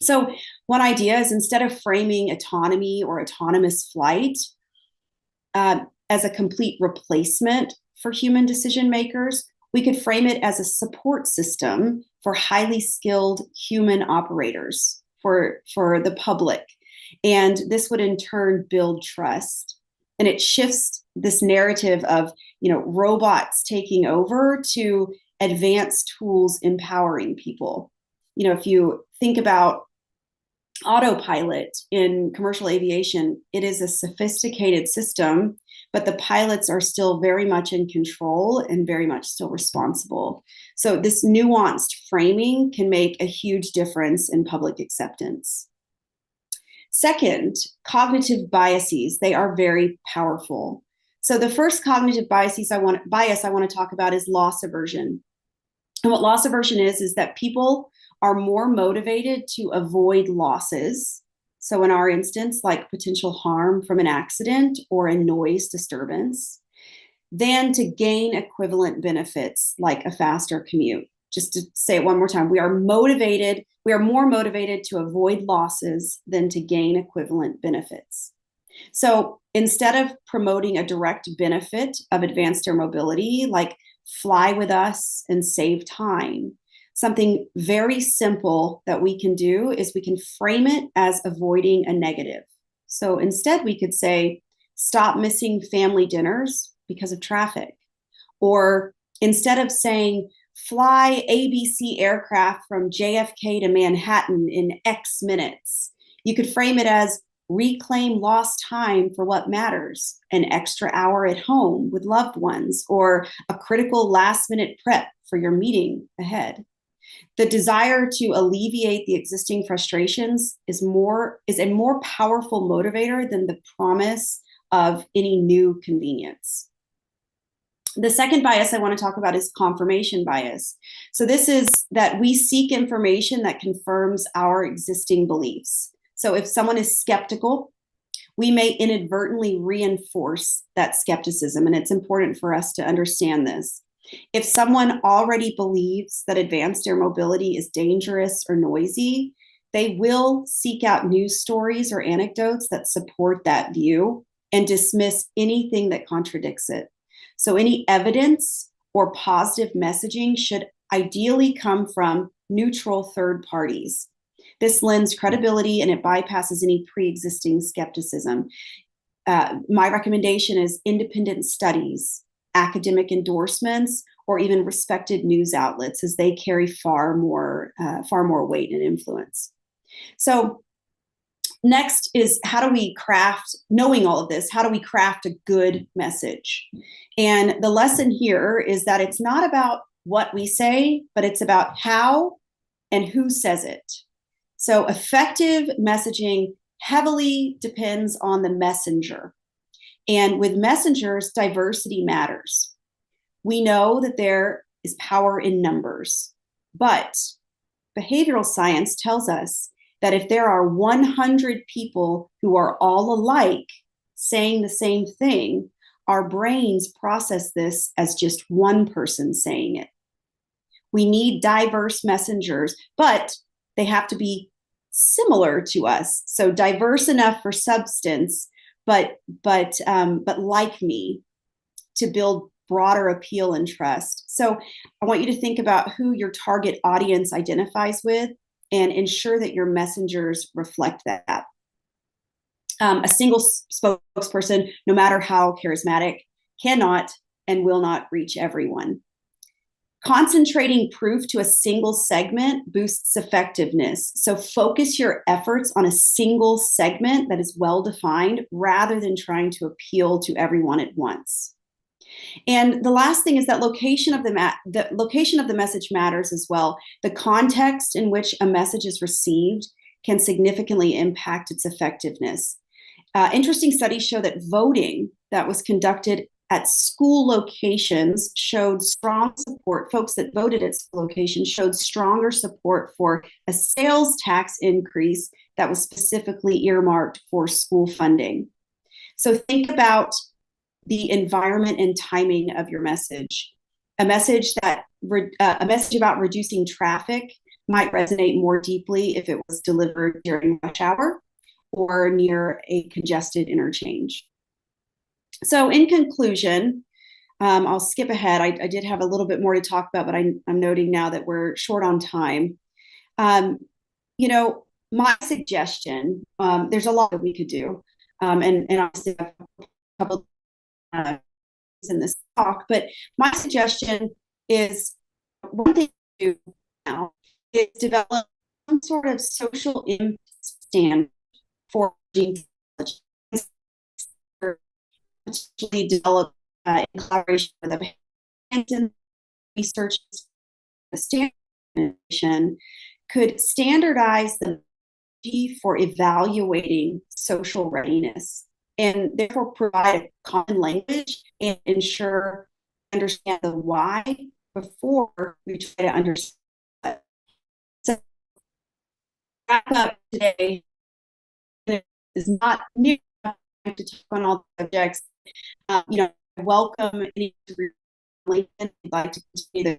So one idea is, instead of framing autonomy or autonomous flight as a complete replacement for human decision makers, we could frame it as a support system for highly skilled human operators for the public. And this would in turn build trust. And it shifts this narrative of, robots taking over to advanced tools empowering people. If you think about autopilot in commercial aviation, it is a sophisticated system, but the pilots are still very much in control and very much still responsible. So this nuanced framing can make a huge difference in public acceptance. Second, cognitive biases. They are very powerful. So the first cognitive bias I want to talk about is loss aversion. And what loss aversion is that people are more motivated to avoid losses. So in our instance, like potential harm from an accident or a noise disturbance, than to gain equivalent benefits like a faster commute. Just to say it one more time, we are more motivated to avoid losses than to gain equivalent benefits. So instead of promoting a direct benefit of advanced air mobility, like fly with us and save time, something very simple that we can do is we can frame it as avoiding a negative. So instead we could say, stop missing family dinners because of traffic. Or instead of saying, fly ABC aircraft from JFK to Manhattan in X minutes, you could frame it as reclaim lost time for what matters, an extra hour at home with loved ones, or a critical last minute prep for your meeting ahead. The desire to alleviate the existing frustrations is a more powerful motivator than the promise of any new convenience. The second bias I want to talk about is confirmation bias. So this is that we seek information that confirms our existing beliefs. So if someone is skeptical, we may inadvertently reinforce that skepticism, and it's important for us to understand this. If someone already believes that advanced air mobility is dangerous or noisy, they will seek out news stories or anecdotes that support that view and dismiss anything that contradicts it. So any evidence or positive messaging should ideally come from neutral third parties. This lends credibility and it bypasses any pre-existing skepticism. My recommendation is independent studies, academic endorsements, or even respected news outlets, as they carry far more weight and influence. So next is, knowing all of this, how do we craft a good message? And the lesson here is that it's not about what we say, but it's about how and who says it. So effective messaging heavily depends on the messenger. And with messengers, diversity matters. We know that there is power in numbers, but behavioral science tells us that if there are 100 people who are all alike saying the same thing, our brains process this as just one person saying it. We need diverse messengers, but they have to be similar to us. So diverse enough for substance, but like me, to build broader appeal and trust. So I want you to think about who your target audience identifies with and ensure that your messengers reflect that. A single spokesperson, no matter how charismatic, cannot and will not reach everyone. Concentrating proof to a single segment boosts effectiveness. So focus your efforts on a single segment that is well-defined rather than trying to appeal to everyone at once. And the last thing is that location of the message matters as well. The context in which a message is received can significantly impact its effectiveness. Interesting studies show that voting that was conducted at school locations showed strong support. Folks that voted at school locations showed stronger support for a sales tax increase that was specifically earmarked for school funding. So think about the environment and timing of your message. A message about reducing traffic might resonate more deeply if it was delivered during rush hour or near a congested interchange. So in conclusion, I'll skip ahead. I did have a little bit more to talk about, but I'm noting now that we're short on time. You know, my suggestion, there's a lot that we could do, and obviously a couple in this talk, but my suggestion is one thing to do now is develop some sort of social impact standard for develop in collaboration with the research standardization could standardize the for evaluating social readiness and therefore provide a common language and ensure understand the why before we try to understand. So wrap up today is not new to talk on all the subjects. You know, I welcome any I'd like to continue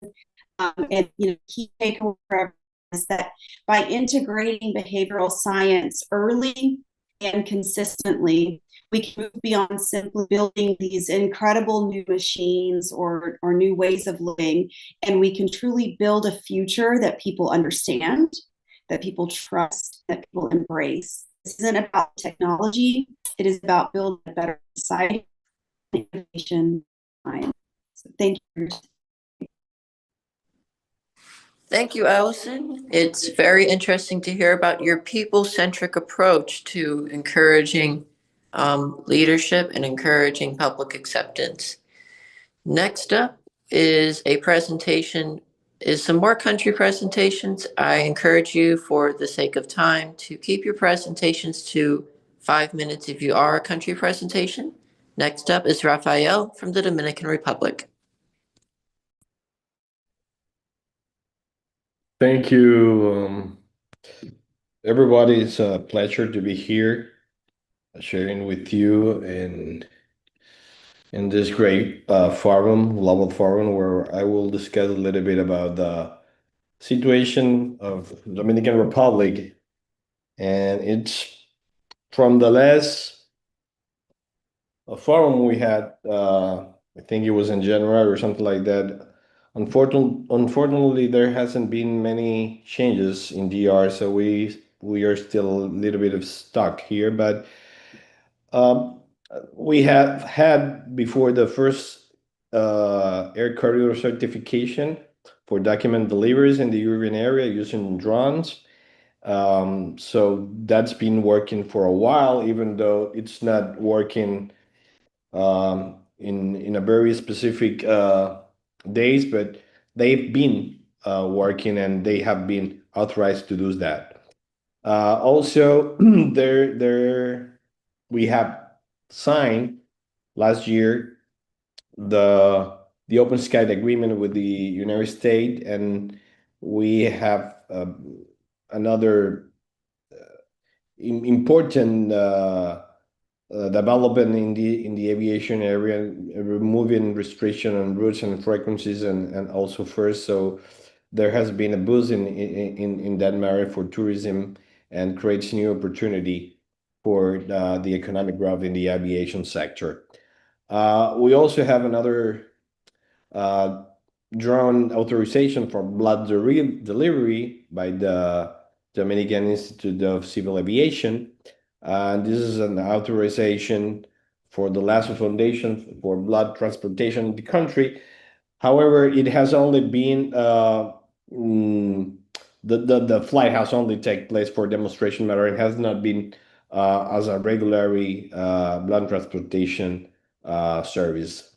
the and you know, key takeaway is that by integrating behavioral science early and consistently, we can move beyond simply building these incredible new machines or new ways of living, and we can truly build a future that people understand, that people trust, that people embrace. This isn't about technology, it is about building a better society, innovation. So thank you. Thank you, Allison. It's very interesting to hear about your people-centric approach to encouraging leadership and encouraging public acceptance. Next up is a presentation, is some more country presentations. I encourage you, for the sake of time, to keep your presentations to 5 minutes if you are a country presentation. Next up is Rafael from the Dominican Republic. Thank you, everybody. It's a pleasure to be here, sharing with you in this great forum, global forum, where I will discuss a little bit about the situation of Dominican Republic, and it's from the last forum we had. I think it was in January or something like that. Unfortunately, there hasn't been many changes in DR, so we are still a little bit of stuck here. But we have had before the first air corridor certification for document deliveries in the urban area using drones. So that's been working for a while, even though it's not working in a very specific days, but they've been working and they have been authorized to do that. Also, we have signed last year the Open Sky Agreement with the United States, and we have another important development in the aviation area, removing restriction on routes and frequencies and also first. So there has been a boost in that matter for tourism and creates new opportunity for the economic growth in the aviation sector. We also have another drone authorization for blood delivery by the Dominican Institute of Civil Aviation. This is an authorization for the Lasso Foundation for blood transportation in the country. However, it has only been the flight has only taken place for demonstration matter. It has not been as a regularly blood transportation service.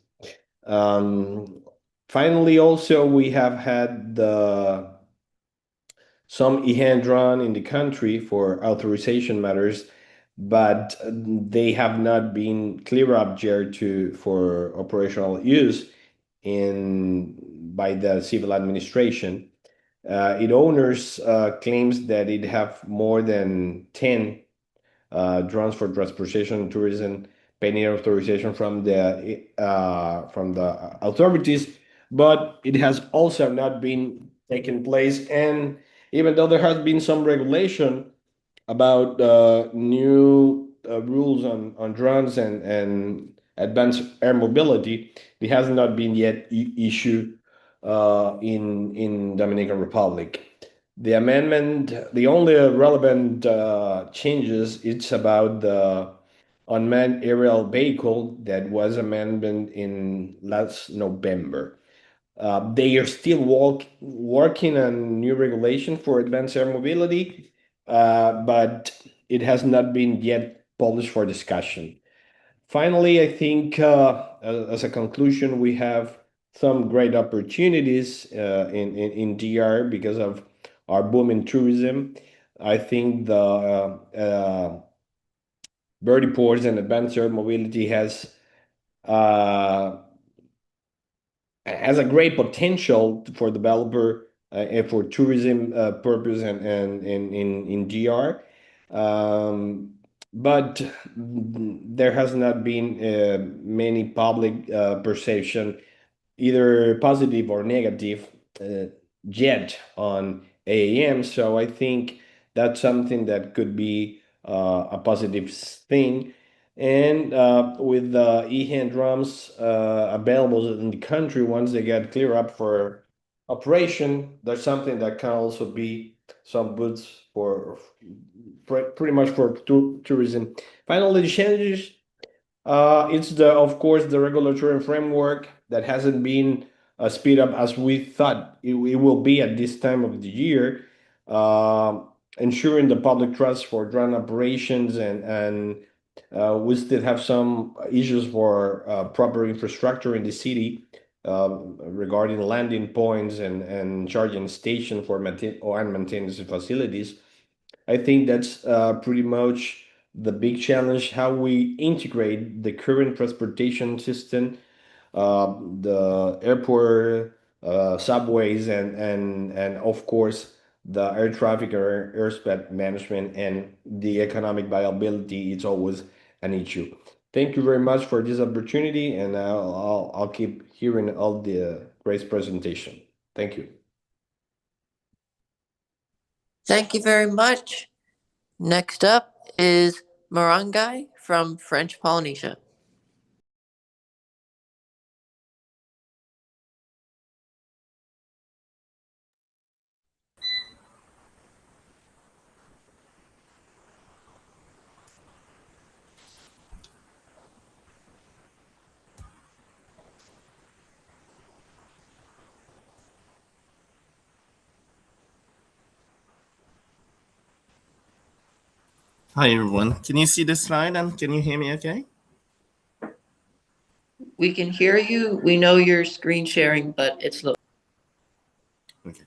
Finally, also we have had some EHAN drone in the country for authorization matters. but they have not been clear up yet for operational use by the civil administration. Its owners claims that it have more than 10 drones for transportation and tourism pending authorization from the authorities, but it has also not been taken place. And even though there has been some regulation about new rules on drones and advanced air mobility, it has not been yet issued in Dominican Republic. The amendment, the only relevant changes, it's about the unmanned aerial vehicle that was amended in last November. They are still working on new regulation for advanced air mobility, but it has not been yet published for discussion. Finally, I think as a conclusion, we have some great opportunities in DR because of our boom in tourism. I think the vertiports and advanced air mobility has a great potential for developer and for tourism purpose and in DR. But there has not been many public perception, either positive or negative, yet on AAM. So I think that's something that could be a positive thing. And with the EHAN drums available in the country, once they get clear up for operation, there's something that can also be some boosts for pretty much for tourism. Finally, the challenges, it's of course the regulatory framework that hasn't been speed up as we thought it will be at this time of the year, ensuring the public trust for drone operations, and we still have some issues for proper infrastructure in the city regarding landing points and charging station for maintenance facilities. I think that's pretty much the big challenge, how we integrate the current transportation system, the airport, subways, and of course, the air traffic or airspace management and the economic viability. It's always an issue. Thank you very much for this opportunity, and I'll keep hearing all the great presentation. Thank you. Thank you very much. Next up is Marangai from French Polynesia. Hi everyone, can you see the slide and can you hear me okay? We can hear you. We know you're screen sharing, but it's low. Okay.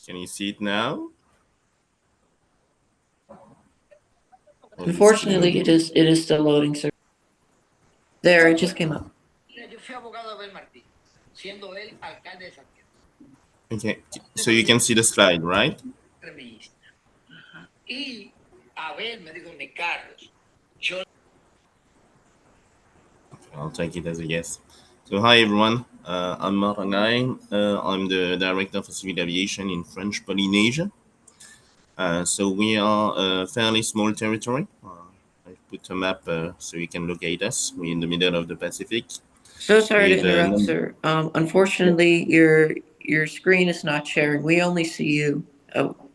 Can you see it now? Unfortunately, it is still loading, sir. There, it just came up. Okay, so you can see the slide, right? I'll take it as a yes. So hi everyone, I'm Matan. I'm the Director for Civil Aviation in French Polynesia. So we are a fairly small territory. I put a map so you can locate us. We're in the middle of the Pacific. So sorry to interrupt, sir. Unfortunately, your screen is not sharing. We only see you.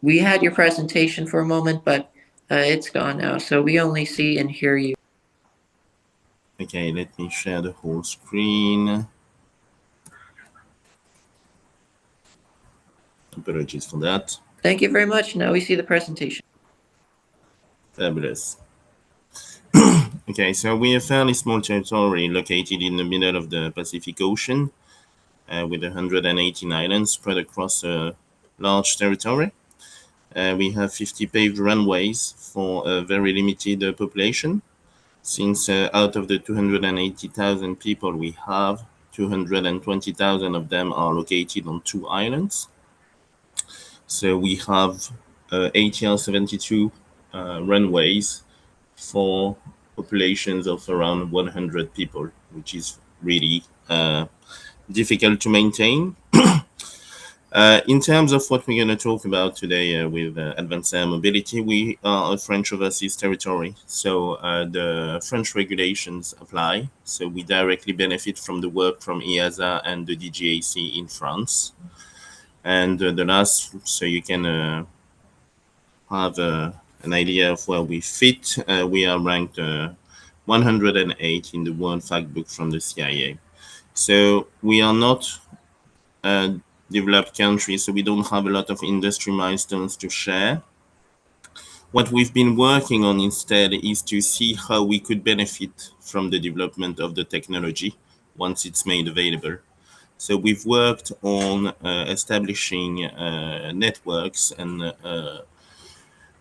We had your presentation for a moment, but it's gone now. So we only see and hear you. Okay, let me share the whole screen. Apologies for that. Thank you very much. Now we see the presentation. Fabulous. Okay, so we're a fairly small territory located in the middle of the Pacific Ocean with 118 islands spread across a large territory. We have 50 paved runways for a very limited population. Since out of the 280,000 people we have, 220,000 of them are located on 2 islands. So we have ATL 72 runways for populations of around 100 people, which is really difficult to maintain. In terms of what we're going to talk about today with advanced air mobility, we are a French overseas territory. So the French regulations apply. So we directly benefit from the work from EASA and the DGAC in France. And the last, so you can have an idea of where we fit, we are ranked 108 in the World Factbook from the CIA. So we are not developed countries, so we don't have a lot of industry milestones to share. What we've been working on instead is to see how we could benefit from the development of the technology once it's made available. So we've worked on establishing networks and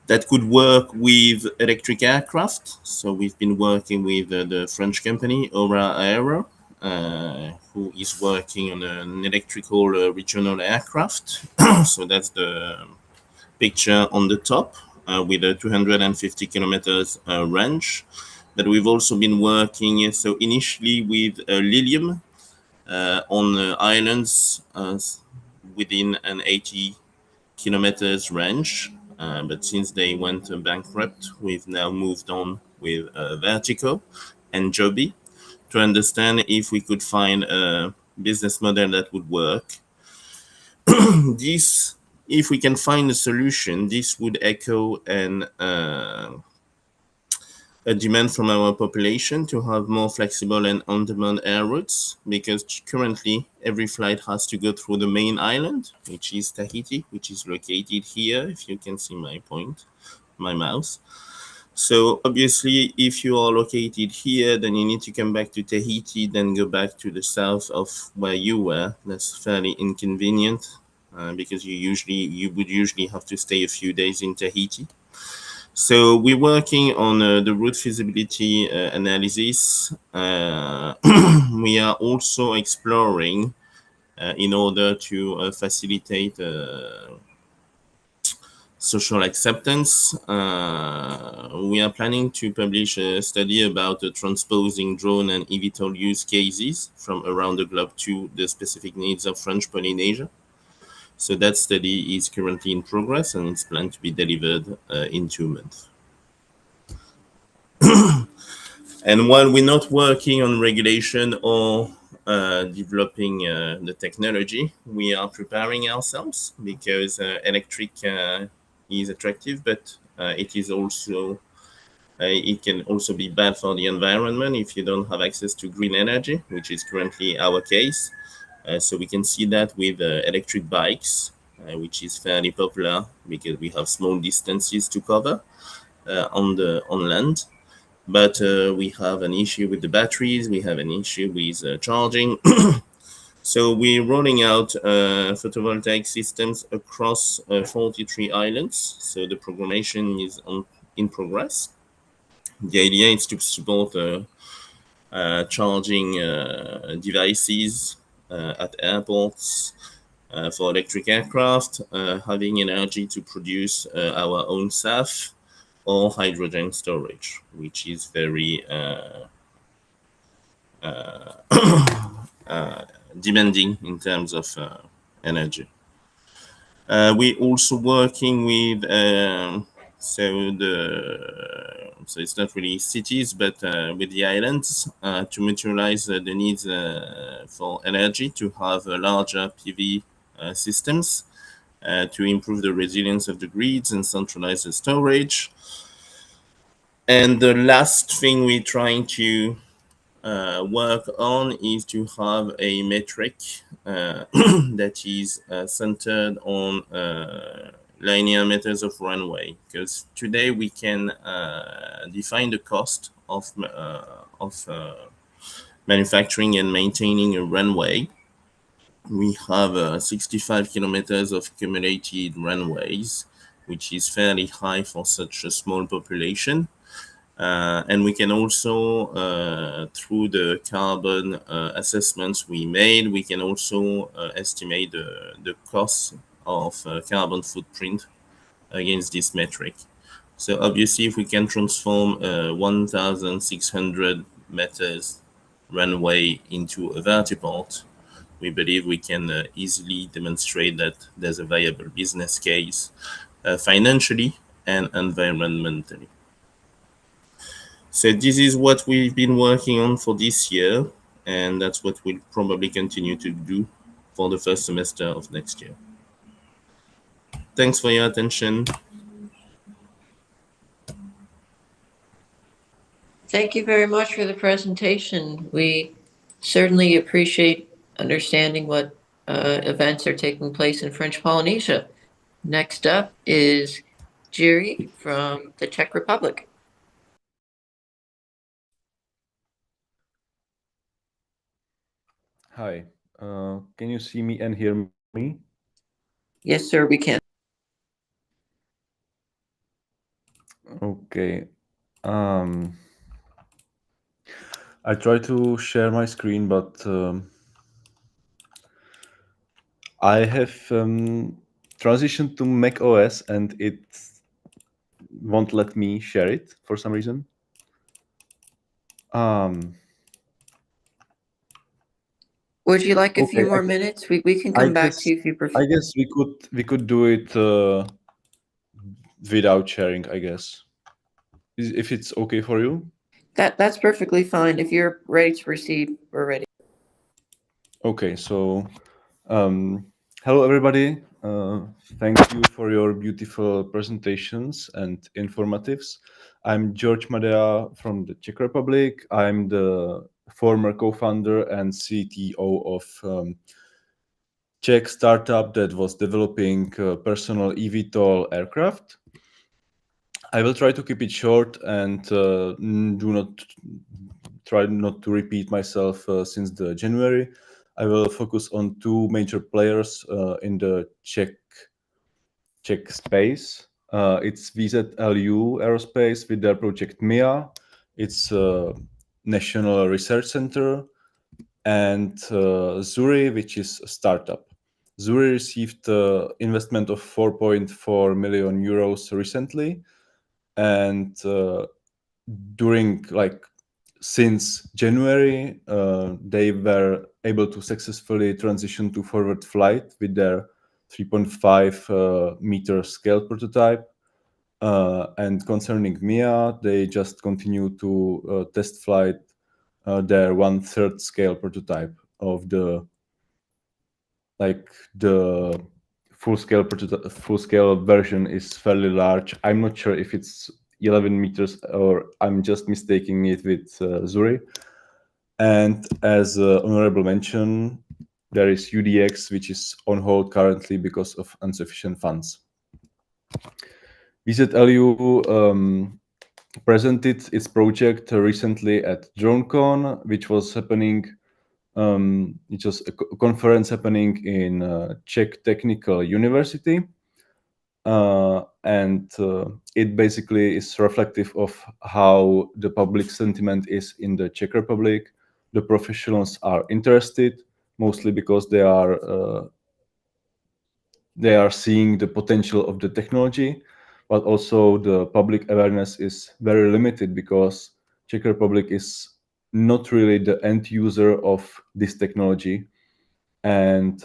that could work with electric aircraft. So we've been working with the French company Aura Aero, who is working on an electrical regional aircraft. So that's the picture on the top with a 250 kilometers range. But we've also been working, so initially with Lilium on islands within an 80 kilometers range. But since they went bankrupt, we've now moved on with Vertigo and Joby to understand if we could find a business model that would work. This, if we can find a solution, this would echo a demand from our population to have more flexible and on-demand air routes, because currently every flight has to go through the main island, which is Tahiti, which is located here, if you can see my point, my mouse. So obviously, if you are located here, then you need to come back to Tahiti, then go back to the south of where you were. That's fairly inconvenient because you would usually have to stay a few days in Tahiti. So we're working on the route feasibility analysis. We are also exploring in order to facilitate social acceptance. We are planning to publish a study about transposing drone and EVTOL use cases from around the globe to the specific needs of French Polynesia. So that study is currently in progress and it's planned to be delivered in 2 months. And while we're not working on regulation or developing the technology, we are preparing ourselves because electric is attractive, but it is also it can also be bad for the environment if you don't have access to green energy, which is currently our case. So we can see that with electric bikes, which is fairly popular because we have small distances to cover on land. But we have an issue with the batteries. We have an issue with charging. So we're rolling out photovoltaic systems across 43 islands. So the programmation is in progress. The idea is to support charging devices at airports for electric aircraft, having energy to produce our own SAF, or hydrogen storage, which is very demanding in terms of energy. We're also working with so it's not really cities, but with the islands to materialize the needs for energy, to have larger PV systems to improve the resilience of the grids and centralize the storage. And the last thing we're trying to work on is to have a metric that is centered on linear meters of runway, because today we can define the cost of manufacturing and maintaining a runway. We have 65 kilometers of cumulated runways, which is fairly high for such a small population. And we can also, through the carbon assessments we made, we can also estimate the cost of carbon footprint against this metric. So obviously, if we can transform 1,600 meters runway into a vertiport, we believe we can easily demonstrate that there's a viable business case financially and environmentally. So this is what we've been working on for this year, and that's what we'll probably continue to do for the first semester of next year. Thanks for your attention. Thank you very much for the presentation. We certainly appreciate understanding what events are taking place in French Polynesia. Next up is Jiri from the Czech Republic. Hi, can you see me and hear me? Yes, sir, we can. Okay. I try to share my screen, but I have transitioned to Mac OS and it won't let me share it for some reason. Would you like a few more minutes? We can come back to you if you prefer. I guess we could do it without sharing, I guess. If it's okay for you. That's perfectly fine. If you're ready to proceed, we're ready. Okay, so hello everybody. Thank you for your beautiful presentations and informatives. I'm George Madea from the Czech Republic. I'm the former co-founder and CTO of Czech startup that was developing personal eVTOL aircraft. I will try to keep it short and try not to repeat myself since the January. I will focus on two major players in the Czech space. It's VZLU Aerospace with their project MIA. It's a national research center, and Zuri, which is a startup. Zuri received investment of 4.4 million euros recently, and since January, they were able to successfully transition to forward flight with their 3.5 meter scale prototype. And concerning MIA, they just continue to test flight their 1/3 scale prototype of the full scale version is fairly large. I'm not sure if it's 11 meters or I'm just mistaking it with Zuri. And as honorable mention, there is UDX, which is on hold currently because of insufficient funds. VZLU presented its project recently at DroneCon, which was happening. It was a conference happening in Czech Technical University. And it basically is reflective of how the public sentiment is in the Czech Republic. The professionals are interested, mostly because they are seeing the potential of the technology, but also the public awareness is very limited because Czech Republic is not really the end user of this technology. And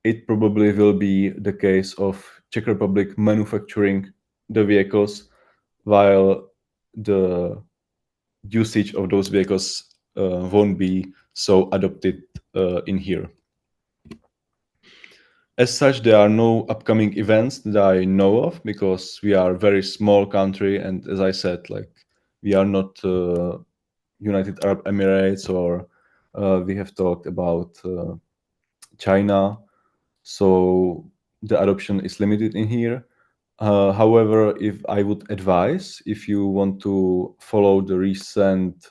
it probably will be the case of Czech Republic manufacturing the vehicles while the usage of those vehicles won't be so adopted in here. As such, there are no upcoming events that I know of because we are a very small country, and as I said, we are not United Arab Emirates, or we have talked about China, so the adoption is limited in here. However, if I would advise, if you want to follow the recent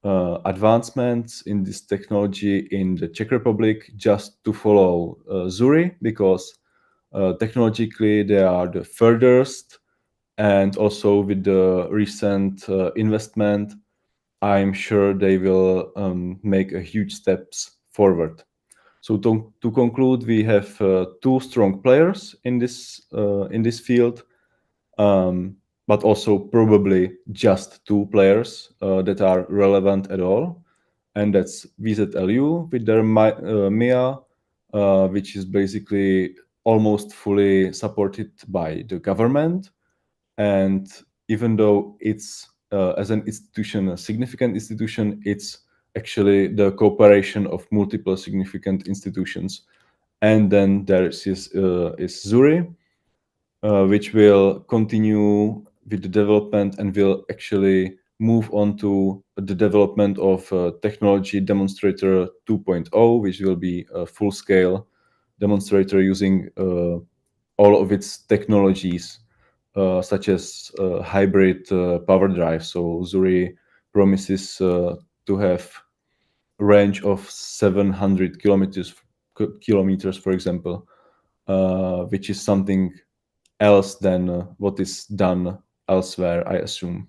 advancements in this technology in the Czech Republic, just to follow Zuri, because technologically they are the furthest, and also with the recent investment, I'm sure they will make a huge steps forward. So to conclude, we have two strong players in this field, but also probably just two players that are relevant at all, and that's VZLU with their MIA, which is basically almost fully supported by the government, and even though it's as an institution, a significant institution, it's actually the cooperation of multiple significant institutions. And then there is Zuri, which will continue with the development and will actually move on to the development of technology demonstrator 2.0, which will be a full-scale demonstrator using all of its technologies, such as hybrid power drive. So Zuri promises to have a range of 700 kilometers, for example, which is something else than what is done elsewhere, I assume.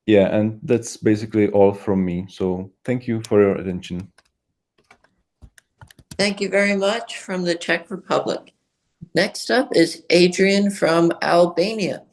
Yeah, and that's basically all from me. So thank you for your attention. Thank you very much from the Czech Republic. Next up is Adrian from Albania.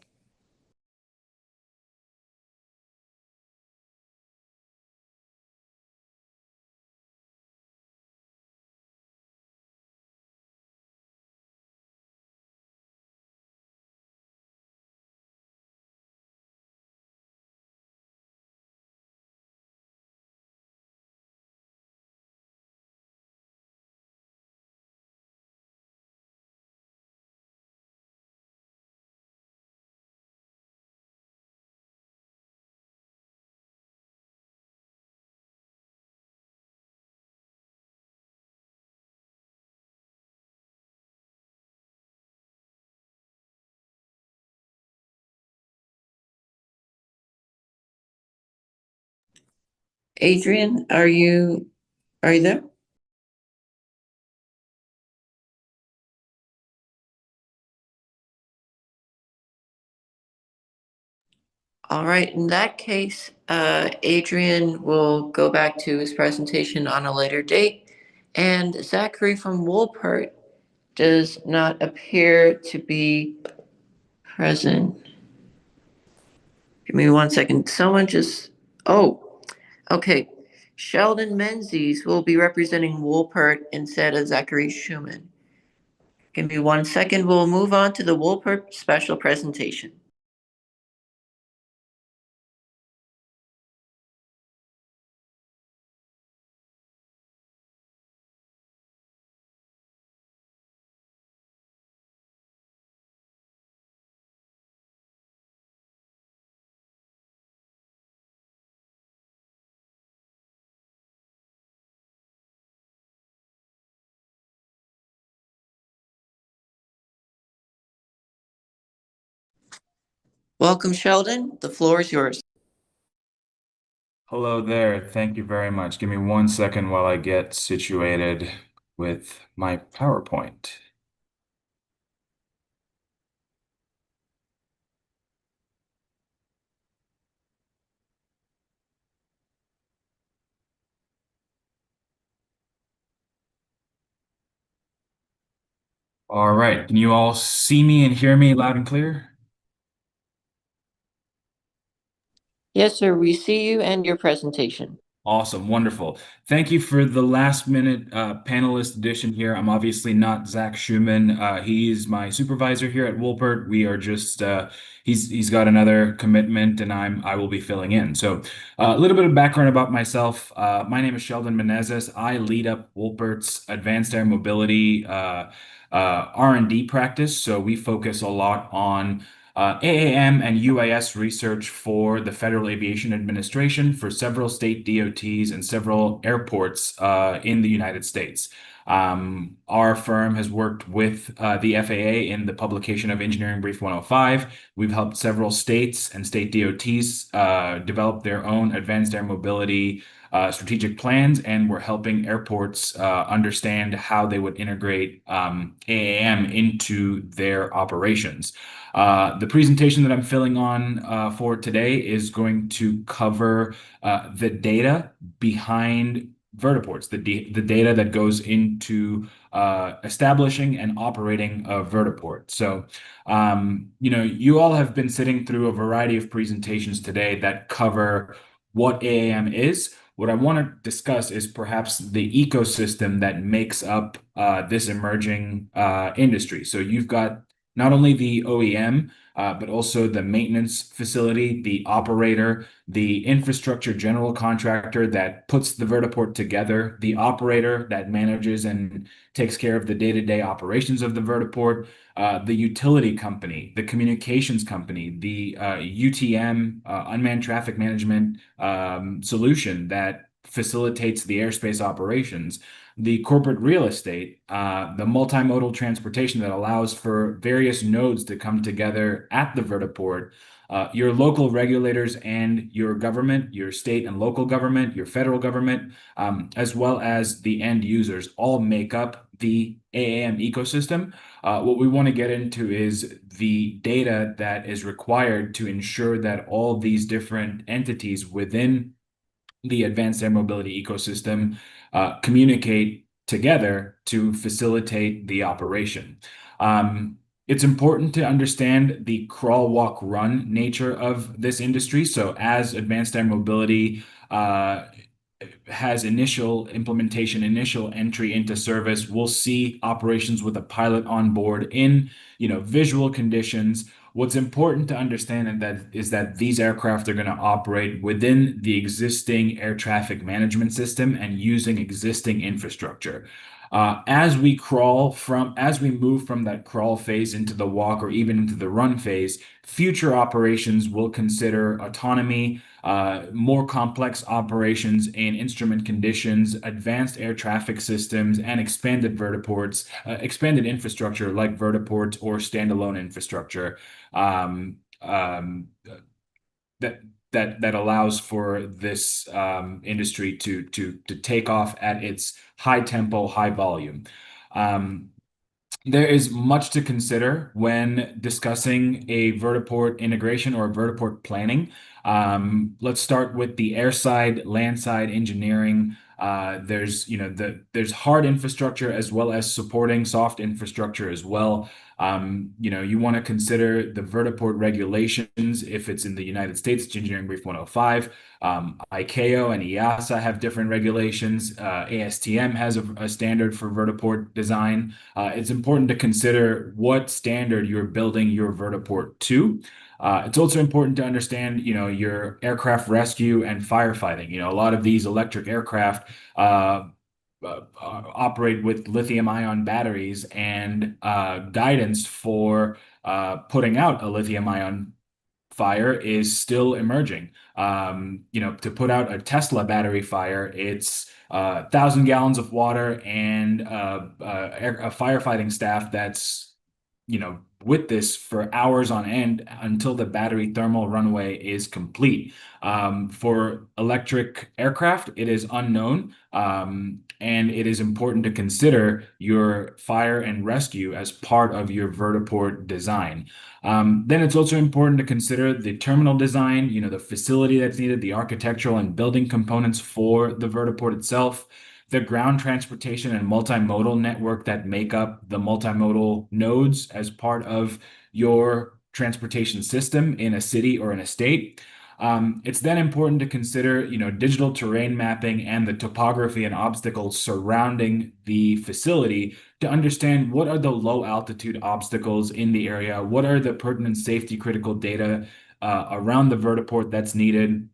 Adrian, are you there? All right, in that case, Adrian will go back to his presentation on a later date, and Zachary from Woolpert does not appear to be present. Give me 1 second. Okay. Sheldon Menzies will be representing Woolpert instead of Zachary Schumann. Give me 1 second. We'll move on to the Woolpert special presentation. Welcome, Sheldon. The floor is yours. Hello there. Thank you very much. Give me 1 second while I get situated with my PowerPoint. All right. Can you all see me and hear me loud and clear? Yes, sir. We see you and your presentation. Awesome. Wonderful. Thank you for the last minute panelist addition here. I'm obviously not Zach Schumann. He's my supervisor here at Woolpert. We are just, he's got another commitment and I will be filling in. So a little bit of background about myself. My name is Sheldon Menezes. I lead up Woolpert's advanced air mobility R&D practice. So we focus a lot on AAM and UAS research for the Federal Aviation Administration for several state DOTs and several airports in the United States. Our firm has worked with the FAA in the publication of Engineering Brief 105. We've helped several states and state DOTs develop their own advanced air mobility strategic plans, and we're helping airports understand how they would integrate AAM into their operations. The presentation that I'm filling on for today is going to cover the data behind vertiports, the data that goes into establishing and operating a vertiport. So, you all have been sitting through a variety of presentations today that cover what AAM is. What I want to discuss is perhaps the ecosystem that makes up this emerging industry. So you've got not only the OEM, but also the maintenance facility, the operator, the infrastructure general contractor that puts the vertiport together, the operator that manages and takes care of the day-to-day operations of the vertiport, the utility company, the communications company, the UTM, unmanned traffic management solution that facilitates the airspace operations, the corporate real estate, the multimodal transportation that allows for various nodes to come together at the vertiport, your local regulators and your government, your state and local government, your federal government, as well as the end users all make up the AAM ecosystem. What we want to get into is the data that is required to ensure that all these different entities within the advanced air mobility ecosystem communicate together to facilitate the operation. It's important to understand the crawl, walk, run nature of this industry. So as advanced air mobility has initial implementation, initial entry into service, we'll see operations with a pilot on board in visual conditions. What's important to understand is that these aircraft are going to operate within the existing air traffic management system and using existing infrastructure. As we move from that crawl phase into the walk or even into the run phase, future operations will consider autonomy, more complex operations in instrument conditions, advanced air traffic systems, and expanded vertiports, expanded infrastructure like vertiports or standalone infrastructure that allows for this industry to take off at its high tempo, high volume. There is much to consider when discussing a vertiport integration or vertiport planning. Let's start with the airside, landside engineering. There's hard infrastructure as well as supporting soft infrastructure as well. You want to consider the vertiport regulations. If it's in the United States, it's Engineering Brief 105. ICAO and EASA have different regulations. ASTM has a standard for vertiport design. It's important to consider what standard you're building your vertiport to. It's also important to understand, your aircraft rescue and firefighting. A lot of these electric aircraft operate with lithium-ion batteries, and guidance for putting out a lithium-ion fire is still emerging. To put out a Tesla battery fire, it's 1,000 gallons of water and a firefighting staff that's with this for hours on end until the battery thermal runway is complete. For electric aircraft, it is unknown, and it is important to consider your fire and rescue as part of your vertiport design. Then it's also important to consider the terminal design, the facility that's needed, the architectural and building components for the vertiport itself, the ground transportation and multimodal network that make up the multimodal nodes as part of your transportation system in a city or in a state. It's then important to consider, digital terrain mapping and the topography and obstacles surrounding the facility to understand what are the low altitude obstacles in the area, what are the pertinent safety critical data around the vertiport that's needed,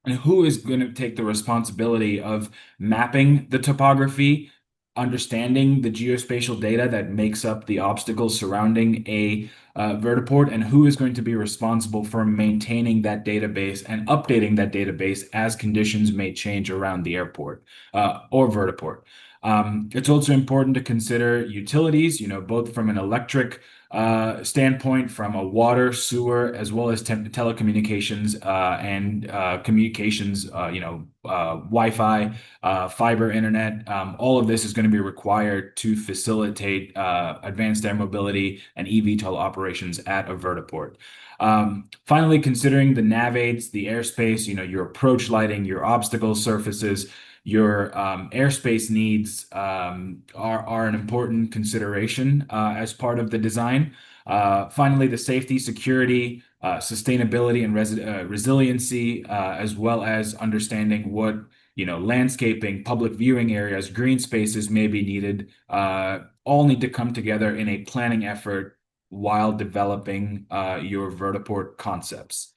and who is going to take the responsibility of mapping the topography, understanding the geospatial data that makes up the obstacles surrounding a vertiport, and who is going to be responsible for maintaining that database and updating that database as conditions may change around the airport or vertiport. It's also important to consider utilities, both from an electric standpoint, from a water, sewer, as well as telecommunications and communications, Wi-Fi, fiber internet. All of this is going to be required to facilitate advanced air mobility and eVTOL operations at a vertiport. Finally, considering the nav aids, the airspace, your approach lighting, your obstacle surfaces, your airspace needs are an important consideration as part of the design. Finally, the safety, security, sustainability, and resiliency, as well as understanding what landscaping, public viewing areas, green spaces may be needed, all need to come together in a planning effort while developing your vertiport concepts.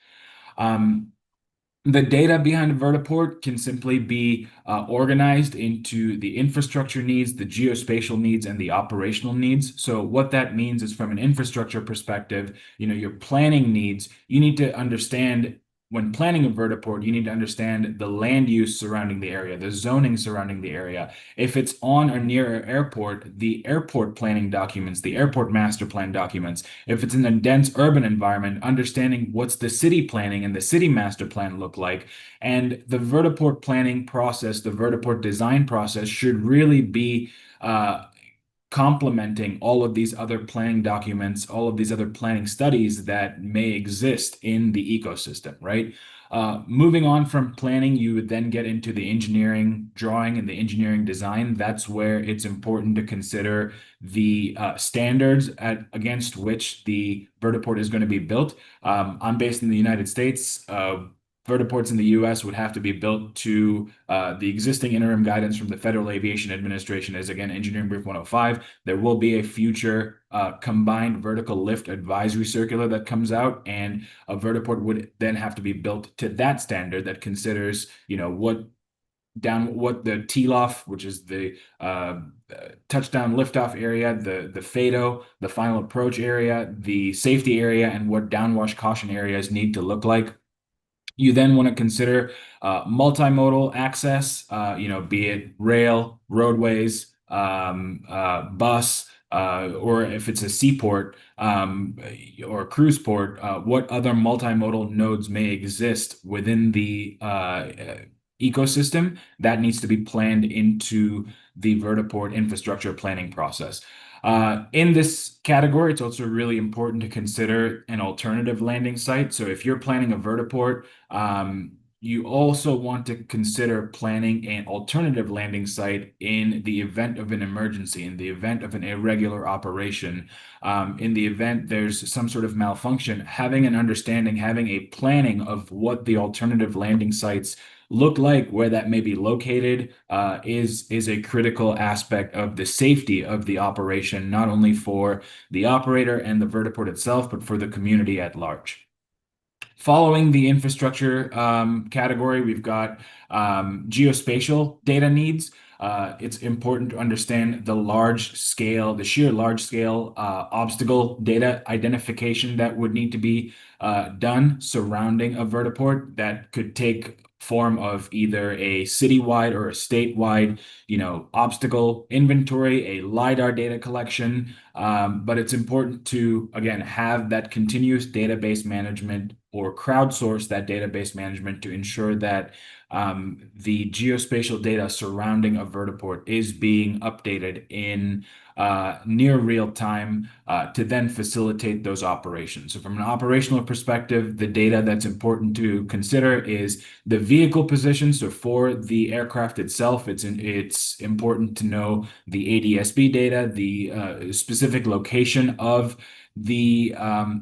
The data behind a vertiport can simply be organized into the infrastructure needs, the geospatial needs, and the operational needs. So what that means is, from an infrastructure perspective, your planning needs, you need to understand, when planning a vertiport, you need to understand the land use surrounding the area, the zoning surrounding the area. If it's on or near an airport, the airport planning documents, the airport master plan documents. If it's in a dense urban environment, understanding what's the city planning and the city master plan look like. And the vertiport planning process, the vertiport design process, should really be complementing all of these other planning documents, all of these other planning studies that may exist in the ecosystem, right? Moving on from planning, you would then get into the engineering drawing and the engineering design. That's where it's important to consider the standards against which the vertiport is going to be built. I'm based in the United States. Vertiports in the U.S. would have to be built to the existing interim guidance from the Federal Aviation Administration is, again, Engineering Brief 105. There will be a future combined vertical lift advisory circular that comes out, and a vertiport would then have to be built to that standard that considers, what the TLOF, which is the touchdown liftoff area, the FADO, the final approach area, the safety area, and what downwash caution areas need to look like. You then want to consider multimodal access, be it rail, roadways, bus, or if it's a seaport or a cruise port, what other multimodal nodes may exist within the ecosystem that needs to be planned into the vertiport infrastructure planning process. In this category, it's also really important to consider an alternative landing site. So if you're planning a vertiport, you also want to consider planning an alternative landing site in the event of an emergency, in the event of an irregular operation, in the event there's some sort of malfunction. Having an understanding, having a planning of what the alternative landing sites look like, where that may be located, is a critical aspect of the safety of the operation, not only for the operator and the vertiport itself, but for the community at large. Following the infrastructure category, we've got geospatial data needs. It's important to understand the sheer large scale obstacle data identification that would need to be done surrounding a vertiport. That could take form of either a citywide or a statewide, obstacle inventory, a LiDAR data collection. But it's important to, again, have that continuous database management or crowdsource that database management to ensure that the geospatial data surrounding a vertiport is being updated in near real time to then facilitate those operations. So from an operational perspective, the data that's important to consider is the vehicle position. So for the aircraft itself, it's important to know the ADS-B data, the specific location of the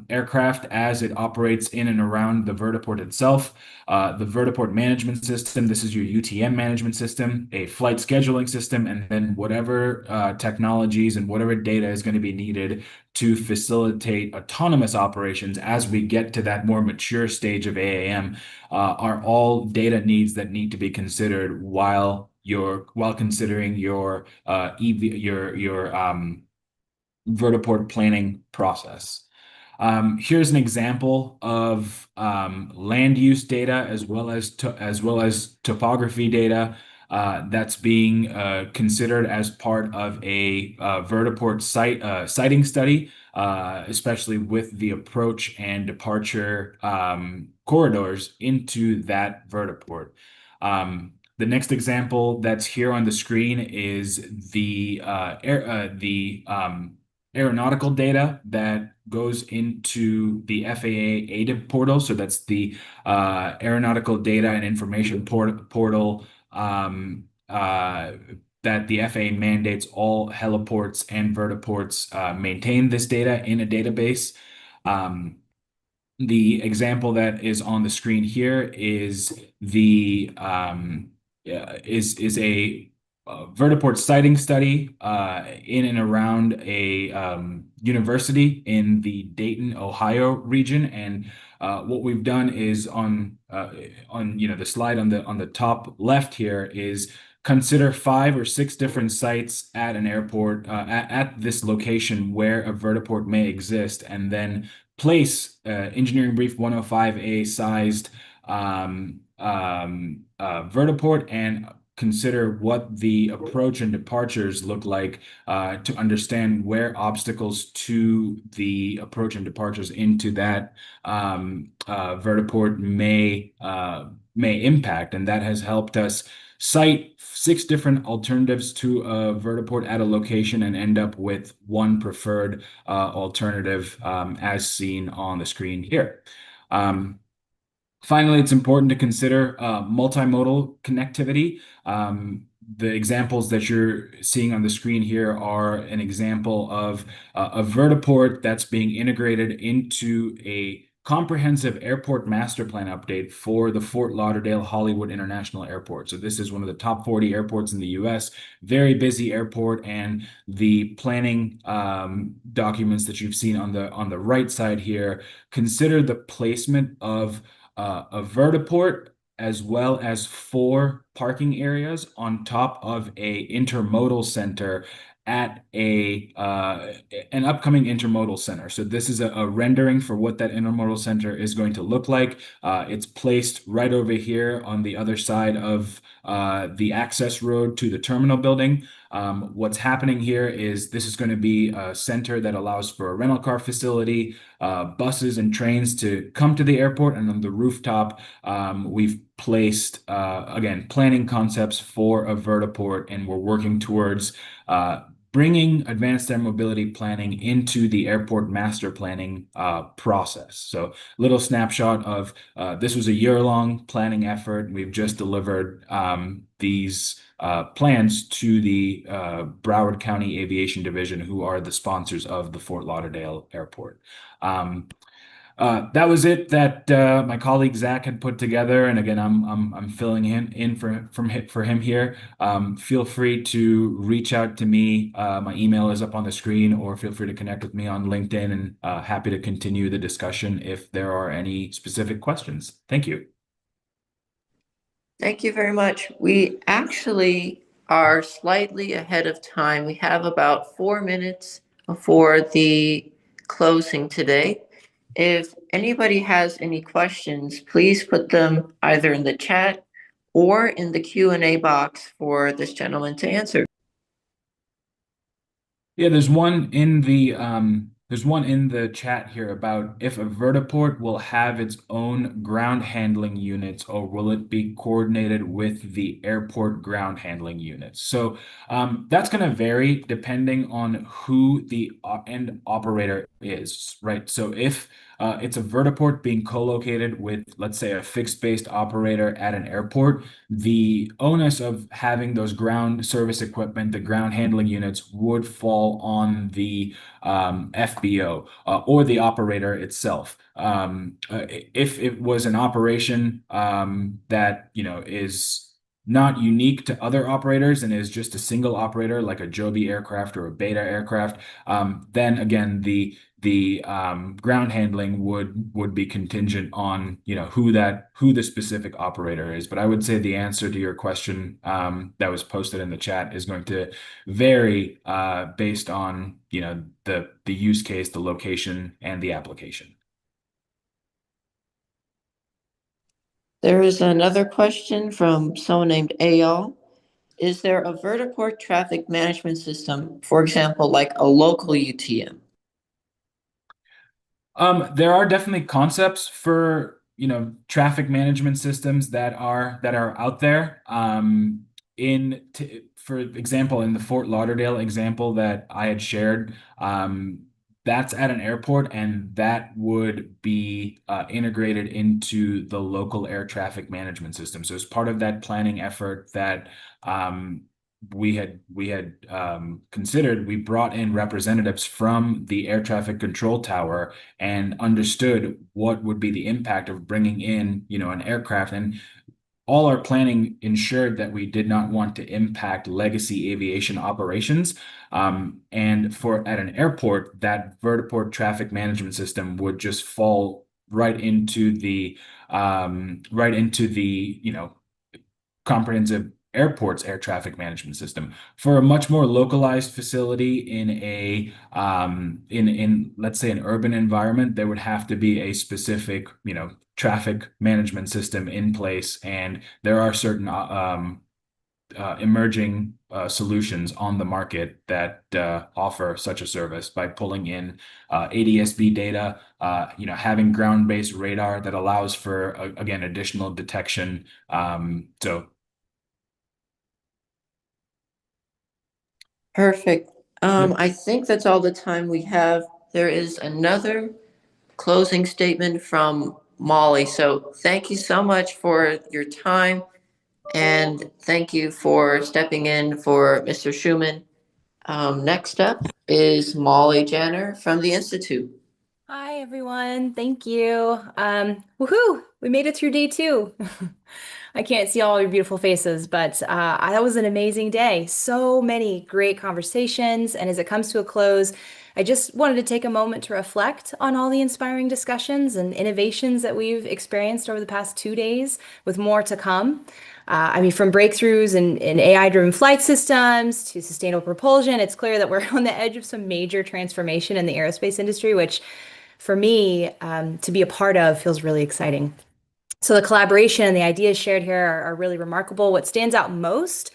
aircraft as it operates in and around the vertiport itself, the vertiport management system. This is your UTM management system, a flight scheduling system, and then whatever technologies and whatever data is going to be needed to facilitate autonomous operations as we get to that more mature stage of AAM are all data needs that need to be considered while considering your vertiport planning process. Here's an example of land use data as well as topography data that's being considered as part of a vertiport siting study, especially with the approach and departure corridors into that vertiport. The next example that's here on the screen is the aeronautical data that goes into the FAA ADIP portal. So that's the Aeronautical Data and Information portal that the FAA mandates all heliports and vertiports maintain this data in a database. The example that is on the screen here is the is a vertiport siting study in and around a university in the Dayton, Ohio region. And what we've done is on the slide on the top left here is consider 5 or 6 different sites at an airport at this location where a vertiport may exist, and then place engineering brief 105A sized vertiport and consider what the approach and departures look like to understand where obstacles to the approach and departures into that vertiport may impact. And that has helped us cite 6 different alternatives to a vertiport at a location and end up with one preferred alternative as seen on the screen here. Finally, it's important to consider multimodal connectivity. The examples that you're seeing on the screen here are an example of a vertiport that's being integrated into a comprehensive airport master plan update for the Fort Lauderdale Hollywood International Airport. So this is one of the top 40 airports in the US, very busy airport, and the planning documents that you've seen on the right side here consider the placement of a vertiport as well as 4 parking areas on top of a intermodal center at an upcoming intermodal center. So this is a rendering for what that intermodal center is going to look like. It's placed right over here on the other side of the access road to the terminal building. What's happening here is this is going to be a center that allows for a rental car facility, buses and trains to come to the airport, and on the rooftop, we've placed, again, planning concepts for a vertiport, and we're working towards bringing advanced air mobility planning into the airport master planning process. So little snapshot of this was a year-long planning effort. We've just delivered these plans to the Broward County Aviation Division, who are the sponsors of the Fort Lauderdale Airport. That was it that my colleague Zach had put together, and again, I'm filling in for him here. Feel free to reach out to me. My email is up on the screen, or feel free to connect with me on LinkedIn, and happy to continue the discussion if there are any specific questions. Thank you. Thank you very much. We actually are slightly ahead of time. We have about 4 minutes before the closing today. If anybody has any questions, please put them either in the chat or in the Q&A box for this gentleman to answer. Yeah, there's one in the chat here about if a vertiport will have its own ground handling units, or will it be coordinated with the airport ground handling units. So that's going to vary depending on who the end operator is, right? So if it's a vertiport being co-located with, let's say, a fixed-based operator at an airport, the onus of having those ground service equipment, the ground handling units, would fall on the FBO or the operator itself. If it was an operation that is not unique to other operators and is just a single operator, like a Joby aircraft or a Beta aircraft, then again the ground handling would be contingent on who the specific operator is. But I would say the answer to your question that was posted in the chat is going to vary based on the use case, the location, and the application. There is another question from someone named Ayal. is there a vertiport traffic management system, for example, like a local UTM? There are definitely concepts for, traffic management systems that are out there. For example, in the Fort Lauderdale example that I had shared, that's at an airport, and that would be integrated into the local air traffic management system. So as part of that planning effort that we had considered, we brought in representatives from the air traffic control tower and understood what would be the impact of bringing in, an aircraft. And all our planning ensured that we did not want to impact legacy aviation operations. And at an airport, that vertiport traffic management system would just fall right into the comprehensive airport's air traffic management system. For a much more localized facility in a in let's say an urban environment, there would have to be a specific traffic management system in place, and there are certain emerging solutions on the market that offer such a service by pulling in ADS-B data, having ground-based radar that allows for again additional detection. Perfect. I think that's all the time we have. There is another closing statement from Molly. So thank you so much for your time, and thank you for stepping in for Mr. Schuman. Next up is Molly Janner from the Institute. Hi, everyone. Thank you. Woohoo! We made it through day 2. I can't see all your beautiful faces, but that was an amazing day. So many great conversations. And as it comes to a close, I just wanted to take a moment to reflect on all the inspiring discussions and innovations that we've experienced over the past 2 days, with more to come. From breakthroughs in AI-driven flight systems to sustainable propulsion, it's clear that we're on the edge of some major transformation in the aerospace industry, which for me, to be a part of feels really exciting. So the collaboration and the ideas shared here are really remarkable. What stands out most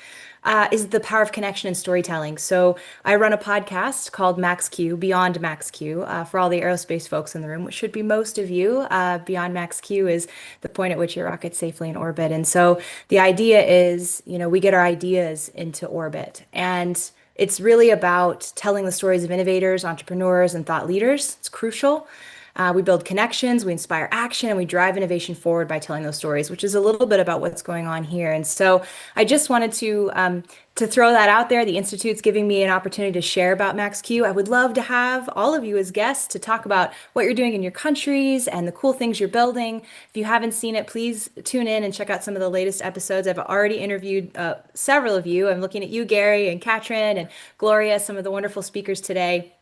is the power of connection and storytelling. So I run a podcast called MaxQ, Beyond MaxQ, for all the aerospace folks in the room, which should be most of you. Beyond MaxQ is the point at which your rocket's safely in orbit. And so the idea is, we get our ideas into orbit. And it's really about telling the stories of innovators, entrepreneurs, and thought leaders. It's crucial. We build connections, we inspire action, and we drive innovation forward by telling those stories, which is a little bit about what's going on here. And so I just wanted to throw that out there. The Institute's giving me an opportunity to share about MaxQ. I would love to have all of you as guests to talk about what you're doing in your countries and the cool things you're building. If you haven't seen it, please tune in and check out some of the latest episodes. I've already interviewed several of you. I'm looking at you, Gary, and Katrin, and Gloria, some of the wonderful speakers today.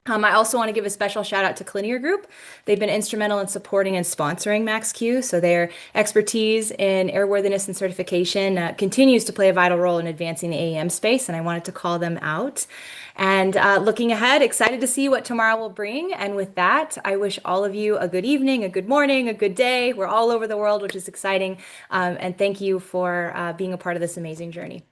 I also want to give a special shout out to Clinier Group. They've been instrumental in supporting and sponsoring MaxQ, so their expertise in airworthiness and certification continues to play a vital role in advancing the AEM space, and I wanted to call them out. And looking ahead, excited to see what tomorrow will bring. And with that, I wish all of you a good evening, a good morning, a good day. We're all over the world, which is exciting. And thank you for being a part of this amazing journey.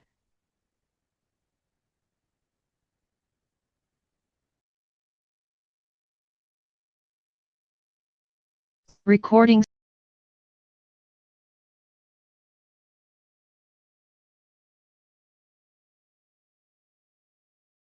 Recording